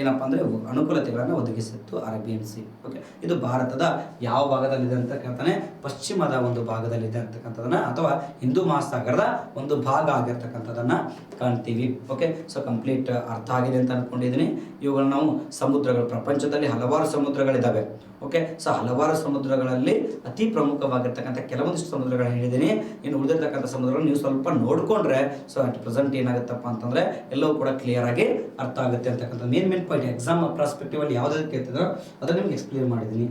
ಏನಪ್ಪ ಅಂದರೆ ಅನುಕೂಲತೆಗಳನ್ನು ಒದಗಿಸಿತ್ತು ಅರೇಬಿಯನ್ ಸಿ. ಓಕೆ, ಇದು ಭಾರತದ ಯಾವ ಭಾಗದಲ್ಲಿದೆ ಅಂತ ಕೇಳ್ತಾನೆ, ಪಶ್ಚಿಮದ ಒಂದು ಭಾಗದಲ್ಲಿದೆ ಅಂತಕ್ಕಂಥದ್ದನ್ನ ಅಥವಾ ಹಿಂದೂ ಮಹಾಸಾಗರದ ಒಂದು ಭಾಗ ಆಗಿರ್ತಕ್ಕಂಥದ್ದನ್ನ ಕಾಣ್ತೀವಿ. ಓಕೆ, ಸೊ ಕಂಪ್ಲೀಟ್ ಅರ್ಥ ಆಗಿದೆ ಅಂತ ಅನ್ಕೊಂಡಿದ್ದೀನಿ. ಇವುಗಳು ನಾವು ಸಮುದ್ರಗಳು, ಪ್ರಪಂಚದಲ್ಲಿ ಹಲವಾರು ಸಮುದ್ರಗಳಿದ್ದಾವೆ. ಓಕೆ, ಸೊ ಹಲವಾರು ಸಮುದ್ರಗಳಲ್ಲಿ ಅತಿ ಪ್ರಮುಖವಾಗಿರ್ತಕ್ಕಂಥ ಕೆಲವೊಂದಿಷ್ಟು ಸಮುದ್ರಗಳನ್ನ ಹೇಳಿದ್ದೀನಿ. ಇನ್ನು ಉಳಿದಿರ್ತಕ್ಕಂಥ ಸಮುದ್ರಗಳು ನೀವು ಸ್ವಲ್ಪ ನೋಡಿಕೊಂಡ್ರೆ ಸೊ ಅಟ್ ಪ್ರೆಸೆಂಟ್ ಏನಾಗುತ್ತಪ್ಪ ಅಂತಂದ್ರೆ ಎಲ್ಲವೂ ಕೂಡ ಕ್ಲಿಯರ್ ಆಗಿ ಅರ್ಥ ಆಗುತ್ತೆ ಅಂತಕ್ಕಂಥ ಮೇನ್ ಪಾಯಿಂಟ್ ಎಕ್ಸಾಮ್ ಪ್ರಾಸ್ಪೆಕ್ಟಿವ್ ಅಲ್ಲಿ ಯಾವುದಾದ್ರು ಕೇಳ್ತಿದ್ರೋ ಅದನ್ನು ನಿಮ್ಗೆ ಎಕ್ಸ್ಪ್ಲೇನ್ ಮಾಡಿದ್ದೀನಿ.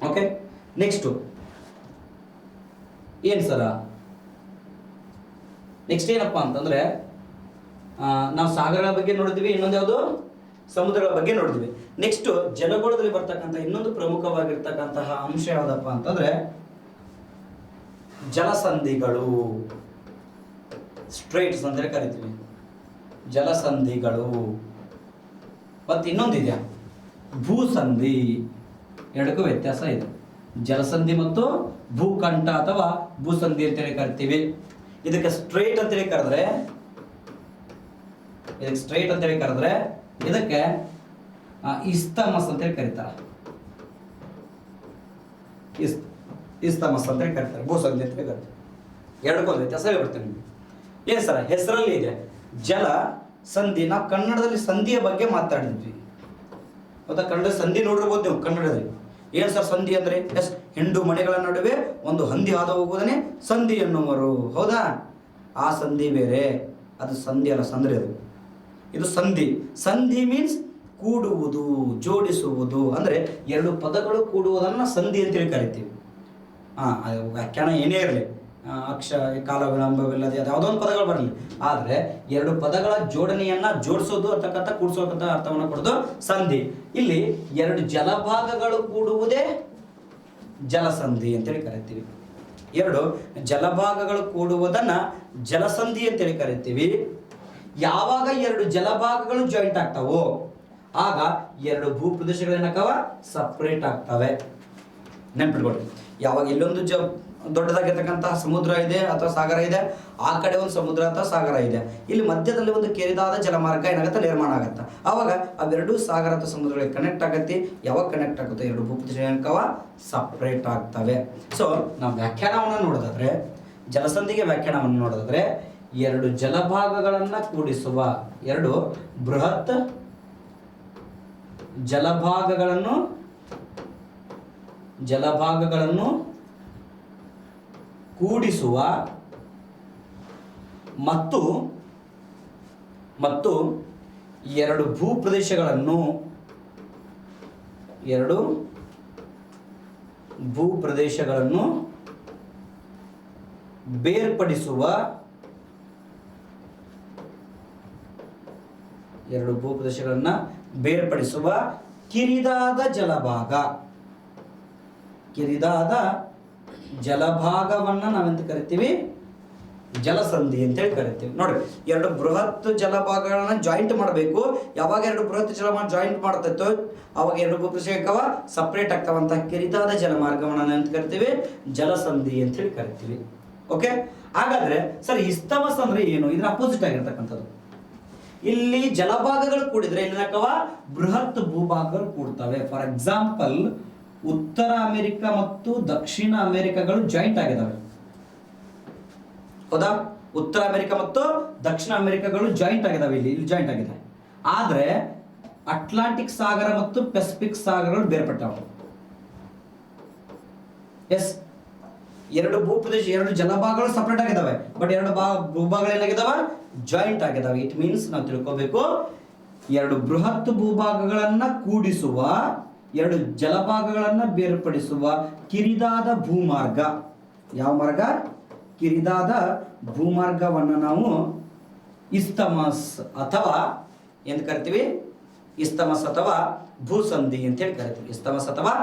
ಓಕೆ, ನೆಕ್ಸ್ಟು ಏನು ಸರ, ನೆಕ್ಸ್ಟ್ ಏನಪ್ಪ ಅಂತಂದ್ರೆ ನಾವು ಸಾಗರಗಳ ಬಗ್ಗೆ ನೋಡಿದ್ವಿ, ಇನ್ನೊಂದು ಯಾವುದು ಸಮುದ್ರಗಳ ಬಗ್ಗೆ ನೋಡಿದ್ವಿ. ನೆಕ್ಸ್ಟ್ ಜಲಗೋಳದಲ್ಲಿ ಬರ್ತಕ್ಕಂಥ ಇನ್ನೊಂದು ಪ್ರಮುಖವಾಗಿರ್ತಕ್ಕಂತಹ ಅಂಶ ಯಾವುದಪ್ಪ ಅಂತಂದ್ರೆ ಜಲಸಂಧಿಗಳು, ಸ್ಟ್ರೇಟ್ಸ್ ಅಂತ ಕರಿತೀವಿ, ಜಲಸಂಧಿಗಳು. ಮತ್ತೆ ಇನ್ನೊಂದಿದೆ ಭೂಸಂಧಿ. ಎರಡಕ್ಕೂ ವ್ಯತ್ಯಾಸ ಇದೆ. ಜಲಸಂಧಿ ಮತ್ತು ಭೂಕಂಠ ಅಥವಾ ಭೂಸಂಧಿ ಅಂತೇಳಿ ಕರಿತೀವಿ. ಇದಕ್ಕೆ ಸ್ಟ್ರೇಟ್ ಅಂತೇಳಿ ಕರೆದ್ರೆ, ಇದಕ್ಕೆ ಸ್ಟ್ರೇಟ್ ಅಂತೇಳಿ ಕರೆದ್ರೆ ಇದಕ್ಕೆ ಇಸ್ತಮಸ್ ಅಂತೇಳಿ ಕರೀತಾರೆ. ಇಸ್ತಮಸ್ ಅಂತೇಳಿ ಕರೀತಾರೆ, ಭೂಸಂಧಿ ಅಂತೇಳಿ ಕರೀತಾರೆ. ಎರಡಕ್ಕೂ ವ್ಯತ್ಯಾಸ ಹೇಳ್ಬಿಡ್ತೀನಿ ನಿಮಗೆ. ಏನು ಸರ್, ಹೆಸರಲ್ಲಿ ಇದೆ ಜಲ ಸಂಧಿ. ನಾವು ಕನ್ನಡದಲ್ಲಿ ಸಂಧಿಯ ಬಗ್ಗೆ ಮಾತಾಡಿದ್ವಿ, ಗೊತ್ತಾ? ಕನ್ನಡ ಸಂಧಿ ನೋಡಿರ್ಬೋದು ನೀವು ಕನ್ನಡದಲ್ಲಿ. ಏನು ಸರ್ ಸಂಧಿ ಅಂದರೆ? ಎಸ್, ಹೆಂಡು ಮನೆಗಳ ನಡುವೆ ಒಂದು ಹಂದಿ ಹಾದು ಹೋಗುವುದನ್ನೇ ಸಂಧಿ ಎನ್ನುವರು. ಹೌದಾ? ಆ ಸಂಧಿ ಬೇರೆ, ಅದು ಸಂಧಿ ಅಲ್ಲ, ಸಂದ್ರೆ ಅದು. ಇದು ಸಂಧಿ. ಸಂಧಿ ಮೀನ್ಸ್ ಕೂಡುವುದು, ಜೋಡಿಸುವುದು. ಅಂದರೆ ಎರಡು ಪದಗಳು ಕೂಡುವುದನ್ನು ಸಂಧಿ ಅಂತೇಳಿ ಕರಿತೀವಿ. ವ್ಯಾಖ್ಯಾನ ಏನೇ ಇರಲಿ, ಅಕ್ಷ ಕಾಲ ವಿಳಂಬವಿಲ್ಲದೆ ಅದು ಯಾವುದೋ ಒಂದು ಪದಗಳು ಬರಲಿ, ಆದರೆ ಎರಡು ಪದಗಳ ಜೋಡಣೆಯನ್ನ ಜೋಡಿಸೋದು ಅಂತಕ್ಕಂಥ ಕೂಡಿಸೋಕಂತ ಅರ್ಥವನ್ನು ಕೊಡೋದು ಸಂಧಿ. ಇಲ್ಲಿ ಎರಡು ಜಲಭಾಗಗಳು ಕೂಡುವುದೇ ಜಲಸಂಧಿ ಅಂತೇಳಿ ಕರಿತೀವಿ. ಎರಡು ಜಲಭಾಗಗಳು ಕೂಡುವುದನ್ನ ಜಲಸಂಧಿ ಅಂತೇಳಿ ಕರಿತೀವಿ. ಯಾವಾಗ ಎರಡು ಜಲಭಾಗಗಳು ಜಾಯಿಂಟ್ ಆಗ್ತಾವೋ ಆಗ ಎರಡು ಭೂ ಪ್ರದೇಶಗಳೇನಾಗವ ಸಪ್ರೇಟ್ ಆಗ್ತವೆ. ನೆನ್ಪಿಟ್ಕೊಳ್ರಿ. ಯಾವಾಗ ಇಲ್ಲೊಂದು ದೊಡ್ಡದಾಗಿರ್ತಕ್ಕಂತಹ ಸಮುದ್ರ ಇದೆ ಅಥವಾ ಸಾಗರ ಇದೆ, ಆ ಕಡೆ ಒಂದು ಸಮುದ್ರ ಅಥವಾ ಸಾಗರ ಇದೆ, ಇಲ್ಲಿ ಮಧ್ಯದಲ್ಲಿ ಒಂದು ಕಿರಿದಾದ ಜಲಮಾರ್ಗ ಏನಾಗುತ್ತೆ, ನಿರ್ಮಾಣ ಆಗುತ್ತೆ. ಆವಾಗ ಅವೆರಡೂ ಸಾಗರ ಅಥವಾ ಸಮುದ್ರಗಳಿಗೆ ಕನೆಕ್ಟ್ ಆಗತ್ತೆ. ಯಾವಾಗ ಕನೆಕ್ಟ್ ಆಗುತ್ತೆ, ಎರಡು ಭೂಪ್ರದೇಶ ಏನಕ್ಕವ ಸಪ್ರೇಟ್ ಆಗ್ತವೆ. ಸೊ ನಾವು ವ್ಯಾಖ್ಯಾನವನ್ನು ನೋಡೋದಾದ್ರೆ, ಜಲಸಂಧಿಗೆ ವ್ಯಾಖ್ಯಾನವನ್ನು ನೋಡೋದಾದ್ರೆ, ಎರಡು ಜಲಭಾಗಗಳನ್ನು ಕೂಡಿಸುವ, ಎರಡು ಬೃಹತ್ ಜಲಭಾಗಗಳನ್ನು ಕೂಡಿಸುವ ಮತ್ತು ಎರಡು ಭೂಪ್ರದೇಶಗಳನ್ನು ಬೇರ್ಪಡಿಸುವ, ಕಿರಿದಾದ ಜಲಭಾಗವನ್ನು ನಾವೆಂತ ಕರಿತೀವಿ, ಜಲಸಂಧಿ ಅಂತೇಳಿ ಕರಿತೀವಿ. ನೋಡ್ರಿ, ಎರಡು ಬೃಹತ್ ಜಲಭಾಗಗಳನ್ನ ಜಾಯಿಂಟ್ ಮಾಡಬೇಕು. ಯಾವಾಗ ಎರಡು ಬೃಹತ್ ಜಲಭಾಗ ಜಾಯಿಂಟ್ ಮಾಡ್ತೈತೋ ಅವಾಗ ಎರಡು ಭೂಪ್ರದೇಶವ ಸಪ್ರೇಟ್ ಆಗ್ತಾವಂತ ಕಿರಿದಾದ ಜಲಮಾರ್ಗವನ್ನು ಅಂತ ಕರಿತೀವಿ, ಜಲಸಂಧಿ ಅಂತೇಳಿ ಕರಿತೀವಿ. ಓಕೆ, ಹಾಗಾದ್ರೆ ಸರ್ ಇಸ್ತಮಸ್ ಅಂದ್ರೆ ಏನು? ಇದ್ರ ಅಪೋಸಿಟ್ ಆಗಿರ್ತಕ್ಕಂಥದ್ದು. ಇಲ್ಲಿ ಜಲಭಾಗಗಳು ಕೂಡಿದ್ರೆ ಇಲ್ಲಿನಕವ ಬೃಹತ್ ಭೂಭಾಗಗಳು ಕೂಡ್ತವೆ. ಫಾರ್ ಎಕ್ಸಾಂಪಲ್, ಉತ್ತರ ಅಮೆರಿಕ ಮತ್ತು ದಕ್ಷಿಣ ಅಮೆರಿಕಗಳು ಜಾಯಿಂಟ್ ಆಗಿದಾವೆ. ಹೌದಾ? ಉತ್ತರ ಅಮೆರಿಕ ಮತ್ತು ದಕ್ಷಿಣ ಅಮೆರಿಕಗಳು ಜಾಯಿಂಟ್ ಆಗಿದಾವೆ, ಇಲ್ಲಿ ಜಾಯಿಂಟ್ ಆಗಿದೆ. ಆದ್ರೆ ಅಟ್ಲಾಂಟಿಕ್ ಸಾಗರ ಮತ್ತು ಪೆಸಿಫಿಕ್ ಸಾಗರಗಳು ಬೇರ್ಪಟ್ಟವು. ಎಸ್, ಎರಡು ಭೂಪ್ರದೇಶ, ಎರಡು ಜಲಭಾಗಗಳು ಸಪರೇಟ್ ಆಗಿದಾವೆ, ಬಟ್ ಎರಡು ಭೂಭಾಗಗಳು ಏನಾಗಿದಾವೆ, ಜಾಯಿಂಟ್ ಆಗಿದಾವೆ. ಇಟ್ ಮೀನ್ಸ್ ನಾವು ತಿಳ್ಕೋಬೇಕು, ಎರಡು ಬೃಹತ್ ಭೂಭಾಗಗಳನ್ನ ಕೂಡಿಸುವ, ಎರಡು ಜಲಭಾಗಗಳನ್ನ ಬೇರ್ಪಡಿಸುವ ಕಿರಿದಾದ ಭೂಮಾರ್ಗ. ಯಾವ ಮಾರ್ಗ? ಕಿರಿದಾದ ಭೂಮಾರ್ಗವನ್ನು ನಾವು ಇಸ್ತಮಸ್ ಅಥವಾ ಎಂದು ಕರಿತೀವಿ, ಇಸ್ತಮಸ್ ಅಥವಾ ಭೂಸಂಧಿ ಅಂತೇಳಿ ಕರಿತೀವಿ. ಇಸ್ತಮಸ್ ಅಥವಾ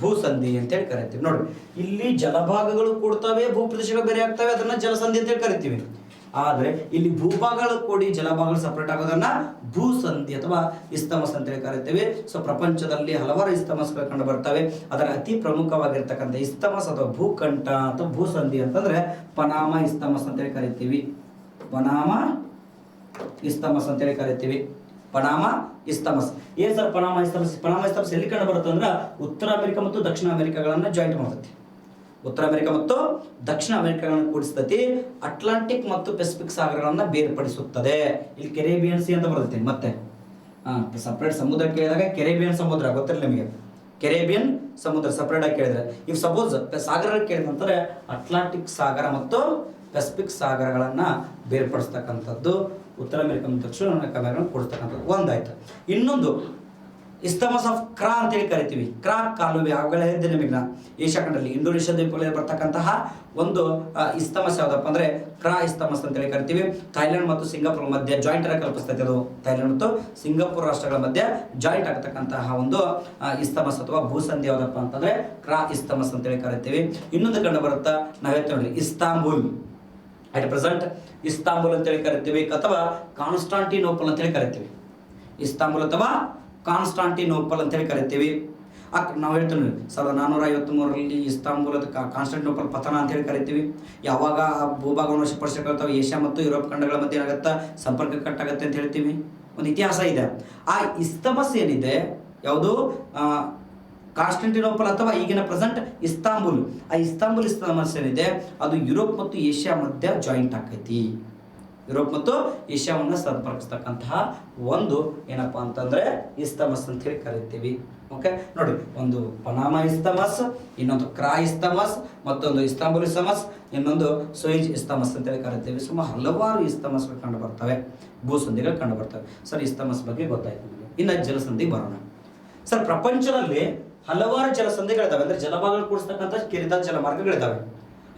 ಭೂಸಂಧಿ ಅಂತೇಳಿ ಕರಿತೀವಿ. ನೋಡಿ, ಇಲ್ಲಿ ಜಲಭಾಗಗಳು ಕೂಡ್ತವೆ, ಭೂಪ್ರದೇಶಗಳು ಬೇರೆ ಆಗ್ತವೆ, ಅದನ್ನ ಜಲಸಂಧಿ ಅಂತೇಳಿ ಕರಿತೀವಿ. ಆದ್ರೆ ಇಲ್ಲಿ ಭೂಭಾಗಗಳು ಕೂಡಿ ಜಲಭಾಗಗಳು ಸಪರೇಟ್ ಆಗೋದನ್ನ ಭೂಸಂಧಿ ಅಥವಾ ಇಸ್ತಮಸ್ ಅಂತೇಳಿ ಕರಿತೀವಿ. ಸೊ ಪ್ರಪಂಚದಲ್ಲಿ ಹಲವಾರು ಇಸ್ತಮಸ್ಗಳು ಕಂಡು ಬರ್ತವೆ. ಅದರ ಅತಿ ಪ್ರಮುಖವಾಗಿರ್ತಕ್ಕಂಥ ಇಸ್ತಮಸ್ ಅಥವಾ ಭೂಕಂಠ ಅಥವಾ ಭೂಸಂಧಿ ಅಂತಂದ್ರೆ ಪನಾಮ ಇಸ್ತಮಸ್ ಅಂತೇಳಿ ಕರಿತೀವಿ. ಪನಾಮ ಇಸ್ತಮಸ್ ಅಂತೇಳಿ ಕರಿತೀವಿ. ಪನಾಮ ಇಸ್ತಮಸ್. ಏನ್ ಸರ್ ಪನಾಮ ಇಸ್ತಮಸ್? ಪನಾಮ ಇಸ್ತಮಸ್ ಎಲ್ಲಿ ಕಂಡು ಬರುತ್ತೆ ಅಂದ್ರೆ ಉತ್ತರ ಅಮೆರಿಕ ಮತ್ತು ದಕ್ಷಿಣ ಅಮೆರಿಕಗಳನ್ನ ಜಾಯಿಂಟ್ ಮಾಡ್ತೈತಿ. ಉತ್ತರ ಅಮೆರಿಕ ಮತ್ತು ದಕ್ಷಿಣ ಅಮೆರಿಕಗಳನ್ನು ಕೂಡಿಸ್ತತಿ. ಅಟ್ಲಾಂಟಿಕ್ ಮತ್ತು ಪೆಸಿಫಿಕ್ ಸಾಗರಗಳನ್ನ ಬೇರ್ಪಡಿಸುತ್ತದೆ. ಇಲ್ಲಿ ಕೆರೇಬಿಯನ್ ಸಿ ಅಂತ ಬರುತ್ತೆ. ಮತ್ತೆ ಸಪರೇಟ್ ಸಮುದ್ರ ಕೇಳಿದಾಗ ಕೆರೇಬಿಯನ್ ಸಮುದ್ರ ಗೊತ್ತಿರಲಿ ನಿಮಗೆ. ಕೆರೇಬಿಯನ್ ಸಮುದ್ರ ಸಪರೇಟ್ ಆಗಿ ಕೇಳಿದ್ರೆ, ಈಗ ಸಪೋಸ್ ಸಾಗರ ಕೇಳಿದಂತಾರೆ ಅಟ್ಲಾಂಟಿಕ್ ಸಾಗರ ಮತ್ತು ಪೆಸಿಫಿಕ್ ಸಾಗರಗಳನ್ನ ಬೇರ್ಪಡಿಸ್ತಕ್ಕಂಥದ್ದು ಉತ್ತರ ಅಮೆರಿಕ ಮತ್ತು ದಕ್ಷಿಣ ಅಮೆರಿಕ ಕೂಡಿಸ್ತಕ್ಕಂಥದ್ದು ಒಂದಾಯ್ತು. ಇನ್ನೊಂದು ಇಸ್ತಮಸ್ ಆಫ್ ಕ್ರಾ ಅಂತೇಳಿ ಕರಿತೀವಿ. ಕ್ರಾ ಕಾಲುವೆ ಅವುಗಳೇ ಹೇಳಿದ್ದೆ ನಿಮಗೆ ನಾ. ಏಷ್ಯಾ ಖಂಡದಲ್ಲಿ ಇಂಡೋನೇಷ್ಯಾ ದ್ವೀಪಗಳಲ್ಲಿ ಬರ್ತಕ್ಕಂತಹ ಒಂದು ಇಸ್ತಮಸ್ ಯಾವುದಪ್ಪ ಅಂದ್ರೆ ಕ್ರಾ ಇಸ್ತಮಸ್ ಅಂತೇಳಿ ಕರಿತೀವಿ. ಥೈಲ್ಯಾಂಡ್ ಮತ್ತು ಸಿಂಗಾಪುರ್ ಮಧ್ಯೆ ಜಾಯಿಂಟ್ ಆಗಿ ಕಲ್ಪಿಸ್ತೈತೆ ಅದು. ಥೈಲ್ಯಾಂಡ್ ಮತ್ತು ಸಿಂಗಾಪುರ್ ರಾಷ್ಟ್ರಗಳ ಮಧ್ಯೆ ಜಾಯಿಂಟ್ ಆಗತಕ್ಕಂತಹ ಒಂದು ಇಸ್ತಮಸ್ ಅಥವಾ ಭೂಸಂಧಿ ಯಾವುದಪ್ಪ ಅಂತಂದ್ರೆ ಕ್ರಾ ಇಸ್ತಮಸ್ ಅಂತೇಳಿ ಕರಿತೀವಿ. ಇನ್ನೊಂದು ಕಂಡು ಬರುತ್ತಾ ನಾವು ಹೇಳ್ತೇವೆ ನೋಡಿ, ಇಸ್ತಾಂಬುಲ್. ಅಟ್ ಪ್ರೆಸೆಂಟ್ ಇಸ್ತಾಂಬುಲ್ ಅಂತೇಳಿ ಕರಿತೀವಿ ಅಥವಾ ಕಾನ್ಸ್ಟಾಂಟಿನೋಪಲ್ ಅಂತೇಳಿ ಕರಿತೀವಿ. ಇಸ್ತಾಂಬುಲ್ ಅಥವಾ ಕಾನ್ಸ್ಟಾಂಟಿನೋಪಲ್ ಅಂತೇಳಿ ಕರಿತೀವಿ. ನಾವು ಹೇಳ್ತೇವೆ 1453ರಲ್ಲಿ ಇಸ್ತಾಂಬುಲ್ ಕಾನ್ಸ್ಟಾಂಟಿನೋಪಲ್ ಪತನ ಅಂತೇಳಿ ಕರಿತೀವಿ. ಯಾವಾಗ ಭೂಭಾಗವನ್ನು ವಶಪಡಿಸಿಕೊಳ್ತಾವೆ ಏಷ್ಯಾ ಮತ್ತು ಯುರೋಪ್ ಖಂಡಗಳ ಮಧ್ಯೆ ಏನಾಗುತ್ತಾ ಸಂಪರ್ಕ ಕಟ್ಟಾಗತ್ತೆ ಅಂತ ಹೇಳ್ತೀವಿ. ಒಂದು ಇತಿಹಾಸ ಇದೆ. ಆ ಇಸ್ತಮಸ್ ಏನಿದೆ ಯಾವುದು ಕಾನ್ಸ್ಟಾಂಟಿನೋಪಲ್ ಅಥವಾ ಈಗಿನ ಪ್ರೆಸೆಂಟ್ ಇಸ್ತಾಂಬುಲ್, ಆ ಇಸ್ತಾಂಬುಲ್ ಇಸ್ತಮಸ್ ಏನಿದೆ ಅದು ಯುರೋಪ್ ಮತ್ತು ಏಷ್ಯಾ ಮಧ್ಯ ಜಾಯಿಂಟ್ ಆಕೈತಿ. ಯುರೋಪ್ ಮತ್ತು ಏಷ್ಯಾವನ್ನು ಸಂಪರ್ಕಿಸ್ತಕ್ಕಂತಹ ಒಂದು ಏನಪ್ಪಾ ಅಂತಂದ್ರೆ ಇಸ್ತಮಸ್ ಅಂತ ಹೇಳಿ ಕರಿತೀವಿ. ಓಕೆ ನೋಡಿ, ಒಂದು ಪನಾಮ ಇಸ್ತಮಸ್, ಇನ್ನೊಂದು ಕ್ರಾ ಇಸ್ತಮಸ್, ಮತ್ತೊಂದು ಇಸ್ತಾಂಬುಲ್ ಇಸ್ತಮಸ್, ಇನ್ನೊಂದು ಸೂಯೆಜ್ ಇಸ್ತಮಸ್ ಅಂತೇಳಿ ಕರಿತೀವಿ. ಸುಮಾರು ಹಲವಾರು ಇಸ್ತಮಸ್ಗಳು ಕಂಡು ಬರ್ತವೆ, ಭೂಸಂಧಿಗಳು ಕಂಡು ಬರ್ತವೆ. ಸರ್ ಇಸ್ತಮಸ್ ಬಗ್ಗೆ ಗೊತ್ತಾಯ್ತು ನಿಮಗೆ. ಇನ್ನು ಜಲಸಂಧಿ ಬರೋಣ. ಸರ್ ಪ್ರಪಂಚದಲ್ಲಿ ಹಲವಾರು ಜಲಸಂಧಿಗಳಿದಾವೆ, ಅಂದ್ರೆ ಜಲಭಾಗಗಳು ಕೂಡಿಸ್ತಕ್ಕಂಥ ಕಿರಿದಾದ ಜಲಮಾರ್ಗಗಳಿದಾವೆ.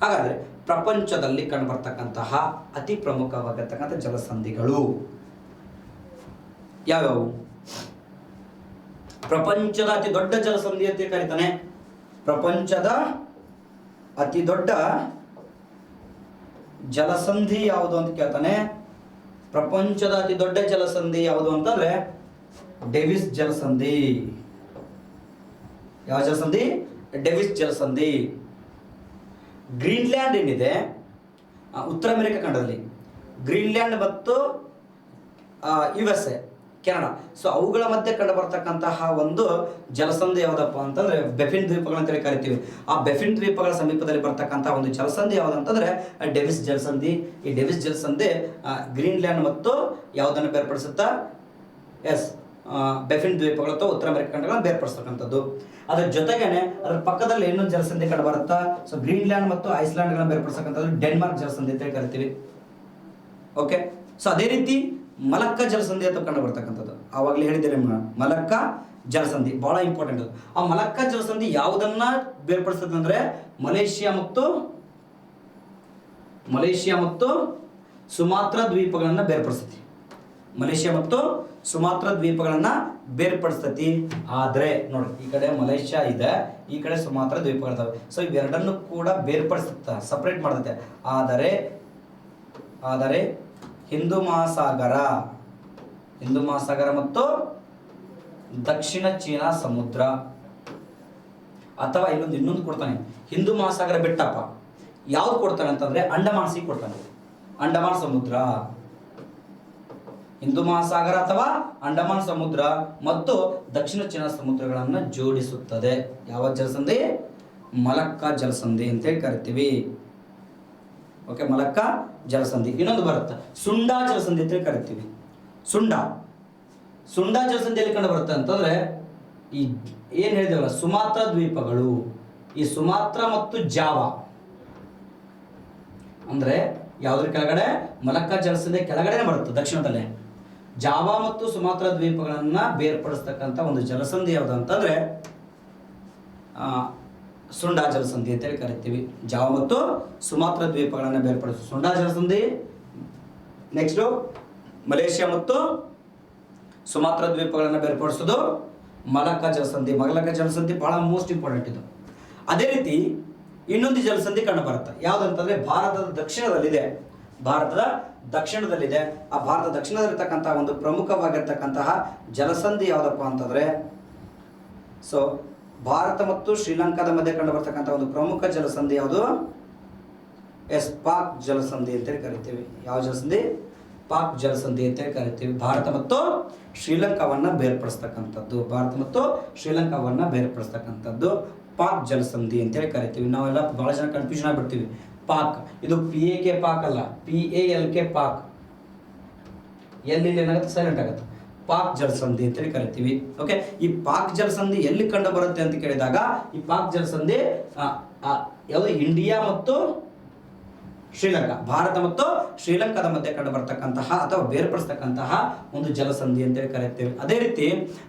ಹಾಗಾದ್ರೆ ಪ್ರಪಂಚದಲ್ಲಿ ಕಂಡುಬರ್ತಕ್ಕಂತಹ ಅತಿ ಪ್ರಮುಖವಾಗಿರ್ತಕ್ಕಂಥ ಜಲಸಂಧಿಗಳು ಯಾವ್ಯಾವು? ಪ್ರಪಂಚದ ಅತಿ ದೊಡ್ಡ ಜಲಸಂಧಿ ಅಂತ ಕರೀತಾನೆ. ಪ್ರಪಂಚದ ಅತಿ ದೊಡ್ಡ ಜಲಸಂಧಿ ಯಾವುದು ಅಂತ ಕೇಳ್ತಾನೆ. ಪ್ರಪಂಚದ ಅತಿ ದೊಡ್ಡ ಜಲಸಂಧಿ ಯಾವುದು ಅಂತಂದ್ರೆ ಡೇವಿಸ್ ಜಲಸಂಧಿ. ಯಾವ ಜಲಸಂಧಿ? ಡೇವಿಸ್ ಜಲಸಂಧಿ. ಗ್ರೀನ್ಲ್ಯಾಂಡ್ ಏನಿದೆ ಉತ್ತರ ಅಮೆರಿಕ ಖಂಡದಲ್ಲಿ, ಗ್ರೀನ್ಲ್ಯಾಂಡ್ ಮತ್ತು USA ಕೆನಡಾ, ಸೊ ಅವುಗಳ ಮಧ್ಯೆ ಕಂಡು ಬರ್ತಕ್ಕಂತಹ ಒಂದು ಜಲಸಂಧಿ ಯಾವುದಪ್ಪ ಅಂತಂದ್ರೆ ಬೆಫಿನ್ ದ್ವೀಪಗಳು ಅಂತೇಳಿ ಕರಿತೀವಿ. ಆ ಬೆಫಿನ್ ದ್ವೀಪಗಳ ಸಮೀಪದಲ್ಲಿ ಬರ್ತಕ್ಕಂತಹ ಒಂದು ಜಲಸಂಧಿ ಯಾವುದಂತಂದ್ರೆ ಡೇವಿಸ್ ಜಲಸಂಧಿ. ಈ ಡೇವಿಸ್ ಜಲಸಂಧಿ ಗ್ರೀನ್ಲ್ಯಾಂಡ್ ಮತ್ತು ಯಾವುದನ್ನು ಬೇರ್ಪಡಿಸುತ್ತಾ? ಬೆಫಿನ್ ದ್ವೀಪಗಳು ಅಥವಾ ಉತ್ತರ ಅಮೆರಿಕ ಖಂಡಗಳನ್ನು ಬೇರ್ಪಡಿಸ್ತಕ್ಕಂಥದ್ದು. ಅದ್ರ ಜೊತೆಗೇನೆ ಅದ್ರ ಪಕ್ಕದಲ್ಲಿ ಇನ್ನೊಂದು ಜಲಸಂಧಿ ಕಂಡು ಬರುತ್ತಾ? ಸೊ ಗ್ರೀನ್ಲ್ಯಾಂಡ್ ಮತ್ತು ಐಸ್ಲ್ಯಾಂಡ್ಗಳನ್ನು ಬೇರ್ಪಡಿಸ್ತಕ್ಕಂಥದ್ದು ಡೆನ್ಮಾರ್ಕ್ ಜಲಸಂಧಿ ಅಂತ ಕರಿತೀವಿ. ಓಕೆ, ಸೊ ಅದೇ ರೀತಿ ಮಲಕ್ಕ ಜಲಸಂಧಿ ಅಂತ ಕಂಡು ಬರ್ತಕ್ಕಂಥದ್ದು. ಆವಾಗಲೇ ಹೇಳಿದ್ದೇನೆ ಮಲಕ್ಕ ಜಲಸಂಧಿ ಬಹಳ ಇಂಪಾರ್ಟೆಂಟ್. ಆ ಮಲಕ್ಕ ಜಲಸಂಧಿ ಯಾವುದನ್ನ ಬೇರ್ಪಡಿಸ್ತದೆ ಅಂದ್ರೆ ಮಲೇಷಿಯಾ ಮತ್ತು ಸುಮಾತ್ರ ದ್ವೀಪಗಳನ್ನ ಬೇರ್ಪಡಿಸ್ತತಿ. ಮಲೇಷಿಯಾ ಮತ್ತು ಸುಮಾತ್ರ ದ್ವೀಪಗಳನ್ನ ಬೇರ್ಪಡಿಸ್ತತಿ. ಆದ್ರೆ ನೋಡಿ, ಈ ಕಡೆ ಮಲೇಷಿಯಾ ಇದೆ, ಈ ಕಡೆ ಸುಮಾತ್ರ ದ್ವೀಪಗಳಿದಾವೆ. ಸೊ ಇವೆರಡನ್ನು ಕೂಡ ಬೇರ್ಪಡಿಸುತ್ತ, ಸಪರೇಟ್ ಮಾಡುತ್ತೆ. ಆದರೆ ಹಿಂದೂ ಮಹಾಸಾಗರ ಮತ್ತು ದಕ್ಷಿಣ ಚೀನಾ ಸಮುದ್ರ, ಅಥವಾ ಇನ್ನೊಂದು ಕೊಡ್ತಾನೆ, ಹಿಂದೂ ಮಹಾಸಾಗರ ಬಿಟ್ಟಪ್ಪ ಯಾವ್ದು ಕೊಡ್ತಾನೆ ಅಂತಂದ್ರೆ ಅಂಡಮಾನ್ ಸಿ ಕೊಡ್ತಾನೆ. ಅಂಡಮಾನ್ ಸಮುದ್ರ, ಹಿಂದೂ ಮಹಾಸಾಗರ ಅಥವಾ ಅಂಡಮಾನ್ ಸಮುದ್ರ ಮತ್ತು ದಕ್ಷಿಣ ಚೀನಾ ಸಮುದ್ರಗಳನ್ನು ಜೋಡಿಸುತ್ತದೆ. ಯಾವ ಜಲಸಂಧಿ? ಮಲಕ್ಕ ಜಲಸಂಧಿ ಅಂತೇಳಿ ಕರಿತೀವಿ. ಓಕೆ, ಮಲಕ್ಕ ಜಲಸಂಧಿ. ಇನ್ನೊಂದು ಬರುತ್ತೆ ಸುಂಡಾ ಜಲಸಂಧಿ ಅಂತೇಳಿ ಕರಿತೀವಿ. ಸುಂಡಾ ಜಲಸಂಧಿ ಎಲ್ಲಿ ಕಂಡು ಬರುತ್ತೆ ಅಂತಂದ್ರೆ ಈ ಏನ್ ಹೇಳಿದೇವಲ್ಲ ಸುಮಾತ್ರ ದ್ವೀಪಗಳು, ಈ ಸುಮಾತ್ರ ಮತ್ತು ಜಾವಾ ಅಂದ್ರೆ ಯಾವ್ದ್ರ ಕೆಳಗಡೆ? ಮಲಕ್ಕ ಜಲಸಂಧಿ ಕೆಳಗಡೆ ಬರುತ್ತೆ, ದಕ್ಷಿಣದಲ್ಲೇ. ಜಾವಾ ಮತ್ತು ಸುಮಾತ್ರ ದ್ವೀಪಗಳನ್ನ ಬೇರ್ಪಡಿಸ್ತಕ್ಕಂಥ ಒಂದು ಜಲಸಂಧಿ ಯಾವುದು ಅಂತಂದ್ರೆ ಸುಂಡಾ ಜಲಸಂಧಿ ಅಂತೇಳಿ ಕರಿತೀವಿ. ಜಾವಾ ಮತ್ತು ಸುಮಾತ್ರ ದ್ವೀಪಗಳನ್ನು ಬೇರ್ಪಡಿಸುವ ಸುಂಡಾ ಜಲಸಂಧಿ. ನೆಕ್ಸ್ಟ್ ಮಲೇಷಿಯಾ ಮತ್ತು ಸುಮಾತ್ರ ದ್ವೀಪಗಳನ್ನು ಬೇರ್ಪಡಿಸೋದು ಮಲಕ್ಕ ಜಲಸಂಧಿ. ಮಲಕ್ಕ ಜಲಸಂಧಿ ಬಹಳ ಮೋಸ್ಟ್ ಇಂಪಾರ್ಟೆಂಟ್ ಇದು. ಅದೇ ರೀತಿ ಇನ್ನೊಂದು ಜಲಸಂಧಿ ಕಂಡು ಬರುತ್ತೆ. ಯಾವುದಂತಂದ್ರೆ ಭಾರತದ ದಕ್ಷಿಣದಲ್ಲಿದೆ. ಭಾರತದ ದಕ್ಷಿಣದಲ್ಲಿದೆ. ಆ ಭಾರತ ದಕ್ಷಿಣದಲ್ಲಿರ್ತಕ್ಕಂತಹ ಒಂದು ಪ್ರಮುಖವಾಗಿರ್ತಕ್ಕಂತಹ ಜಲಸಂಧಿ ಯಾವುದಪ್ಪ ಅಂತಂದ್ರೆ, ಸೊ ಭಾರತ ಮತ್ತು ಶ್ರೀಲಂಕಾದ ಮಧ್ಯೆ ಕಂಡು ಬರ್ತಕ್ಕಂಥ ಒಂದು ಪ್ರಮುಖ ಜಲಸಂಧಿ ಯಾವುದು? ಎಸ್, ಪಾಕ್ ಜಲಸಂಧಿ ಅಂತೇಳಿ ಕರಿತೀವಿ. ಯಾವ ಜಲಸಂಧಿ? ಪಾಕ್ ಜಲಸಂಧಿ ಅಂತೇಳಿ ಕರಿತೀವಿ. ಭಾರತ ಮತ್ತು ಶ್ರೀಲಂಕಾವನ್ನ ಬೇರ್ಪಡಿಸ್ತಕ್ಕಂಥದ್ದು, ಭಾರತ ಮತ್ತು ಶ್ರೀಲಂಕಾವನ್ನ ಬೇರ್ಪಡಿಸ್ತಕ್ಕಂಥದ್ದು ಪಾಕ್ ಜಲಸಂಧಿ ಅಂತೇಳಿ ಕರಿತೀವಿ. ನಾವೆಲ್ಲ ಬಹಳ ಜನ ಕನ್ಫ್ಯೂಷನ್ ಆಗ್ಬಿಡ್ತೀವಿ. ಪಾಕ್ ಇದು PAK ಪಾಕ್ ಅಲ್ಲ, PALK ಪಾಕ್. ಎಲ್ಲಿ ಏನಾಗುತ್ತೆ? ಸೈಲೆಂಟ್ ಆಗುತ್ತೆ. ಪಾಕ್ ಜಲಸಂಧಿ ಅಂತೇಳಿ ಕರಿತೀವಿ. ಓಕೆ, ಈ ಪಾಕ್ ಜಲಸಂಧಿ ಎಲ್ಲಿ ಕಂಡು ಬರುತ್ತೆ ಅಂತ ಕೇಳಿದಾಗ, ಈ ಪಾಕ್ ಜಲಸಂಧಿ ಯಾವುದು? ಇಂಡಿಯಾ ಮತ್ತು ಶ್ರೀಲಂಕಾ, ಭಾರತ ಮತ್ತು ಶ್ರೀಲಂಕಾದ ಮಧ್ಯೆ ಕಂಡು ಬರ್ತಕ್ಕಂತಹ ಅಥವಾ ಬೇರ್ಪಡಿಸ್ತಕ್ಕಂತಹ ಒಂದು ಜಲಸಂಧಿ ಅಂತೇಳಿ ಕರಿತೀವಿ. ಅದೇ ರೀತಿ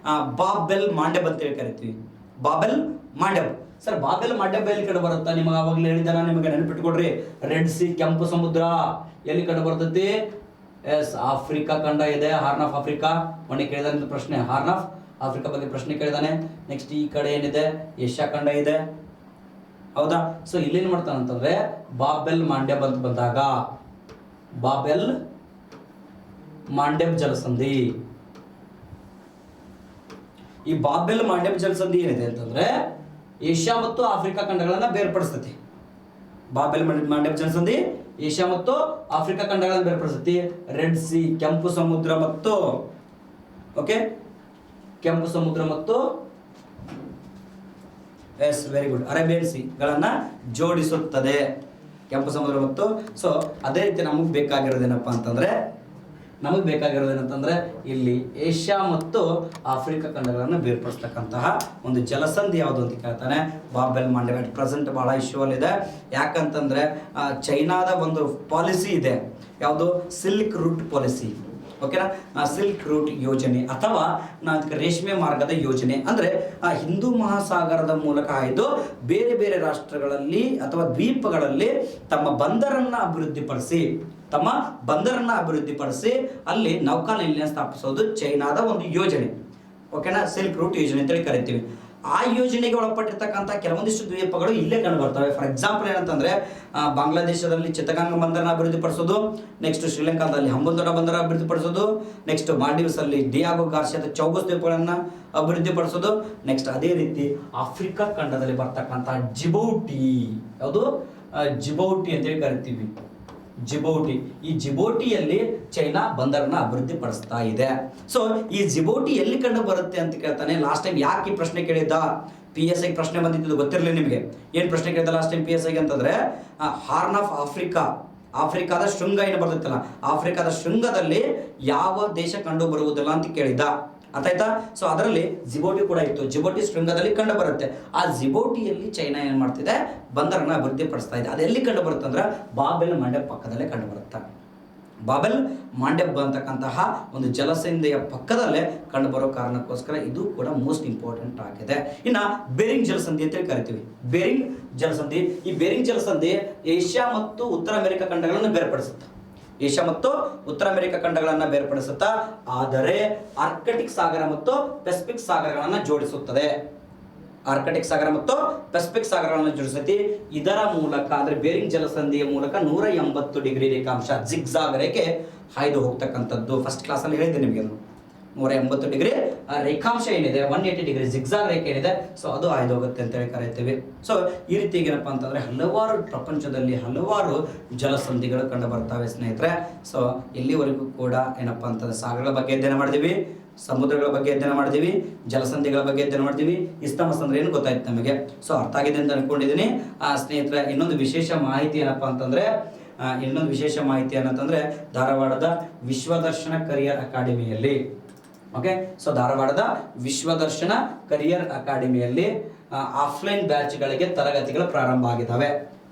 ಬಾಬೆಲ್ ಮಾಂಡೆಬ್ ಅಂತೇಳಿ ಕರಿತೀವಿ. ಬಾಬೆಲ್ ಮಾಂಡೆಬ್. ಸರ್, ಬಾಬೆಲ್ ಮಾಂಡೆಬ್ ಎಲ್ಲಿ ಕಂಡು ಬರುತ್ತಾ? ನಿಮಗೆ ಆವಾಗಲೇ ಹೇಳಿದ, ನಿಮಗೆ ನೆನಪಿಟ್ಕೊಡ್ರಿ. ರೆಡ್ ಸಿ, ಕೆಂಪು ಸಮುದ್ರ ಎಲ್ಲಿ ಕಂಡು ಬರ್ತೈತಿ? ಎಸ್, ಆಫ್ರಿಕಾ ಖಂಡ ಇದೆ, ಹಾರ್ನ್ ಆಫ್ ಆಫ್ರಿಕಾ. ಮೊನ್ನೆ ಕೇಳಿದ ಪ್ರಶ್ನೆ, ಹಾರ್ನ್ ಆಫ್ ಆಫ್ರಿಕಾ ಬಗ್ಗೆ ಪ್ರಶ್ನೆ ಕೇಳಿದಾನೆ. ನೆಕ್ಸ್ಟ್ ಈ ಕಡೆ ಏನಿದೆ? ಏಷ್ಯಾ ಖಂಡ ಇದೆ, ಹೌದಾ? ಸೊ ಇಲ್ಲೇನು ಮಾಡ್ತಾನೆ ಅಂತಂದ್ರೆ, ಬಾಬೆಲ್ ಮಾಂಡೆಬ್ ಅಂತ ಬಂದಾಗ, ಬಾಬೆಲ್ ಮಾಂಡೆಬ್ ಜಲಸಂಧಿ. ಈ ಬಾಬೆಲ್ ಮಾಂಡೆಬ್ ಜಲಸಂಧಿ ಏನಿದೆ ಅಂತಂದ್ರೆ ಏಷ್ಯಾ ಮತ್ತು ಆಫ್ರಿಕಾ ಖಂಡಗಳನ್ನ ಬೇರ್ಪಡಿಸ್ತೈತಿ. ಬಾಬೆಲ್ ಮಾಂಡೆಬ್ ಜಲಸಂಧಿ ಏಷ್ಯಾ ಮತ್ತು ಆಫ್ರಿಕಾ ಖಂಡಗಳನ್ನು ಬೇರ್ಪಡಿಸ್ತೈತಿ. ರೆಡ್ ಸಿ, ಕೆಂಪು ಸಮುದ್ರ ಮತ್ತು ಓಕೆ, ಕೆಂಪು ಸಮುದ್ರ ಮತ್ತು yes, very good, Arabian sea ಗಳನ್ನ ಜೋಡಿಸುತ್ತದೆ. ಕೆಂಪು ಸಮುದ್ರ ಮತ್ತು ಸೊ ಅದೇ ರೀತಿ ನಮಗೆ ಬೇಕಾಗಿರೋದೇನಪ್ಪ ಅಂತಂದ್ರೆ, ಇಲ್ಲಿ ಏಷ್ಯಾ ಮತ್ತು ಆಫ್ರಿಕಾ ಖಂಡಗಳನ್ನು ಬೇರ್ಪಡಿಸ್ತಕ್ಕಂತಹ ಒಂದು ಜಲಸಂಧಿ ಯಾವುದು ಅಂತ ಕೇಳ್ತಾನೆ. ಬಾಬೆಲ್ ಮಾಂಡೆಬ್ ಅಟ್ ಪ್ರೆಸೆಂಟ್ ಬಹಳ ಇಶ್ಯೂ ಅಲ್ಲಿದೆ. ಯಾಕಂತಂದ್ರೆ ಚೈನಾದ ಒಂದು ಪಾಲಿಸಿ ಇದೆ, ಯಾವುದು? Silk route policy. ಓಕೆನಾ? ಸಿಲ್ಕ್ ರೂಟ್ ಯೋಜನೆ ಅಥವಾ ರೇಷ್ಮೆ ಮಾರ್ಗದ ಯೋಜನೆ. ಅಂದ್ರೆ ಹಿಂದೂ ಮಹಾಸಾಗರದ ಮೂಲಕ ಹಾಯ್ದು ಬೇರೆ ಬೇರೆ ರಾಷ್ಟ್ರಗಳಲ್ಲಿ ಅಥವಾ ದ್ವೀಪಗಳಲ್ಲಿ ತಮ್ಮ ಬಂದರನ್ನ ಅಭಿವೃದ್ಧಿಪಡಿಸಿ ಅಲ್ಲಿ ನೌಕಾನೆಲೆಯನ್ನು ಸ್ಥಾಪಿಸೋದು ಚೈನಾದ ಒಂದು ಯೋಜನೆ. ಓಕೆನಾ? ಸಿಲ್ಕ್ ರೂಟ್ ಯೋಜನೆ ಅಂತೇಳಿ ಕರಿತೀವಿ. ಆ ಯೋಜನೆಗೆ ಒಳಪಟ್ಟಿರ್ತಕ್ಕಂಥ ಕೆಲವೊಂದಿಷ್ಟು ದ್ವೀಪಗಳು ಇಲ್ಲೇ ಕಂಡು ಬರ್ತವೆ. ಫಾರ್ ಎಕ್ಸಾಂಪಲ್ ಏನಂತಂದ್ರೆ, ಬಾಂಗ್ಲಾದೇಶದಲ್ಲಿ ಚಿತ್ತಗಾಂಗ್ ಬಂದರನ್ನ ಅಭಿವೃದ್ಧಿಪಡಿಸೋದು, ನೆಕ್ಸ್ಟ್ ಶ್ರೀಲಂಕಾದಲ್ಲಿ ಹಂಬಲ್ತೋಟ ಬಂದರ ಅಭಿವೃದ್ಧಿಪಡಿಸೋದು, ನೆಕ್ಸ್ಟ್ ಮಾಲ್ಡೀವ್ಸ್ ಅಲ್ಲಿ ಡಿಯಾಗೋ ಗಾರ್ಸಿಯಾದ ಚೌಗಸ್ ದ್ವೀಪಗಳನ್ನ ಅಭಿವೃದ್ಧಿಪಡಿಸೋದು. ನೆಕ್ಸ್ಟ್ ಅದೇ ರೀತಿ ಆಫ್ರಿಕಾ ಖಂಡದಲ್ಲಿ ಬರ್ತಕ್ಕಂಥ ಜಿಬೌಟಿ, ಯಾವುದು? ಜಿಬೌಟಿ ಅಂತೇಳಿ ಕರಿತೀವಿ. ಜಿಬೌಟಿ. ಈ ಜಿಬೌಟಿಯಲ್ಲಿ ಚೈನಾ ಬಂದರನ್ನ ಅಭಿವೃದ್ಧಿಪಡಿಸ್ತಾ ಇದೆ. ಸೊ ಈ ಜಿಬೌಟಿ ಎಲ್ಲಿ ಕಂಡು ಬರುತ್ತೆ ಅಂತ ಕೇಳ್ತಾನೆ. ಲಾಸ್ಟ್ ಟೈಮ್ ಯಾಕೆ ಈ ಪ್ರಶ್ನೆ ಕೇಳಿದ್ದ? PSI ಪ್ರಶ್ನೆ ಬಂದಿದ್ದು ಗೊತ್ತಿರಲಿ ನಿಮಗೆ. ಏನು ಪ್ರಶ್ನೆ ಕೇಳಿದ ಲಾಸ್ಟ್ ಟೈಮ್ PSI ಅಂತಂದ್ರೆ, ಹಾರ್ನ್ ಆಫ್ ಆಫ್ರಿಕಾ, ಆಫ್ರಿಕಾದ ಶೃಂಗ ಏನು ಬರ್ತೈತಲ್ಲ, ಆಫ್ರಿಕಾದ ಶೃಂಗದಲ್ಲಿ ಯಾವ ದೇಶ ಕಂಡು ಬರುವುದಿಲ್ಲ ಅಂತ ಕೇಳಿದ್ದ. ಅರ್ಥಾಯ್ತಾ? ಸೊ ಅದರಲ್ಲಿ ಜಿಬೌಟಿ ಕೂಡ ಇತ್ತು. ಜಿಬೌಟಿ ಶೃಂಗದಲ್ಲಿ ಕಂಡು ಬರುತ್ತೆ. ಆ ಜಿಬೌಟಿಯಲ್ಲಿ ಚೈನಾ ಏನ್ ಮಾಡ್ತಿದೆ? ಬಂದರನ್ನ ಅಭಿವೃದ್ಧಿಪಡಿಸ್ತಾ ಇದೆ. ಅದೆಲ್ಲಿ ಕಂಡು ಬರುತ್ತೆ ಅಂದ್ರೆ ಬಾಬೆಲ್ ಮಾಂಡೆಬ್ ಪಕ್ಕದಲ್ಲೇ ಕಂಡು ಬರುತ್ತೆ. ಬಾಬೆಲ್ ಮಾಂಡೆಬ್ ಅಂತಕ್ಕಂತಹ ಒಂದು ಜಲಸಂಧಿಯ ಪಕ್ಕದಲ್ಲೇ ಕಂಡು ಬರೋ ಕಾರಣಕ್ಕೋಸ್ಕರ ಇದು ಕೂಡ ಮೋಸ್ಟ್ ಇಂಪಾರ್ಟೆಂಟ್ ಆಗಿದೆ. ಇನ್ನ ಬೇರಿಂಗ್ ಜಲಸಂಧಿ ಅಂತ ಕರಿತೀವಿ. ಬೇರಿಂಗ್ ಜಲಸಂಧಿ. ಈ ಬೇರಿಂಗ್ ಜಲಸಂಧಿ ಏಷ್ಯಾ ಮತ್ತು ಉತ್ತರ ಅಮೆರಿಕ ಖಂಡಗಳನ್ನು ಬೇರ್ಪಡಿಸುತ್ತೆ. ಏಷ್ಯಾ ಮತ್ತು ಉತ್ತರ ಅಮೆರಿಕ ಖಂಡಗಳನ್ನ ಬೇರ್ಪಡಿಸುತ್ತಾ, ಆದರೆ ಆರ್ಕಟಿಕ್ ಸಾಗರ ಮತ್ತು ಪೆಸಿಫಿಕ್ ಸಾಗರಗಳನ್ನ ಜೋಡಿಸುತ್ತದೆ. ಆರ್ಕಟಿಕ್ ಸಾಗರ ಮತ್ತು ಪೆಸಿಫಿಕ್ ಸಾಗರಗಳನ್ನು ಜೋಡಿಸುತ್ತೆ. ಇದರ ಮೂಲಕ ಅಂದ್ರೆ ಬೇರಿಂಗ್ ಜಲಸಂಧಿಯ ಮೂಲಕ 180 ಡಿಗ್ರಿ ರೇಖಾಂಶ ಜಿಗ್ಜಾಗ್ ರೇಖೆ ಹಾಯ್ದು ಹೋಗ್ತಕ್ಕಂಥದ್ದು. ಫಸ್ಟ್ ಕ್ಲಾಸ್ ಅಲ್ಲಿ ಹೇಳಿದ್ದೆ ನಿಮಗೆ. 180 ಡಿಗ್ರಿ ರೇಖಾಂಶ ಏನಿದೆ, 180 ಡಿಗ್ರಿ ಜಿಗ್ಜಾಗ್ ರೇಖೆ ಏನಿದೆ, ಸೊ ಅದು ಹಾಯ್ದು ಹೋಗುತ್ತೆ ಅಂತ ಹೇಳಿ ಕರೀತೀವಿ. ಸೊ ಈ ರೀತಿ ಏನಪ್ಪಾ ಅಂತಂದ್ರೆ ಹಲವಾರು ಪ್ರಪಂಚದಲ್ಲಿ ಹಲವಾರು ಜಲಸಂಧಿಗಳು ಕಂಡು ಬರ್ತವೆ ಸ್ನೇಹಿತರೆ. ಸೊ ಇಲ್ಲಿವರೆಗೂ ಕೂಡ ಏನಪ್ಪಾ ಅಂತಂದ್ರೆ ಸಾಗರಗಳ ಬಗ್ಗೆ ಅಧ್ಯಯನ ಮಾಡಿದೀವಿ, ಸಮುದ್ರಗಳ ಬಗ್ಗೆ ಅಧ್ಯಯನ ಮಾಡಿದೀವಿ, ಜಲಸಂಧಿಗಳ ಬಗ್ಗೆ ಅಧ್ಯಯನ ಮಾಡಿದೀವಿ. ಇಸ್ತಮಸ್ ಅಂದ್ರೆ ಏನು ಗೊತ್ತಾಯ್ತು ನಮಗೆ. ಸೊ ಅರ್ಥ ಆಗಿದೆ ಅಂತ ಅನ್ಕೊಂಡಿದ್ದೀನಿ ಸ್ನೇಹಿತರೆ. ಇನ್ನೊಂದು ವಿಶೇಷ ಮಾಹಿತಿ ಏನಪ್ಪಾ ಅಂತಂದ್ರೆ ಧಾರವಾಡದ ವಿಶ್ವದರ್ಶನ ಕರಿಯರ್ ಅಕಾಡೆಮಿಯಲ್ಲಿ, ಓಕೆ, ಸೊ ಧಾರವಾಡದ ವಿಶ್ವದರ್ಶನ ಕರಿಯರ್ ಅಕಾಡೆಮಿಯಲ್ಲಿ ಆಫ್ಲೈನ್ ಬ್ಯಾಚ್ಗಳಿಗೆ ತರಗತಿಗಳು ಪ್ರಾರಂಭ ಆಗಿದ್ದಾವೆ.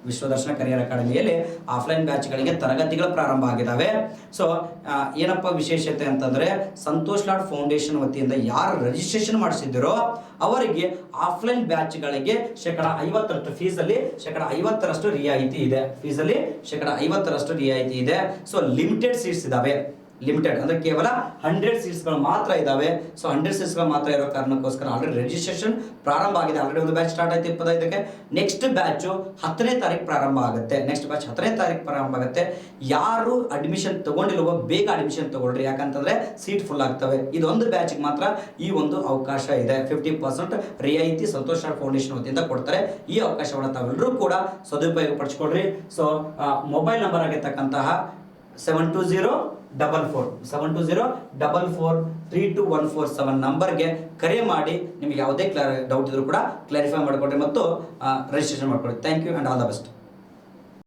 ವಿಶ್ವದರ್ಶನ ಕರಿಯರ್ ಅಕಾಡೆಮಿಯಲ್ಲಿ ಆಫ್ಲೈನ್ ಬ್ಯಾಚ್ಗಳಿಗೆ ತರಗತಿಗಳು ಪ್ರಾರಂಭ ಆಗಿದ್ದಾವೆ. ಸೊ ಏನಪ್ಪ ವಿಶೇಷತೆ ಅಂತಂದ್ರೆ, ಸಂತೋಷ್ ಲಾಡ್ ಫೌಂಡೇಶನ್ ವತಿಯಿಂದ ಯಾರು ರಿಜಿಸ್ಟ್ರೇಷನ್ ಮಾಡಿಸಿದಿರೋ ಅವರಿಗೆ ಆಫ್ಲೈನ್ ಬ್ಯಾಚ್ಗಳಿಗೆ 50% ಫೀಸಲ್ಲಿ 50% ರಿಯಾಯಿತಿ ಇದೆ. ಸೊ ಲಿಮಿಟೆಡ್ ಸೀಟ್ಸ್ ಇದಾವೆ. ಲಿಮಿಟೆಡ್, ಅಂದರೆ ಕೇವಲ 100 ಸೀಟ್ಸ್ಗಳು ಮಾತ್ರ ಇದ್ದಾವೆ. ಸೊ 100 ಸೀಟ್ಸ್ಗಳು ಮಾತ್ರ ಇರೋ ಕಾರಣಕ್ಕೋಸ್ಕರ ಆಲ್ರೆಡಿ ರಿಜಿಸ್ಟ್ರೇಷನ್ ಪ್ರಾರಂಭ ಆಗಿದೆ. ಆಲ್ರೆಡಿ ಒಂದು ಬ್ಯಾಚ್ ಸ್ಟಾರ್ಟ್ ಆಯ್ತು 25ಕ್ಕೆ. ನೆಕ್ಸ್ಟ್ ಬ್ಯಾಚು 10ನೇ ತಾರೀಕು ಪ್ರಾರಂಭ ಆಗುತ್ತೆ. ನೆಕ್ಸ್ಟ್ ಬ್ಯಾಚ್ 10ನೇ ತಾರೀಕು ಪ್ರಾರಂಭ ಆಗುತ್ತೆ. ಯಾರು ಅಡ್ಮಿಷನ್ ತಗೊಂಡಿಲ್ವೋ ಬೇಗ ಅಡ್ಮಿಷನ್ ತಗೊಳ್ರಿ, ಯಾಕಂತಂದ್ರೆ ಸೀಟ್ ಫುಲ್ ಆಗ್ತವೆ. ಇದೊಂದು ಬ್ಯಾಚ್ಗೆ ಮಾತ್ರ ಈ ಒಂದು ಅವಕಾಶ ಇದೆ. 50% ರಿಯಾಯಿತಿ ಸಂತೋಷ್ ಲಾಡ್ ಫೌಂಡೇಶನ್ ವತಿಯಿಂದ ಕೊಡ್ತಾರೆ. ಈ ಅವಕಾಶವನ್ನು ತಾವೆಲ್ಲರೂ ಕೂಡ ಸದುಪಯೋಗ ಪಡಿಸ್ಕೊಳ್ರಿ. ಸೊ ಮೊಬೈಲ್ ನಂಬರ್ ಆಗಿರ್ತಕ್ಕಂತಹ 72044321447 ನಂಬರ್ಗೆ ಕರೆ ಮಾಡಿ ನಿಮಗೆ ಯಾವುದೇ ಡೌಟ್ ಇದ್ರೂ ಕೂಡ ಕ್ಲಾರಿಫೈ ಮಾಡಿಕೊಡ್ರಿ ಮತ್ತು ರಿಜಿಸ್ಟ್ರೇಷನ್ ಮಾಡ್ಕೊಳ್ಳಿ. Thank you and all the best.